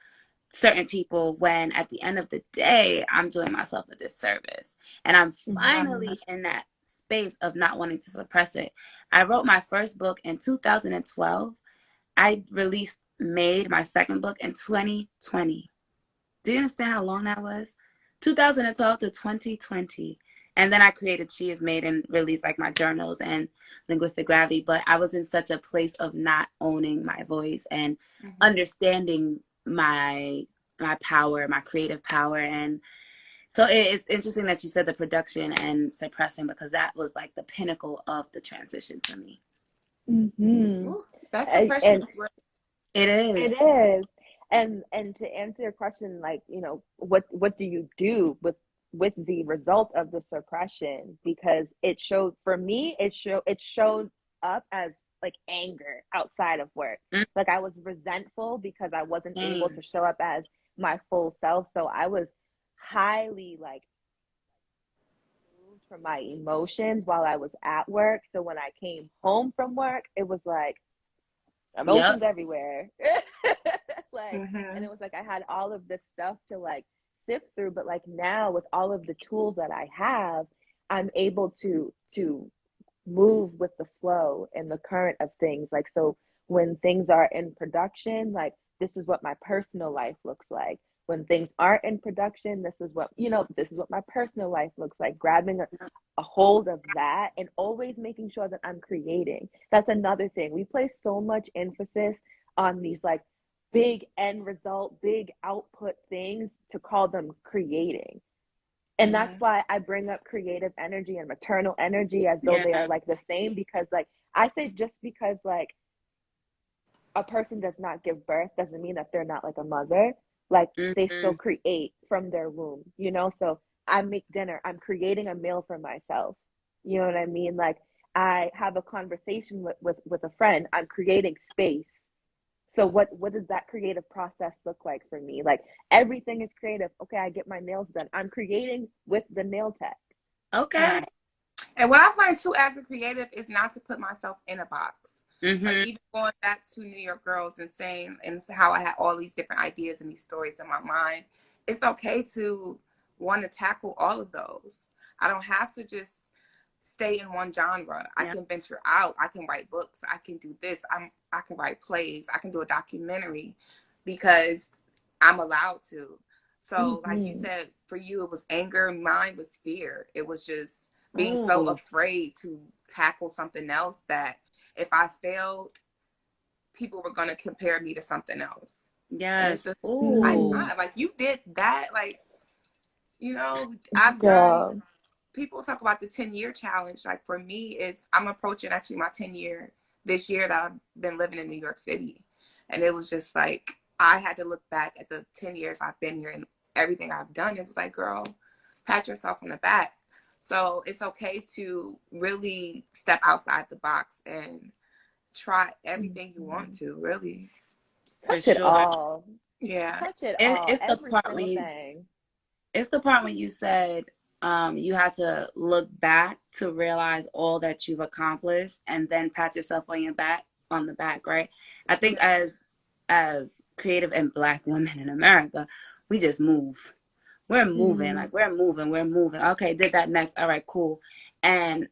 certain people when at the end of the day I'm doing myself a disservice? And I'm finally in that space of not wanting to suppress it. I wrote my first book in 2012. I made my second book in 2020. Do you understand how long that was? 2012 to 2020. And then I created She Is Made and released, like, my journals and Linguistic Gravity. But I was in such a place of not owning my voice and understanding my power, my creative power. And so it's interesting that you said the production and suppressing, because that was, like, the pinnacle of the transition for me. Ooh, that's suppression. It is. It is. And to answer your question, like, you know, what do you do with the result of the suppression? Because it showed, for me, it showed up as, like, anger outside of work. Like, I was resentful because I wasn't able to show up as my full self. So I was highly, like, moved from my emotions while I was at work. So when I came home from work, it was like emotions everywhere. Like, and it was like I had all of this stuff to, like, sift through. But, like, now with all of the tools that I have, I'm able to move with the flow and the current of things. Like, so when things are in production, like, this is what my personal life looks like. When things aren't in production, this is what my personal life looks like. Grabbing a hold of that and always making sure that I'm creating. That's another thing. We place so much emphasis on these, like, big end result, big output things to call them creating. And that's why I bring up creative energy and maternal energy as though they are, like, the same. Because, like, I say, just because, like, a person does not give birth doesn't mean that they're not, like, a mother. Like, they still create from their womb, you know? So I make dinner, I'm creating a meal for myself. You know what I mean? Like, I have a conversation with a friend, I'm creating space. So what does that creative process look like for me? Like, everything is creative. Okay, I get my nails done, I'm creating with the nail tech. Okay. And what I've learned too as a creative is not to put myself in a box. Like, even going back to New York Girls and saying, and how I had all these different ideas and these stories in my mind, it's okay to want to tackle all of those. I don't have to just stay in one genre. I can venture out. I can write books. I can do this. I can write plays. I can do a documentary because I'm allowed to. So like you said, for you, it was anger. Mine was fear. It was just being so afraid to tackle something else that if I failed, people were going to compare me to something else. Yes. Like, you did that. Like, you know, I've done, people talk about the 10-year challenge. Like, for me, I'm approaching actually my 10-year this year that I've been living in New York City. And it was just like, I had to look back at the 10 years I've been here and everything I've done. It was like, girl, pat yourself on the back. So it's okay to really step outside the box and try everything you want to, really. Touch it all. Yeah. Touch it all. It's the part when you said you have to look back to realize all that you've accomplished and then pat yourself on the back, right? I think as creative and Black women in America, we just move. We're moving, like we're moving. Okay, did that next. All right, cool. And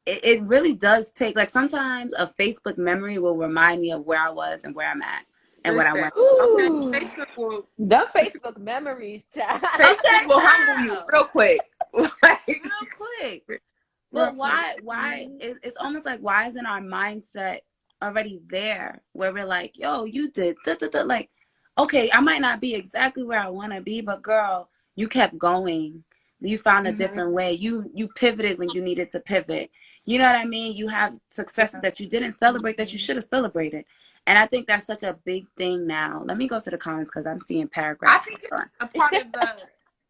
it really does take, like, sometimes a Facebook memory will remind me of where I was and where I'm at and what I went. Okay, the Facebook memories, chat. Facebook will humble you real quick. Real quick. But why it's almost like, why isn't our mindset already there where we're like, yo, you did like, okay, I might not be exactly where I want to be, but girl, you kept going. You found a different way. You pivoted when you needed to pivot. You know what I mean? You have successes that you didn't celebrate that you should have celebrated. And I think that's such a big thing now. Let me go to the comments because I'm seeing paragraphs. I think it's a part of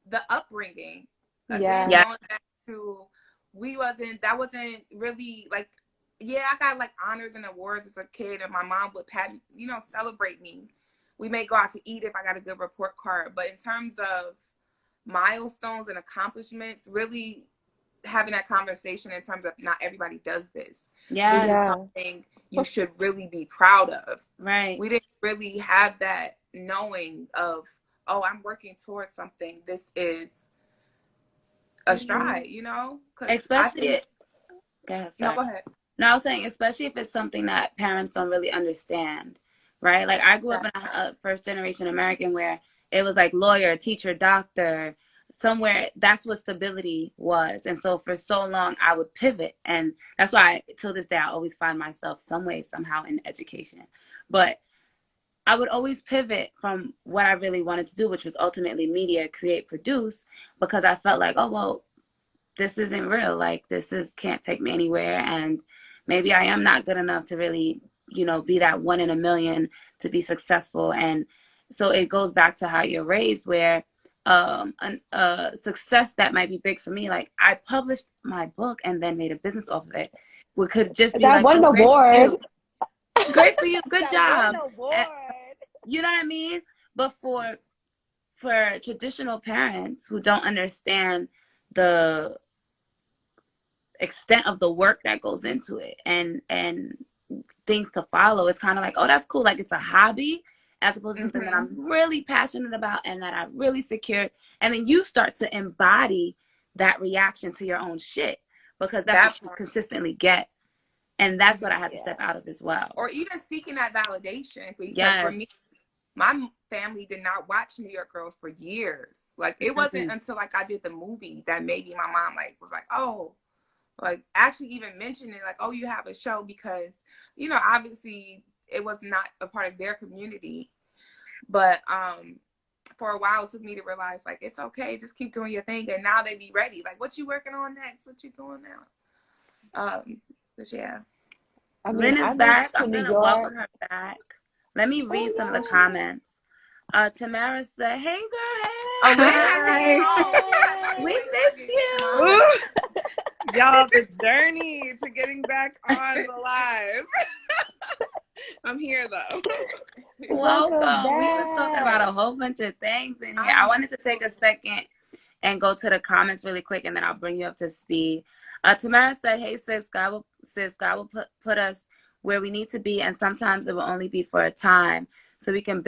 the upbringing. Yeah. Going back to, that wasn't really like, yeah, I got like honors and awards as a kid, and my mom would celebrate me. We may go out to eat if I got a good report card, but in terms of milestones and accomplishments, really having that conversation in terms of not everybody does this. Yes. This is something you should really be proud of. Right. We didn't really have that knowing of, oh, I'm working towards something. This is a stride, you know? Especially, go ahead. No, go ahead. No, I was saying, especially if it's something that parents don't really understand, right? Like, I grew up in a first-generation American where it was like lawyer, teacher, doctor, somewhere. That's what stability was. And so for so long, I would pivot. And that's why, till this day, I always find myself some way, somehow in education. But I would always pivot from what I really wanted to do, which was ultimately media, create, produce, because I felt like, oh, well, this isn't real. Like, can't take me anywhere. And maybe I am not good enough to really, be that one in a million to be successful. And so it goes back to how you're raised, where a success that might be big for me, like I published my book and then made a business off of it, could just be that like, won an award. Great for you, good job. And, you know what I mean? But for traditional parents who don't understand the extent of the work that goes into it and things to follow, it's kind of like, oh, that's cool, like it's a hobby, as opposed to something that I'm really passionate about and that I really secured. And then you start to embody that reaction to your own shit, because that's what you consistently get. And that's what I had to step out of as well. Or even seeking that validation. Because for me, my family did not watch New York Girls for years. Like, it wasn't until like I did the movie that maybe my mom was like, oh, like actually even mentioned it, like, oh, you have a show, because, obviously it was not a part of their community. But for a while, it took me to realize, like, it's okay, just keep doing your thing. And now they be ready. Like, what you working on next? What you doing now? But yeah. I mean, Lyn is back. I'm going to welcome her back. Let me read some of the comments. Tamara said, hey, girl, hey. Oh, we missed you. Y'all, the journey to getting back on the live. I'm here, though. Welcome. We were talking about a whole bunch of things in here. I wanted to take a second and go to the comments really quick, and then I'll bring you up to speed. Tamara said, hey, sis, God will put us where we need to be, and sometimes it will only be for a time, so we can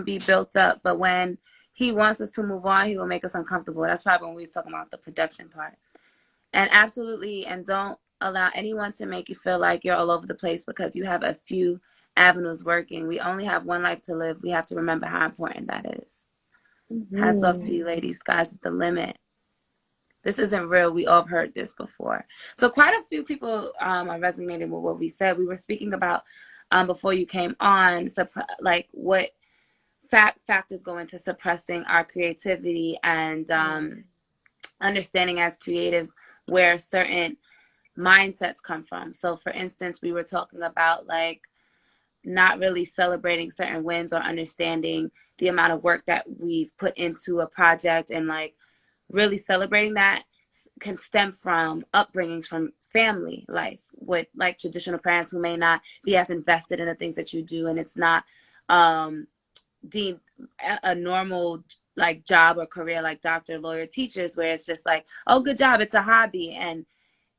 be built up. But when he wants us to move on, he will make us uncomfortable. That's probably when we was talking about the production part. And absolutely, and don't allow anyone to make you feel like you're all over the place because you have a few avenues working. We only have one life to live. We have to remember how important that is. Hats off to you, ladies. Sky's is the limit. This isn't real. We all have heard this before. So quite a few people are resonating with what we said. We were speaking about before you came on, like what factors go into suppressing our creativity and understanding as creatives where certain mindsets come from. So for instance, we were talking about like not really celebrating certain wins or understanding the amount of work that we've put into a project, and like really celebrating that can stem from upbringings from family life with like traditional parents who may not be as invested in the things that you do, and it's not deemed a normal like job or career like doctor, lawyer, teachers, where it's just like, oh, good job, it's a hobby.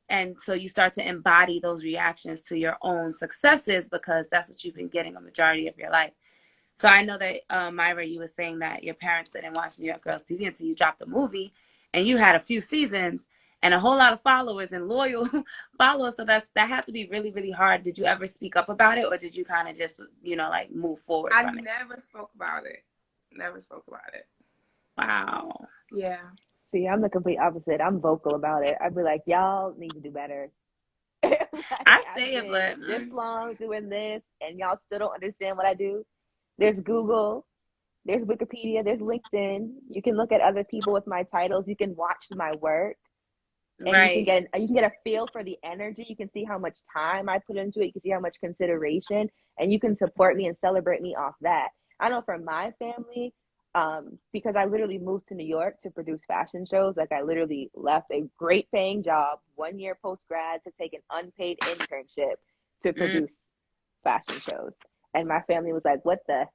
And so you start to embody those reactions to your own successes because that's what you've been getting a majority of your life. So I know that, Myra, you were saying that your parents didn't watch New York Girls TV until you dropped the movie, and you had a few seasons and a whole lot of followers and loyal followers. So that had to be really, really hard. Did you ever speak up about it, or did you kind of just, like move forward from it? I never spoke about it. Never spoke about it. Wow. Yeah. See, I'm the complete opposite. I'm vocal about it. I'd be like, y'all need to do better. Like, I say it, but this long doing this, and y'all still don't understand what I do. There's Google, there's Wikipedia, there's LinkedIn. You can look at other people with my titles. You can watch my work, and right. you can get a feel for the energy. You can see how much time I put into it. You can see how much consideration, and you can support me and celebrate me off that. I know for my family, because I literally moved to New York to produce fashion shows. Like, I literally left a great paying job 1 year post grad to take an unpaid internship to produce fashion shows. And my family was like, what the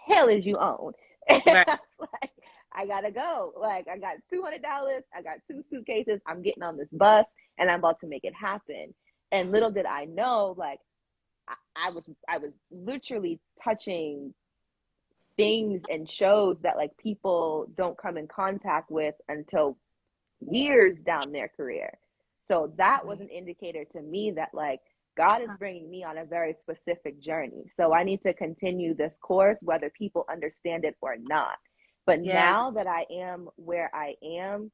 hell is you on? And Right. I was like, I gotta go. Like, I got $200. I got 2 suitcases. I'm getting on this bus and I'm about to make it happen. And little did I know, like, I was literally touching things and shows that like people don't come in contact with until years down their career. So that was an indicator to me that like God is bringing me on a very specific journey. So I need to continue this course, whether people understand it or not. But now that I am where I am,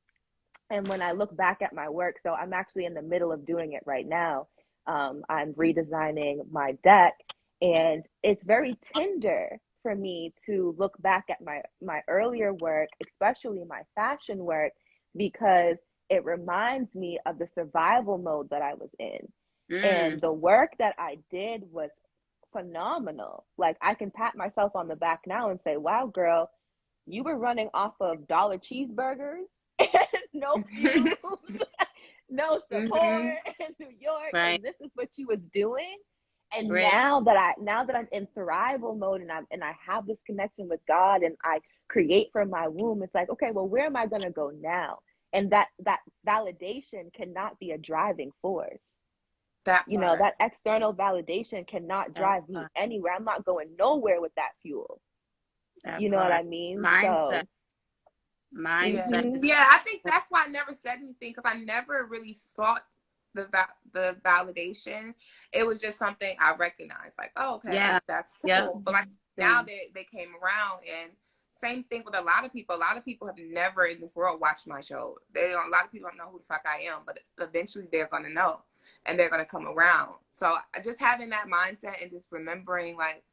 and when I look back at my work, so I'm actually in the middle of doing it right now. I'm redesigning my deck, and it's very tender for me to look back at my earlier work, especially my fashion work, because it reminds me of the survival mode that I was in. And the work that I did was phenomenal. Like, I can pat myself on the back now and say, wow, girl, you were running off of dollar cheeseburgers, no fumes, no support in New York, right. and this is what you was doing. And right. now that I'm in thrival mode and I have this connection with God and I create from my womb, it's like, okay, well, where am I gonna go now? And that validation cannot be a driving force. That external validation cannot drive me anywhere. I'm not going nowhere with that fuel. You know what I mean? Mindset. Yeah, I think that's why I never said anything, because I never really sought the validation. It was just something I recognized, like, oh, okay, that's cool. But like now they came around, and same thing with a lot of people. A lot of people have never in this world watched my show. A lot of people don't know who the fuck I am, but eventually they're gonna know, and they're gonna come around. So just having that mindset and just remembering, like,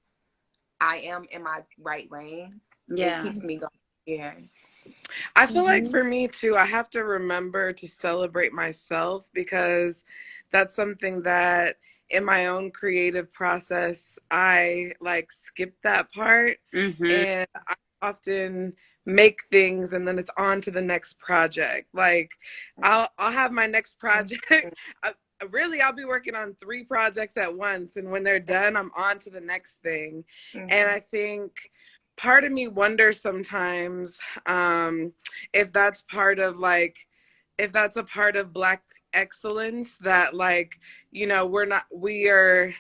I am in my right lane. It keeps me going. Yeah. I feel like for me too, I have to remember to celebrate myself, because that's something that in my own creative process, I like skip that part. And I often make things and then it's on to the next project. Like I'll have my next project. Really, I'll be working on 3 projects at once, and when they're done, I'm on to the next thing. And I think part of me wonders sometimes if that's part of a part of Black excellence, that like, we are,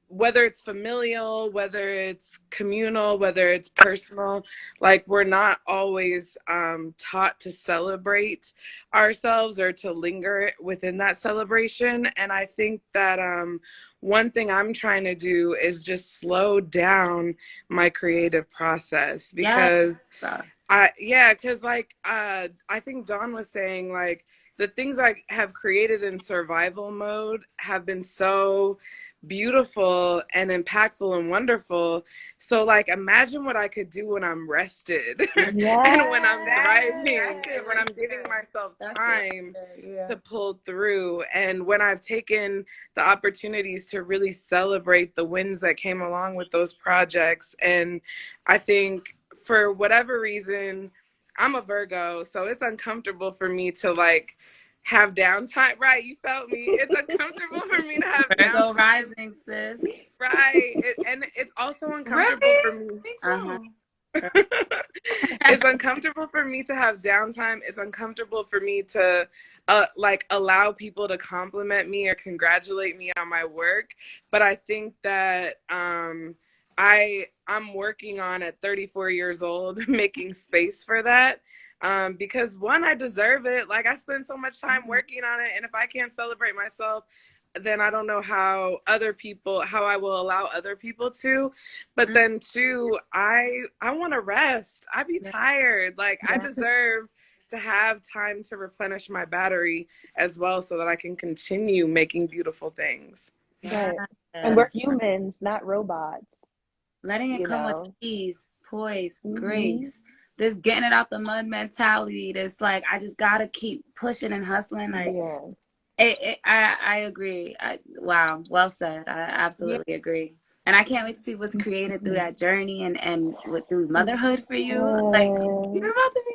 whether it's familial, whether it's communal, whether it's personal, like we're not always taught to celebrate ourselves or to linger within that celebration. And I think that one thing I'm trying to do is just slow down my creative process, because because I think Dawn was saying, like, the things I have created in survival mode have been so beautiful and impactful and wonderful. So like, imagine what I could do when I'm rested and when I'm thriving and when I'm giving myself time to pull through, and when I've taken the opportunities to really celebrate the wins that came along with those projects. And I think for whatever reason, I'm a Virgo, so it's uncomfortable for me to like have downtime. Right, you felt me. It's uncomfortable for me to have Virgo downtime. rising, sis. Right, and it's also uncomfortable for me. It's uncomfortable for me to have downtime. It's uncomfortable for me to like allow people to compliment me or congratulate me on my work. But I think that I'm working on at 34 years old making space for that. Because one, I deserve it. Like, I spend so much time working on it, and if I can't celebrate myself, then I don't know how I will allow other people to. But then two, I want to rest. I be tired. Like, I deserve to have time to replenish my battery as well, so that I can continue making beautiful things. Right. And we're humans, not robots. Letting it come with ease, poise, grace. This getting it out the mud mentality. This like, I just gotta keep pushing and hustling. Like, I agree. Wow, well said. I absolutely agree. And I can't wait to see what's created through that journey and through motherhood for you. Like, you're about to be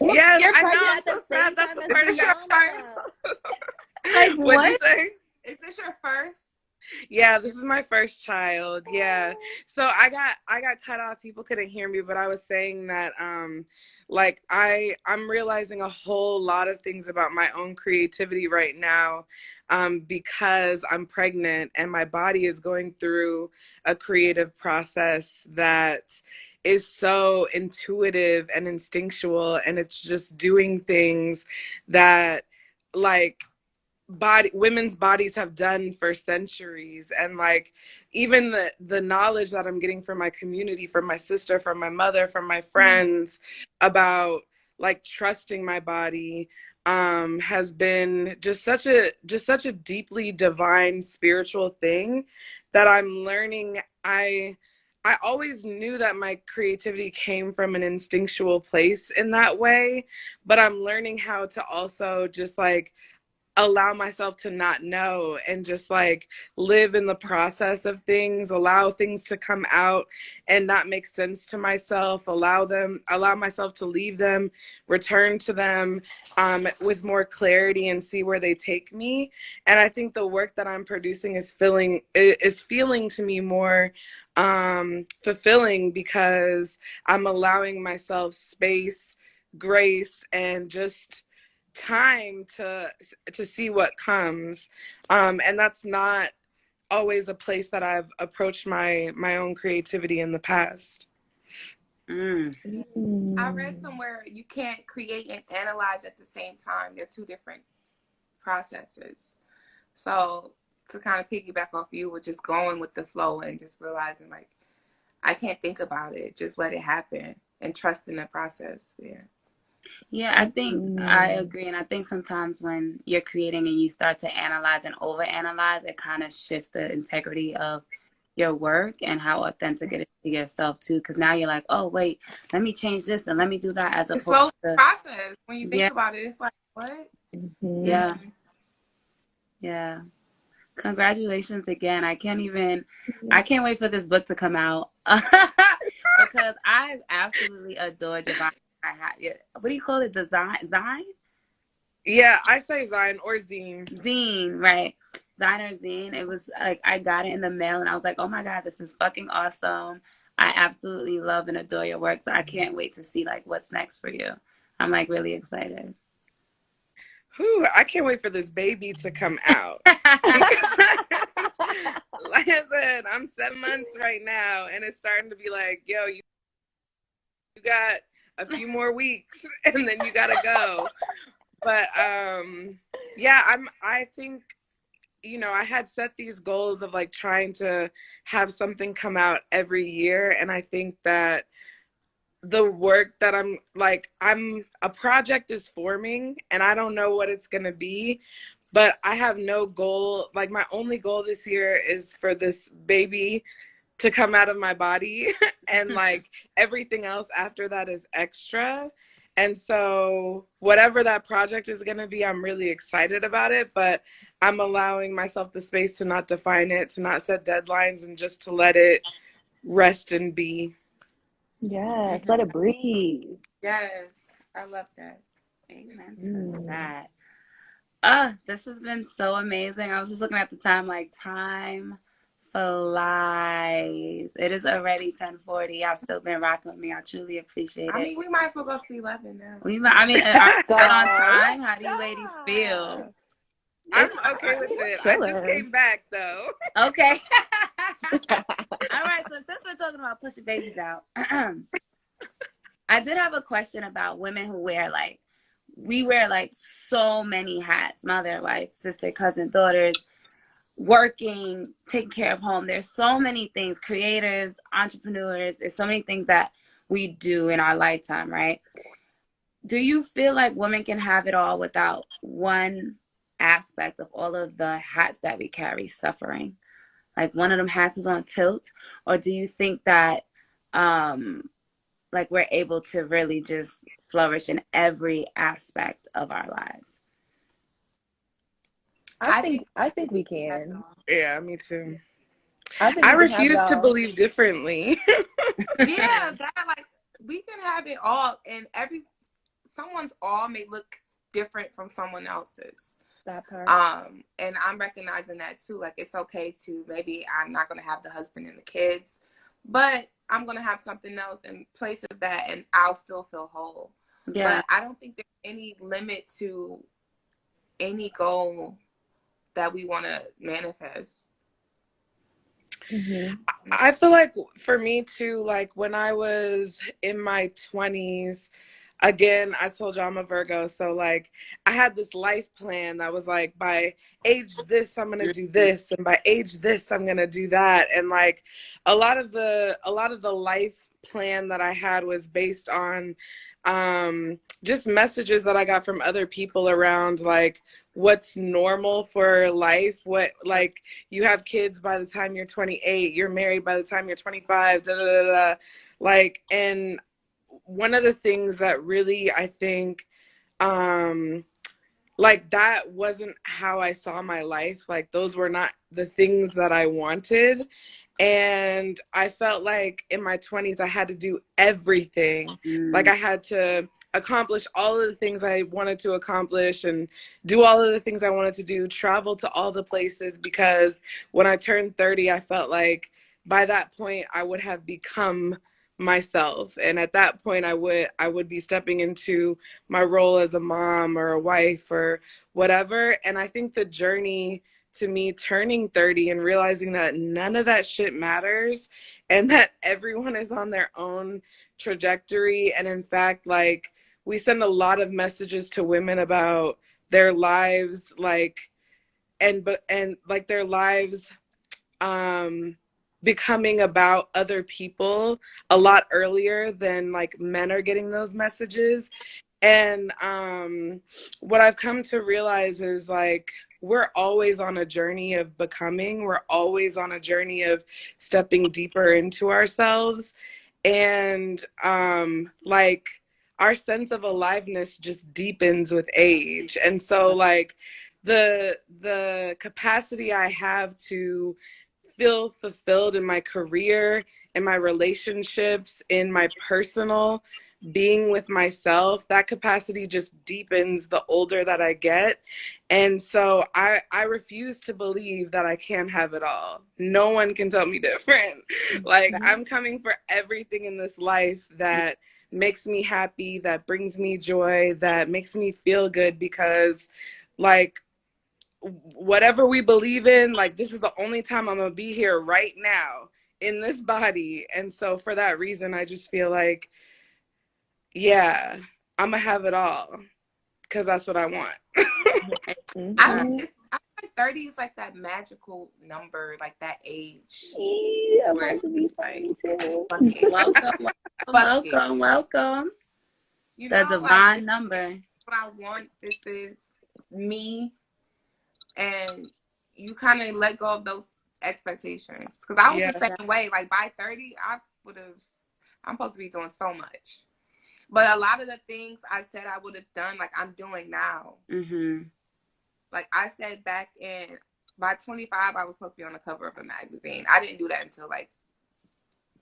Yes, you're I know. pregnant I'm at so the sad. same That's time the as first like, What'd you say? Is this your first? Yeah, this is my first child. Yeah. So I got cut off. People couldn't hear me, but I was saying that like I'm realizing a whole lot of things about my own creativity right now, because I'm pregnant and my body is going through a creative process that is so intuitive and instinctual, and it's just doing things that like women's bodies have done for centuries. And like, even the knowledge that I'm getting from my community, from my sister, from my mother, from my friends about like trusting my body, has been just such a deeply divine spiritual thing that I'm learning. I always knew that my creativity came from an instinctual place in that way, but I'm learning how to also just like allow myself to not know and just like live in the process of things, allow things to come out and not make sense to myself, allow myself to leave them, return to them with more clarity and see where they take me. And I think the work that I'm producing is feeling to me more fulfilling, because I'm allowing myself space, grace, and just time to see what comes, and that's not always a place that I've approached my own creativity in the past. I read somewhere you can't create and analyze at the same time. They're two different processes. So to kind of piggyback off you with just going with the flow and just realizing like, I can't think about it, just let it happen and trust in the process. Yeah, I think I agree. And I think sometimes when you're creating and you start to analyze and overanalyze, it kind of shifts the integrity of your work and how authentic it is to yourself too. Because now you're like, oh, wait, let me change this and let me do that, as It's opposed so to process. When you think about it, it's like, what? Yeah. Yeah. Congratulations again. I can't wait for this book to come out because I absolutely adore Javon. What do you call it? Zine? Yeah, I say Zine or Zine. Zine, right. Zine or Zine. It was like, I got it in the mail and I was like, oh my God, this is fucking awesome. I absolutely love and adore your work. So I can't wait to see like what's next for you. I'm like really excited. Whew, I can't wait for this baby to come out. Because, like I said, I'm 7 months right now, and it's starting to be like, yo, you got a few more weeks, and then you gotta go. But yeah, I think, you know, I had set these goals of like trying to have something come out every year, and I think that the work that I'm a project is forming, and I don't know what it's gonna be, but I have no goal. Like, my only goal this year is for this baby to come out of my body and like everything else after that is extra. And so whatever that project is going to be, I'm really excited about it, but I'm allowing myself the space to not define it, to not set deadlines, and just to let it rest and be. Yes, let it breathe. Yes, I love that. Amen to that. This has been so amazing. I was just looking at the time, like time flies. It is already 10:40. Y'all still been rocking with me. I truly appreciate it. I mean, we might as well go to 11 now. Are we on time? How do you ladies feel? I'm okay with it. I just came back though. Okay. All right. So since we're talking about pushing babies out, I did have a question about women who wear we wear so many hats: mother, wife, sister, cousin, daughters, working, taking care of home. There's so many things, creators, entrepreneurs. There's so many things that we do in our lifetime, right? Do you feel like women can have it all without one aspect of all of the hats that we carry suffering? Like one of them hats is on tilt? Or do you think that we're able to really just flourish in every aspect of our lives? I think we can. Yeah, me too. I refuse to believe differently. Yeah, we can have it all, and someone's all may look different from someone else's. That part. And I'm recognizing that too. Like, it's okay to, maybe I'm not going to have the husband and the kids, but I'm going to have something else in place of that, and I'll still feel whole. Yeah. But I don't think there's any limit to any goal that we want to manifest. Mm-hmm. I feel like for me too, like when I was in my 20s, again, I told you I'm a Virgo, so like I had this life plan that was like, by age this I'm gonna do this, and by age this I'm gonna do that, and like a lot of the life plan that I had was based on just messages that I got from other people around like what's normal for life, what, like, you have kids by the time you're 28, you're married by the time you're 25, da, da, da, da. Like, and one of the things that really, I think, like, that wasn't how I saw my life. Like, those were not the things that I wanted. And I felt like in my 20s, I had to do everything. Like, I had to accomplish all of the things I wanted to accomplish and do all of the things I wanted to do, travel to all the places, because when I turned 30, I felt like by that point I would have become myself, and at that point I would be stepping into my role as a mom or a wife or whatever. And I think the journey to me turning 30 and realizing that none of that shit matters, and that everyone is on their own trajectory. And in fact, like, we send a lot of messages to women about their lives, like, and like their lives becoming about other people a lot earlier than like men are getting those messages. And what I've come to realize is, like, we're always on a journey of becoming. We're always on a journey of stepping deeper into ourselves. And like, our sense of aliveness just deepens with age. And so like the capacity I have to feel fulfilled in my career, in my relationships, in my personal being with myself, that capacity just deepens the older that I get. And so I refuse to believe that I can't have it all. No one can tell me different. Like, I'm coming for everything in this life that makes me happy, that brings me joy, that makes me feel good, because like, whatever we believe in, like, this is the only time I'm gonna be here right now in this body. And so for that reason, I just feel like, yeah, I'm gonna have it all, because that's what I want. I feel like 30 is like that magical number, like that age. Yeah, I'm about to be funny too. Welcome. You know, the divine like, number. What I want, this is me. And you kind of let go of those expectations. Because I was the same way. Like, by 30, I'm supposed to be doing so much. But a lot of the things I said I would have done, like, I'm doing now. Mm-hmm. Like, I said back by 25, I was supposed to be on the cover of a magazine. I didn't do that until, like,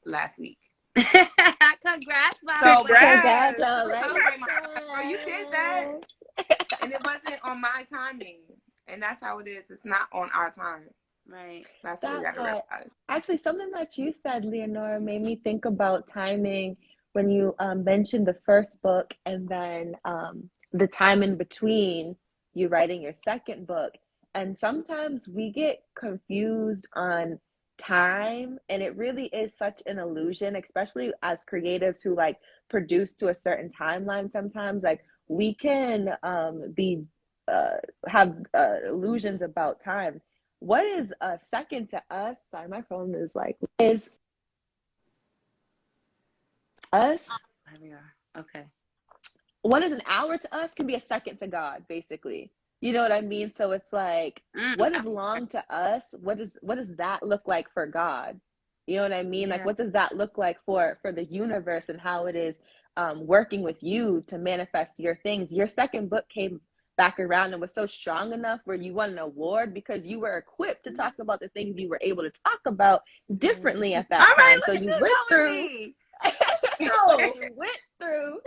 last week. Congrats, Bob. Congrats. You did that. And it wasn't on my timing. And that's how it is. It's not on our time. Right. That's what we That gotta part. realize. Actually, something that you said, Leonora, made me think about timing when you mentioned the first book and then the time in between you writing your second book. And sometimes we get confused on time, and it really is such an illusion, especially as creatives who like produce to a certain timeline. Sometimes, like we can be have illusions about time. What is a second to us? Sorry, my phone is like, is us. There we are. Okay. What is an hour to us can be a second to God, basically. You know what I mean? So it's like, what is long to us? What does that look like for God? You know what I mean? Yeah. Like, what does that look like for the universe and how it is working with you to manifest your things? Your second book came back around and was so strong enough where you won an award because you were equipped to talk about the things you were able to talk about differently at that All time. right, So look you at went you through. knowing me. You went through,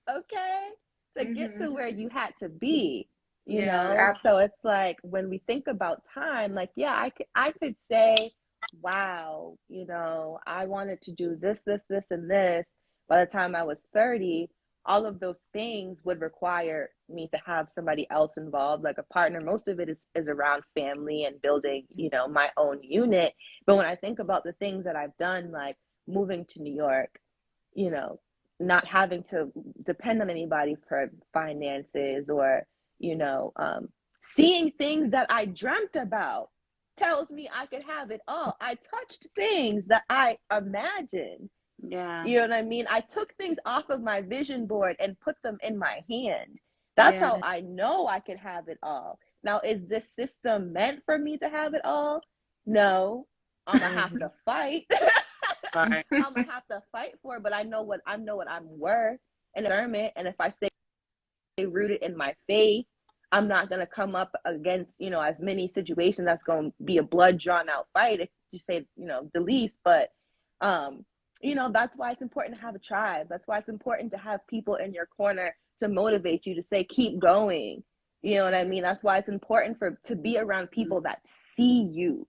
okay, to get to where you had to be, you know. So it's like when we think about time, like, yeah, I could say, wow, you know, I wanted to do this, and this. By the time I was 30, all of those things would require me to have somebody else involved, like a partner. Most of it is around family and building, you know, my own unit. But when I think about the things that I've done, like moving to New York, you know, not having to depend on anybody for finances, or, you know, seeing things that I dreamt about tells me I could have it all. I touched things that I imagined. Yeah. You know what I mean? I took things off of my vision board and put them in my hand. That's how I know I could have it all. Now, is this system meant for me to have it all? No. I'm gonna have to fight. Right. I'm gonna have to fight for it, but I know what I'm worth and discernment. And if I stay rooted in my faith, I'm not gonna come up against, you know, as many situations that's gonna be a blood drawn out fight, if you say, you know, the least. But you know, that's why it's important to have a tribe. That's why it's important to have people in your corner to motivate you, to say keep going. You know what I mean? That's why it's important to be around people that see you.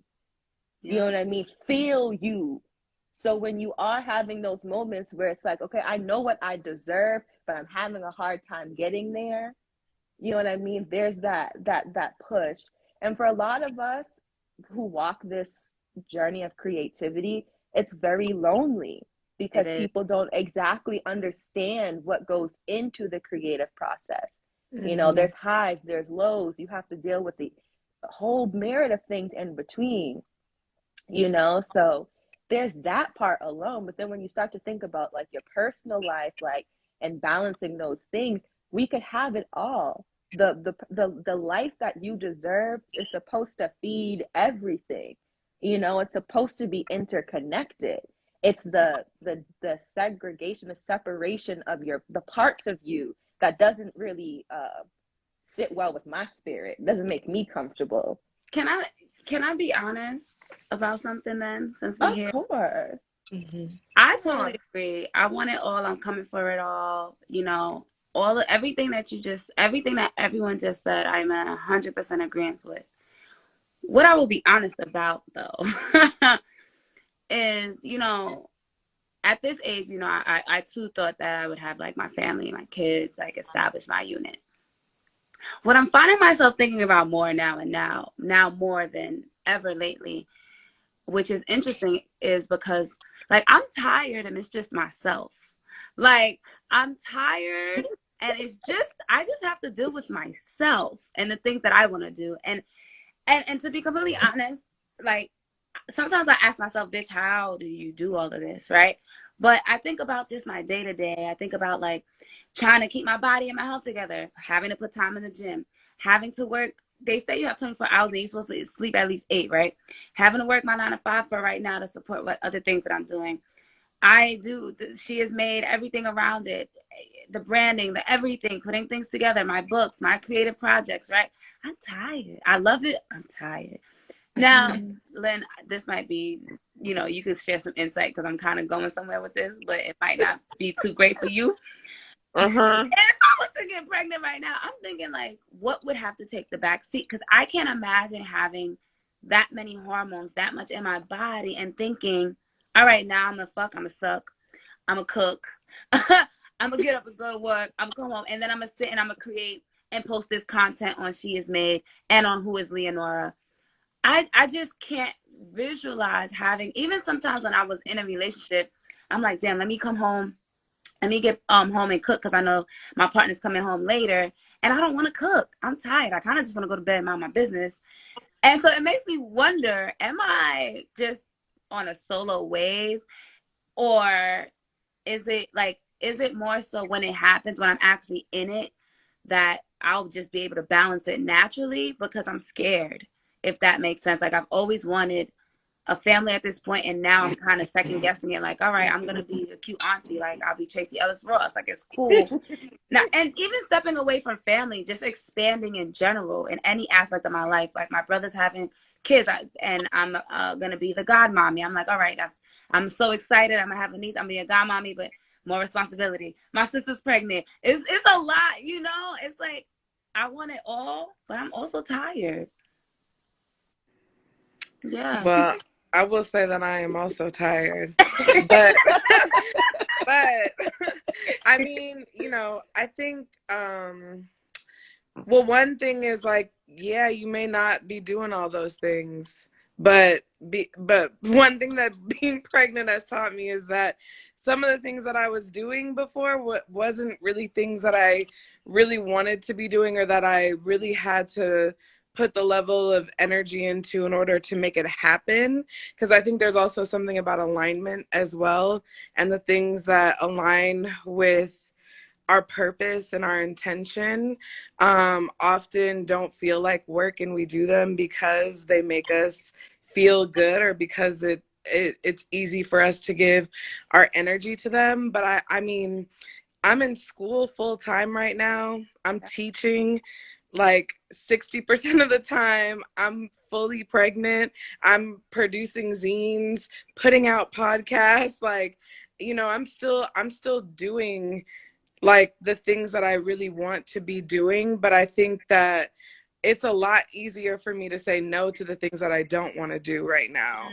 You know what I mean? Feel you. So when you are having those moments where it's like, okay, I know what I deserve, but I'm having a hard time getting there. You know what I mean? There's that push. And for a lot of us who walk this journey of creativity, it's very lonely because people don't exactly understand what goes into the creative process. You know, there's highs, there's lows. You have to deal with the whole myriad of things in between, you know? So there's that part alone. But then when you start to think about like your personal life, like, and balancing those things, we could have it all. The life that you deserve is supposed to feed everything. You know, it's supposed to be interconnected. It's the segregation, the separation of the parts of you that doesn't really sit well with my spirit. It doesn't make me comfortable. Can I be honest about something then, since we're here? Of course. I totally agree. I want it all. I'm coming for it all. You know, everything that everyone just said, I'm 100% agreement with. What I will be honest about, though, is, you know, at this age, you know, I too thought that I would have like my family, my kids, like establish my unit. What I'm finding myself thinking about more now, and now more than ever lately, which is interesting, is because like I'm tired and it's just myself. Like I'm tired and I just have to deal with myself and the things that I want to do. And to be completely honest, like sometimes I ask myself, bitch, how do you do all of this, right? But I think about just my day to day. I think about like trying to keep my body and my health together, having to put time in the gym, having to work. They say you have 24 hours and you're supposed to sleep at least 8, right? Having to work my 9 to 5 for right now to support what other things that I'm doing. I do. She has made everything around it, the branding, the everything, putting things together, my books, my creative projects, right? I'm tired. I love it. I'm tired. Now, Lyn, this might be, you know, you could share some insight because I'm kind of going somewhere with this, but it might not be too great for you. If I was to get pregnant right now, I'm thinking like, what would have to take the back seat? Because I can't imagine having that many hormones, that much in my body, and thinking, all right, now I'm gonna fuck, I'm gonna suck, I'm gonna cook, I'm gonna get up and go to work, I'm gonna come home, and then I'm gonna sit and I'm gonna create and post this content on She Is Made and on Who Is Leonora. I just can't visualize having, even sometimes when I was in a relationship, I'm like, damn, let me come home, let me get home and cook, because I know my partner's coming home later and I don't want to cook. I'm tired. I kind of just want to go to bed and mind my business. And so it makes me wonder, am I just on a solo wave, or is it more so when it happens, when I'm actually in it, that I'll just be able to balance it naturally because I'm scared, if that makes sense. Like, I've always wanted a family at this point, and now I'm kind of second guessing it. Like, all right, I'm gonna be a cute auntie. Like, I'll be Tracy Ellis Ross. Like, it's cool. Now, and even stepping away from family, just expanding in general in any aspect of my life. Like, my brother's having kids, and I'm gonna be the godmommy. I'm like, all right, I'm so excited. I'm gonna have a niece. I'm gonna be a godmommy, but more responsibility. My sister's pregnant. It's a lot, you know. It's like, I want it all, but I'm also tired. Yeah. Well, I will say that I am also tired, but I mean, you know, I think, well, one thing is like, yeah, you may not be doing all those things, but one thing that being pregnant has taught me is that some of the things that I was doing before wasn't really things that I really wanted to be doing, or that I really had to put the level of energy into in order to make it happen. Because I think there's also something about alignment as well, and the things that align with our purpose and our intention often don't feel like work, and we do them because they make us feel good, or because it's easy for us to give our energy to them. But I mean, I'm in school full time right now. I'm teaching like 60% of the time. I'm fully pregnant. I'm producing zines, putting out podcasts. Like, you know, I'm still doing like the things that I really want to be doing. But I think that it's a lot easier for me to say no to the things that I don't want to do right now.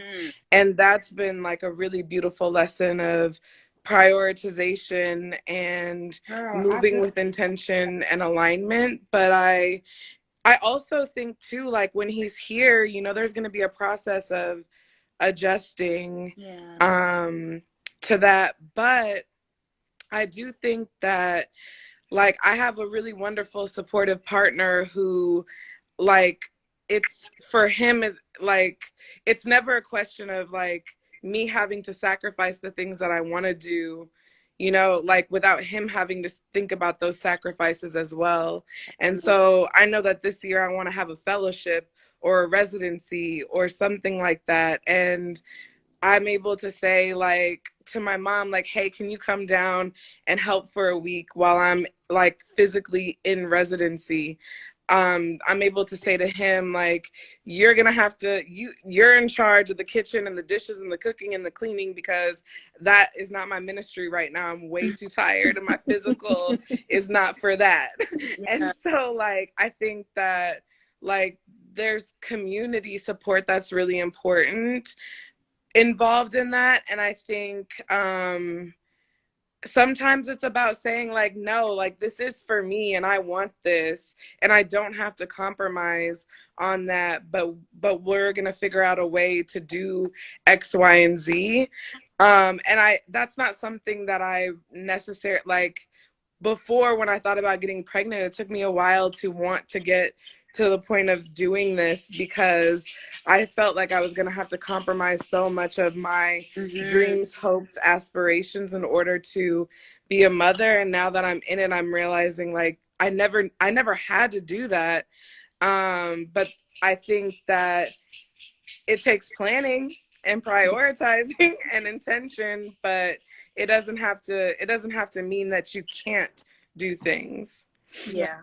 And that's been like a really beautiful lesson of prioritization and moving with intention and alignment. But I also think too, like when he's here, you know, there's going to be a process of adjusting to that. But I do think that, like, I have a really wonderful supportive partner who, like, it's for him is like, it's never a question of like me having to sacrifice the things that I want to do, you know, like without him having to think about those sacrifices as well. And so I know that this year I want to have a fellowship or a residency or something like that. And I'm able to say like to my mom, like, hey, can you come down and help for a week while I'm like physically in residency? I'm able to say to him, like, you're gonna have to, you're in charge of the kitchen and the dishes and the cooking and the cleaning, because that is not my ministry right now. I'm way too tired and my physical is not for that. And so like, I think that like there's community support that's really important involved in that. And I think sometimes it's about saying like, no, like this is for me and I want this and I don't have to compromise on that, but we're gonna figure out a way to do X, Y, and Z. And that's not something that I necessarily like. Before, when I thought about getting pregnant, it took me a while to want to get to the point of doing this, because I felt like I was going to have to compromise so much of my dreams, hopes, aspirations in order to be a mother. And now that I'm in it, I'm realizing like I never had to do that. But I think that it takes planning and prioritizing and intention, but it doesn't have to mean that you can't do things. Yeah.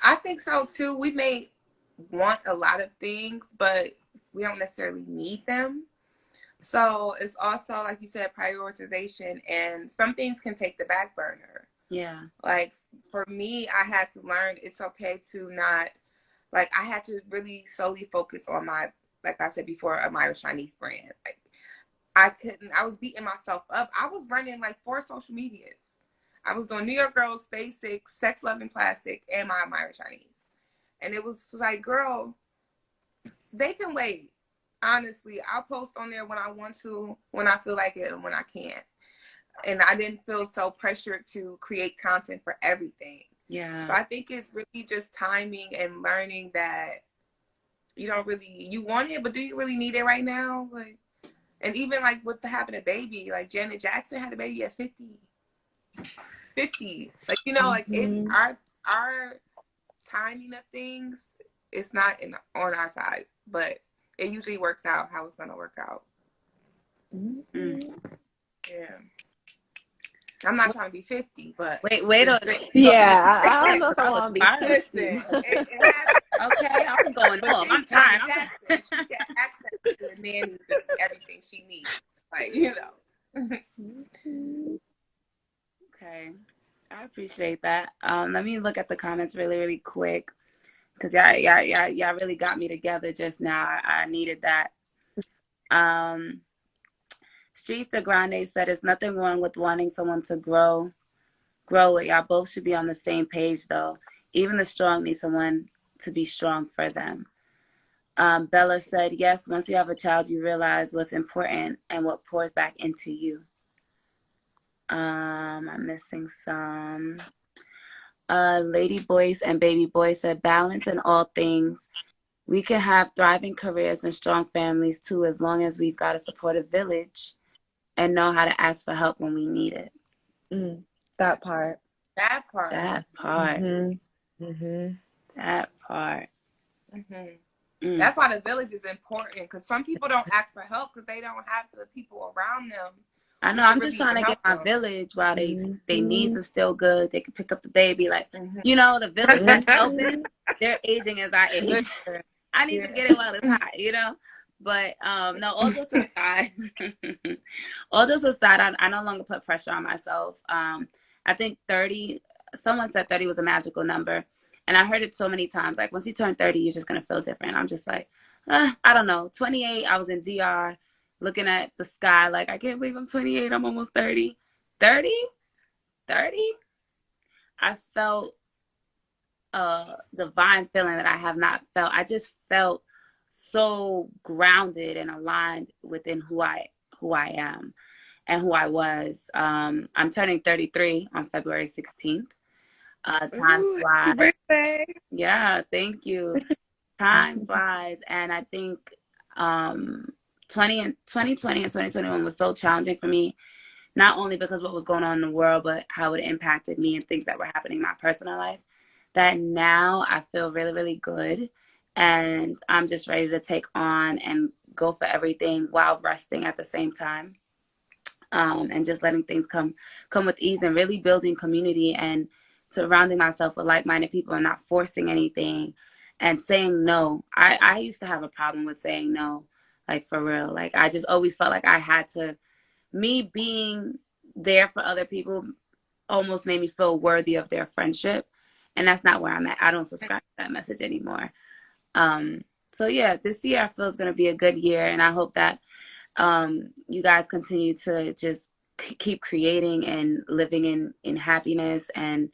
I think so too. We may want a lot of things, but we don't necessarily need them. So it's also, like you said, prioritization, and some things can take the back burner. Yeah. Like for me, I had to learn it's okay to not like I had to really solely focus on my, like I said before, Amira Shaunice brand. Like I was beating myself up. I was running like 4 social medias. I was doing New York Girls, Phase 6, Sex, Love, and Plastic, and my Amira Shaunice. And it was like, girl, they can wait. Honestly, I'll post on there when I want to, when I feel like it, and when I can't. And I didn't feel so pressured to create content for everything. Yeah. So I think it's really just timing and learning that you want it, but do you really need it right now? Like, and even like with the having a baby, like Janet Jackson had a baby at 50. Like, you know, like our timing of things, it's not on our side, but it usually works out how it's gonna work out. Yeah. I'm not trying to be 50, but wait. Yeah, I don't know if I want to be 50. Listen, okay, I was going off. I'm tired. She get access to the nannies and everything she needs. Like, you know. Okay. I appreciate that. Let me look at the comments really, really quick. Because y'all really got me together just now. I needed that. Streets of Grande said, "There's nothing wrong with wanting someone to grow it. Y'all both should be on the same page, though. Even the strong need someone to be strong for them." Bella said, "Yes, once you have a child, you realize what's important and what pours back into you." I'm missing some. Lady Boyce and Baby Boy said, "Balance in all things. We can have thriving careers and strong families too, as long as we've got a supportive village and know how to ask for help when we need it." That part. That part. That part. That's why the village is important, because some people don't ask for help because they don't have the people around them. I know. I'm just trying to get my village while they needs are still good. They can pick up the baby. Like, you know, the village that's helping, they're aging as I age. I need to get it while it's hot, you know? But no, all jokes aside, I no longer put pressure on myself. I think 30, someone said 30 was a magical number. And I heard it so many times. Like, once you turn 30, you're just going to feel different. I'm just like, I don't know. 28, I was in DR looking at the sky. Like, I can't believe I'm 28. I'm almost 30. 30? I felt a divine feeling that I have not felt. I just felt so grounded and aligned within who I am and who I was. I'm turning 33 on February 16th. Time flies. Birthday. Yeah, thank you. Time flies, and I think 2020 and 2021 was so challenging for me, not only because what was going on in the world, but how it impacted me and things that were happening in my personal life, that now I feel really, really good, and I'm just ready to take on and go for everything while resting at the same time, and just letting things come with ease, and really building community and surrounding myself with like-minded people and not forcing anything and saying no. I used to have a problem with saying no, like, for real. Like, I just always felt like I had to, me being there for other people almost made me feel worthy of their friendship. And that's not where I'm at. I don't subscribe to that message anymore. So yeah, this year I feel is going to be a good year. And I hope that you guys continue to just keep creating and living in happiness and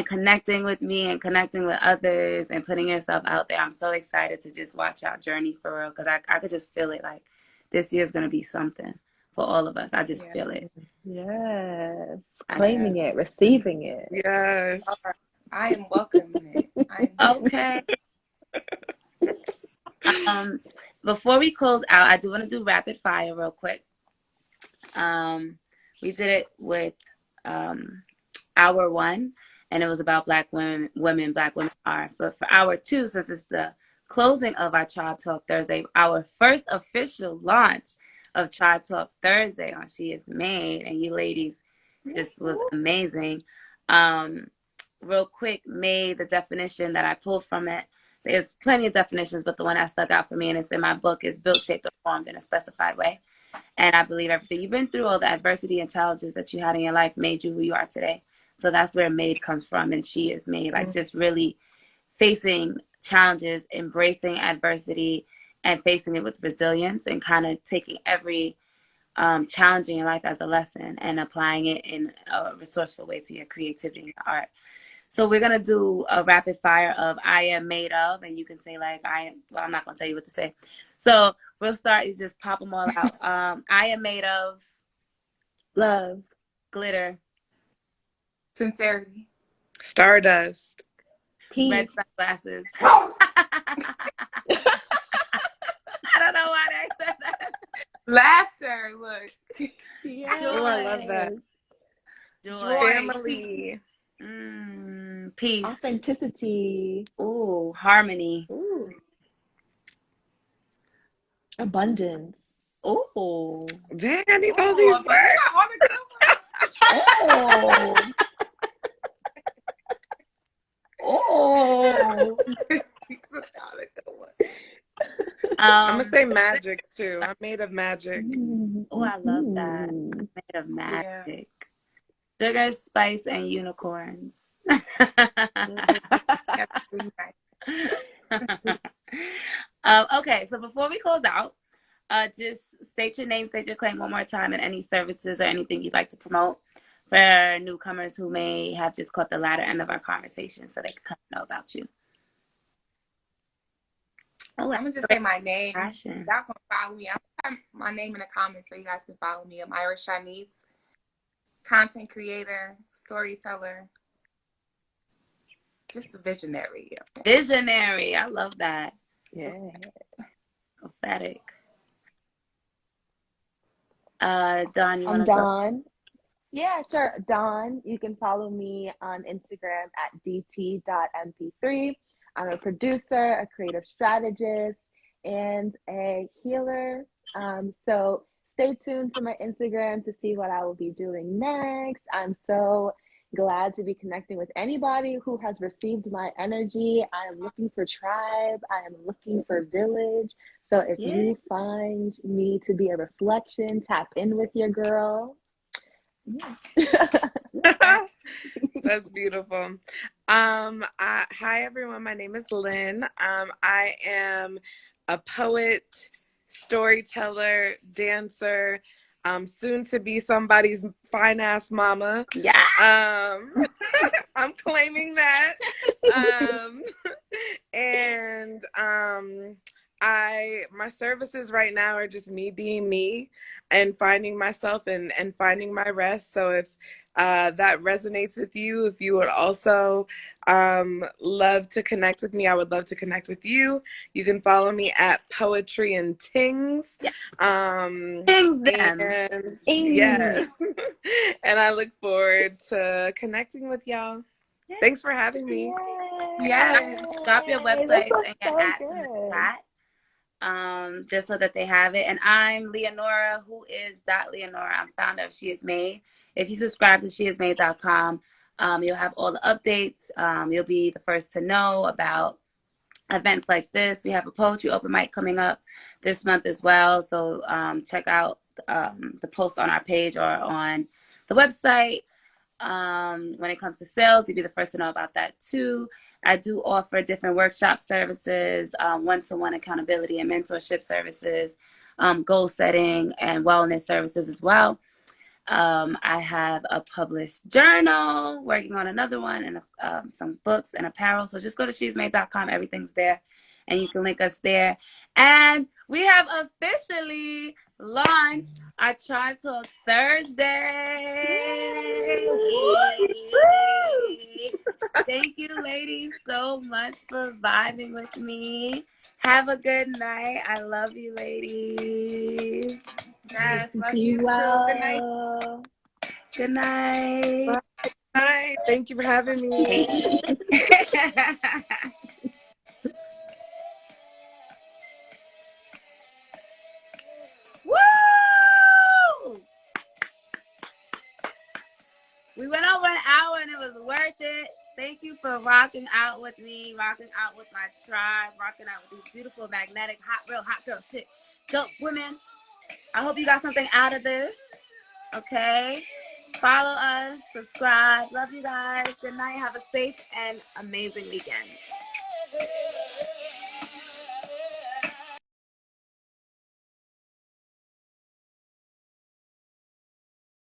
connecting with me and connecting with others and putting yourself out there. I'm so excited to just watch our journey for real, because I could just feel it. Like, this year's going to be something for all of us. I just feel it. Yes. Claiming it, receiving it. Yes. I am welcoming it. Okay. Before we close out, I do want to do rapid fire real quick. We did it with hour 1. And it was about Black women, Black women are. But for hour 2, since it's the closing of our Tribe Talk Thursday, our first official launch of Tribe Talk Thursday on She Is Made, and you ladies just was amazing. Real quick, made the definition that I pulled from it. There's plenty of definitions, but the one that stuck out for me, and it's in my book, is built, shaped, or formed in a specified way. And I believe everything you've been through, all the adversity and challenges that you had in your life, made you who you are today. So that's where made comes from, and She Is Made. Like, just really facing challenges, embracing adversity and facing it with resilience, and kind of taking every challenge in your life as a lesson and applying it in a resourceful way to your creativity and your art. So we're going to do a rapid fire of I am made of, and you can say like well, I'm not going to tell you what to say. So we'll start, you just pop them all out. I am made of love, glitter, sincerity, stardust, peace, red sunglasses. I don't know why they said that. laughter, look. yes. Oh, I love that. Joy. Family. Peace. Authenticity. Ooh, harmony. Ooh. Abundance. Ooh. Dang, I need all these words. Oh. Oh. I'm gonna say magic too. I'm made of magic. Oh, I love that. I'm made of magic. Yeah. Sugar, spice, and unicorns. Okay, so before we close out, just state your name, state your claim one more time, and any services or anything you'd like to promote for newcomers who may have just caught the latter end of our conversation, so they can come know about you. Oh, I'm gonna just say my name. Passion. Y'all can follow me. I'm gonna have my name in the comments so you guys can follow me. I'm Amira Shaunice, content creator, storyteller, just a visionary. Visionary. I love that. Yeah. Prophetic. Dawn, you want to go? Dawn. Yeah, sure. Dawn. You can follow me on Instagram at dt.mp3. I'm a producer, a creative strategist, and a healer. So stay tuned to my Instagram to see what I will be doing next. I'm so glad to be connecting with anybody who has received my energy. I am looking for tribe. I am looking for village. So if you find me to be a reflection, tap in with your girl. That's beautiful. Hi everyone, my name is Lyn. I am a poet, storyteller, dancer, soon to be somebody's fine ass mama. Yeah. I'm claiming that. And my services right now are just me being me and finding myself and finding my rest. So if that resonates with you, if you would also love to connect with me, I would love to connect with you. You can follow me at Poetry and Tings. Tings them. And yes. And I look forward to connecting with y'all. Thanks for having me. Yes. Drop your websites and your ads in the chat. Just so that they have it. And I'm Leonora, who is .Leonora. I'm founder of She Is Made. If you subscribe to sheismade.com, you'll have all the updates. You'll be the first to know about events like this. We have a poetry open mic coming up this month as well. So check out the post on our page or on the website. When it comes to sales, you'll be the first to know about that too. I do offer different workshop services, one-to-one accountability and mentorship services, goal setting and wellness services as well. I have a published journal, working on another one, and some books and apparel. So just go to sheismade.com. Everything's there, and you can link us there. And we have officially launched our Tribe Talk Thursday. Thank you, ladies, so much for vibing with me. Have a good night. I love you, ladies. Yes, love you too. Good night. Good night. Bye. Thank you for having me. Woo! We went over an hour and it was worth it. Thank you for rocking out with me, rocking out with my tribe, rocking out with these beautiful, magnetic, hot, real hot girl shit. Dope women. I hope you got something out of this. Okay? Follow us, subscribe. Love you guys. Good night. Have a safe and amazing weekend.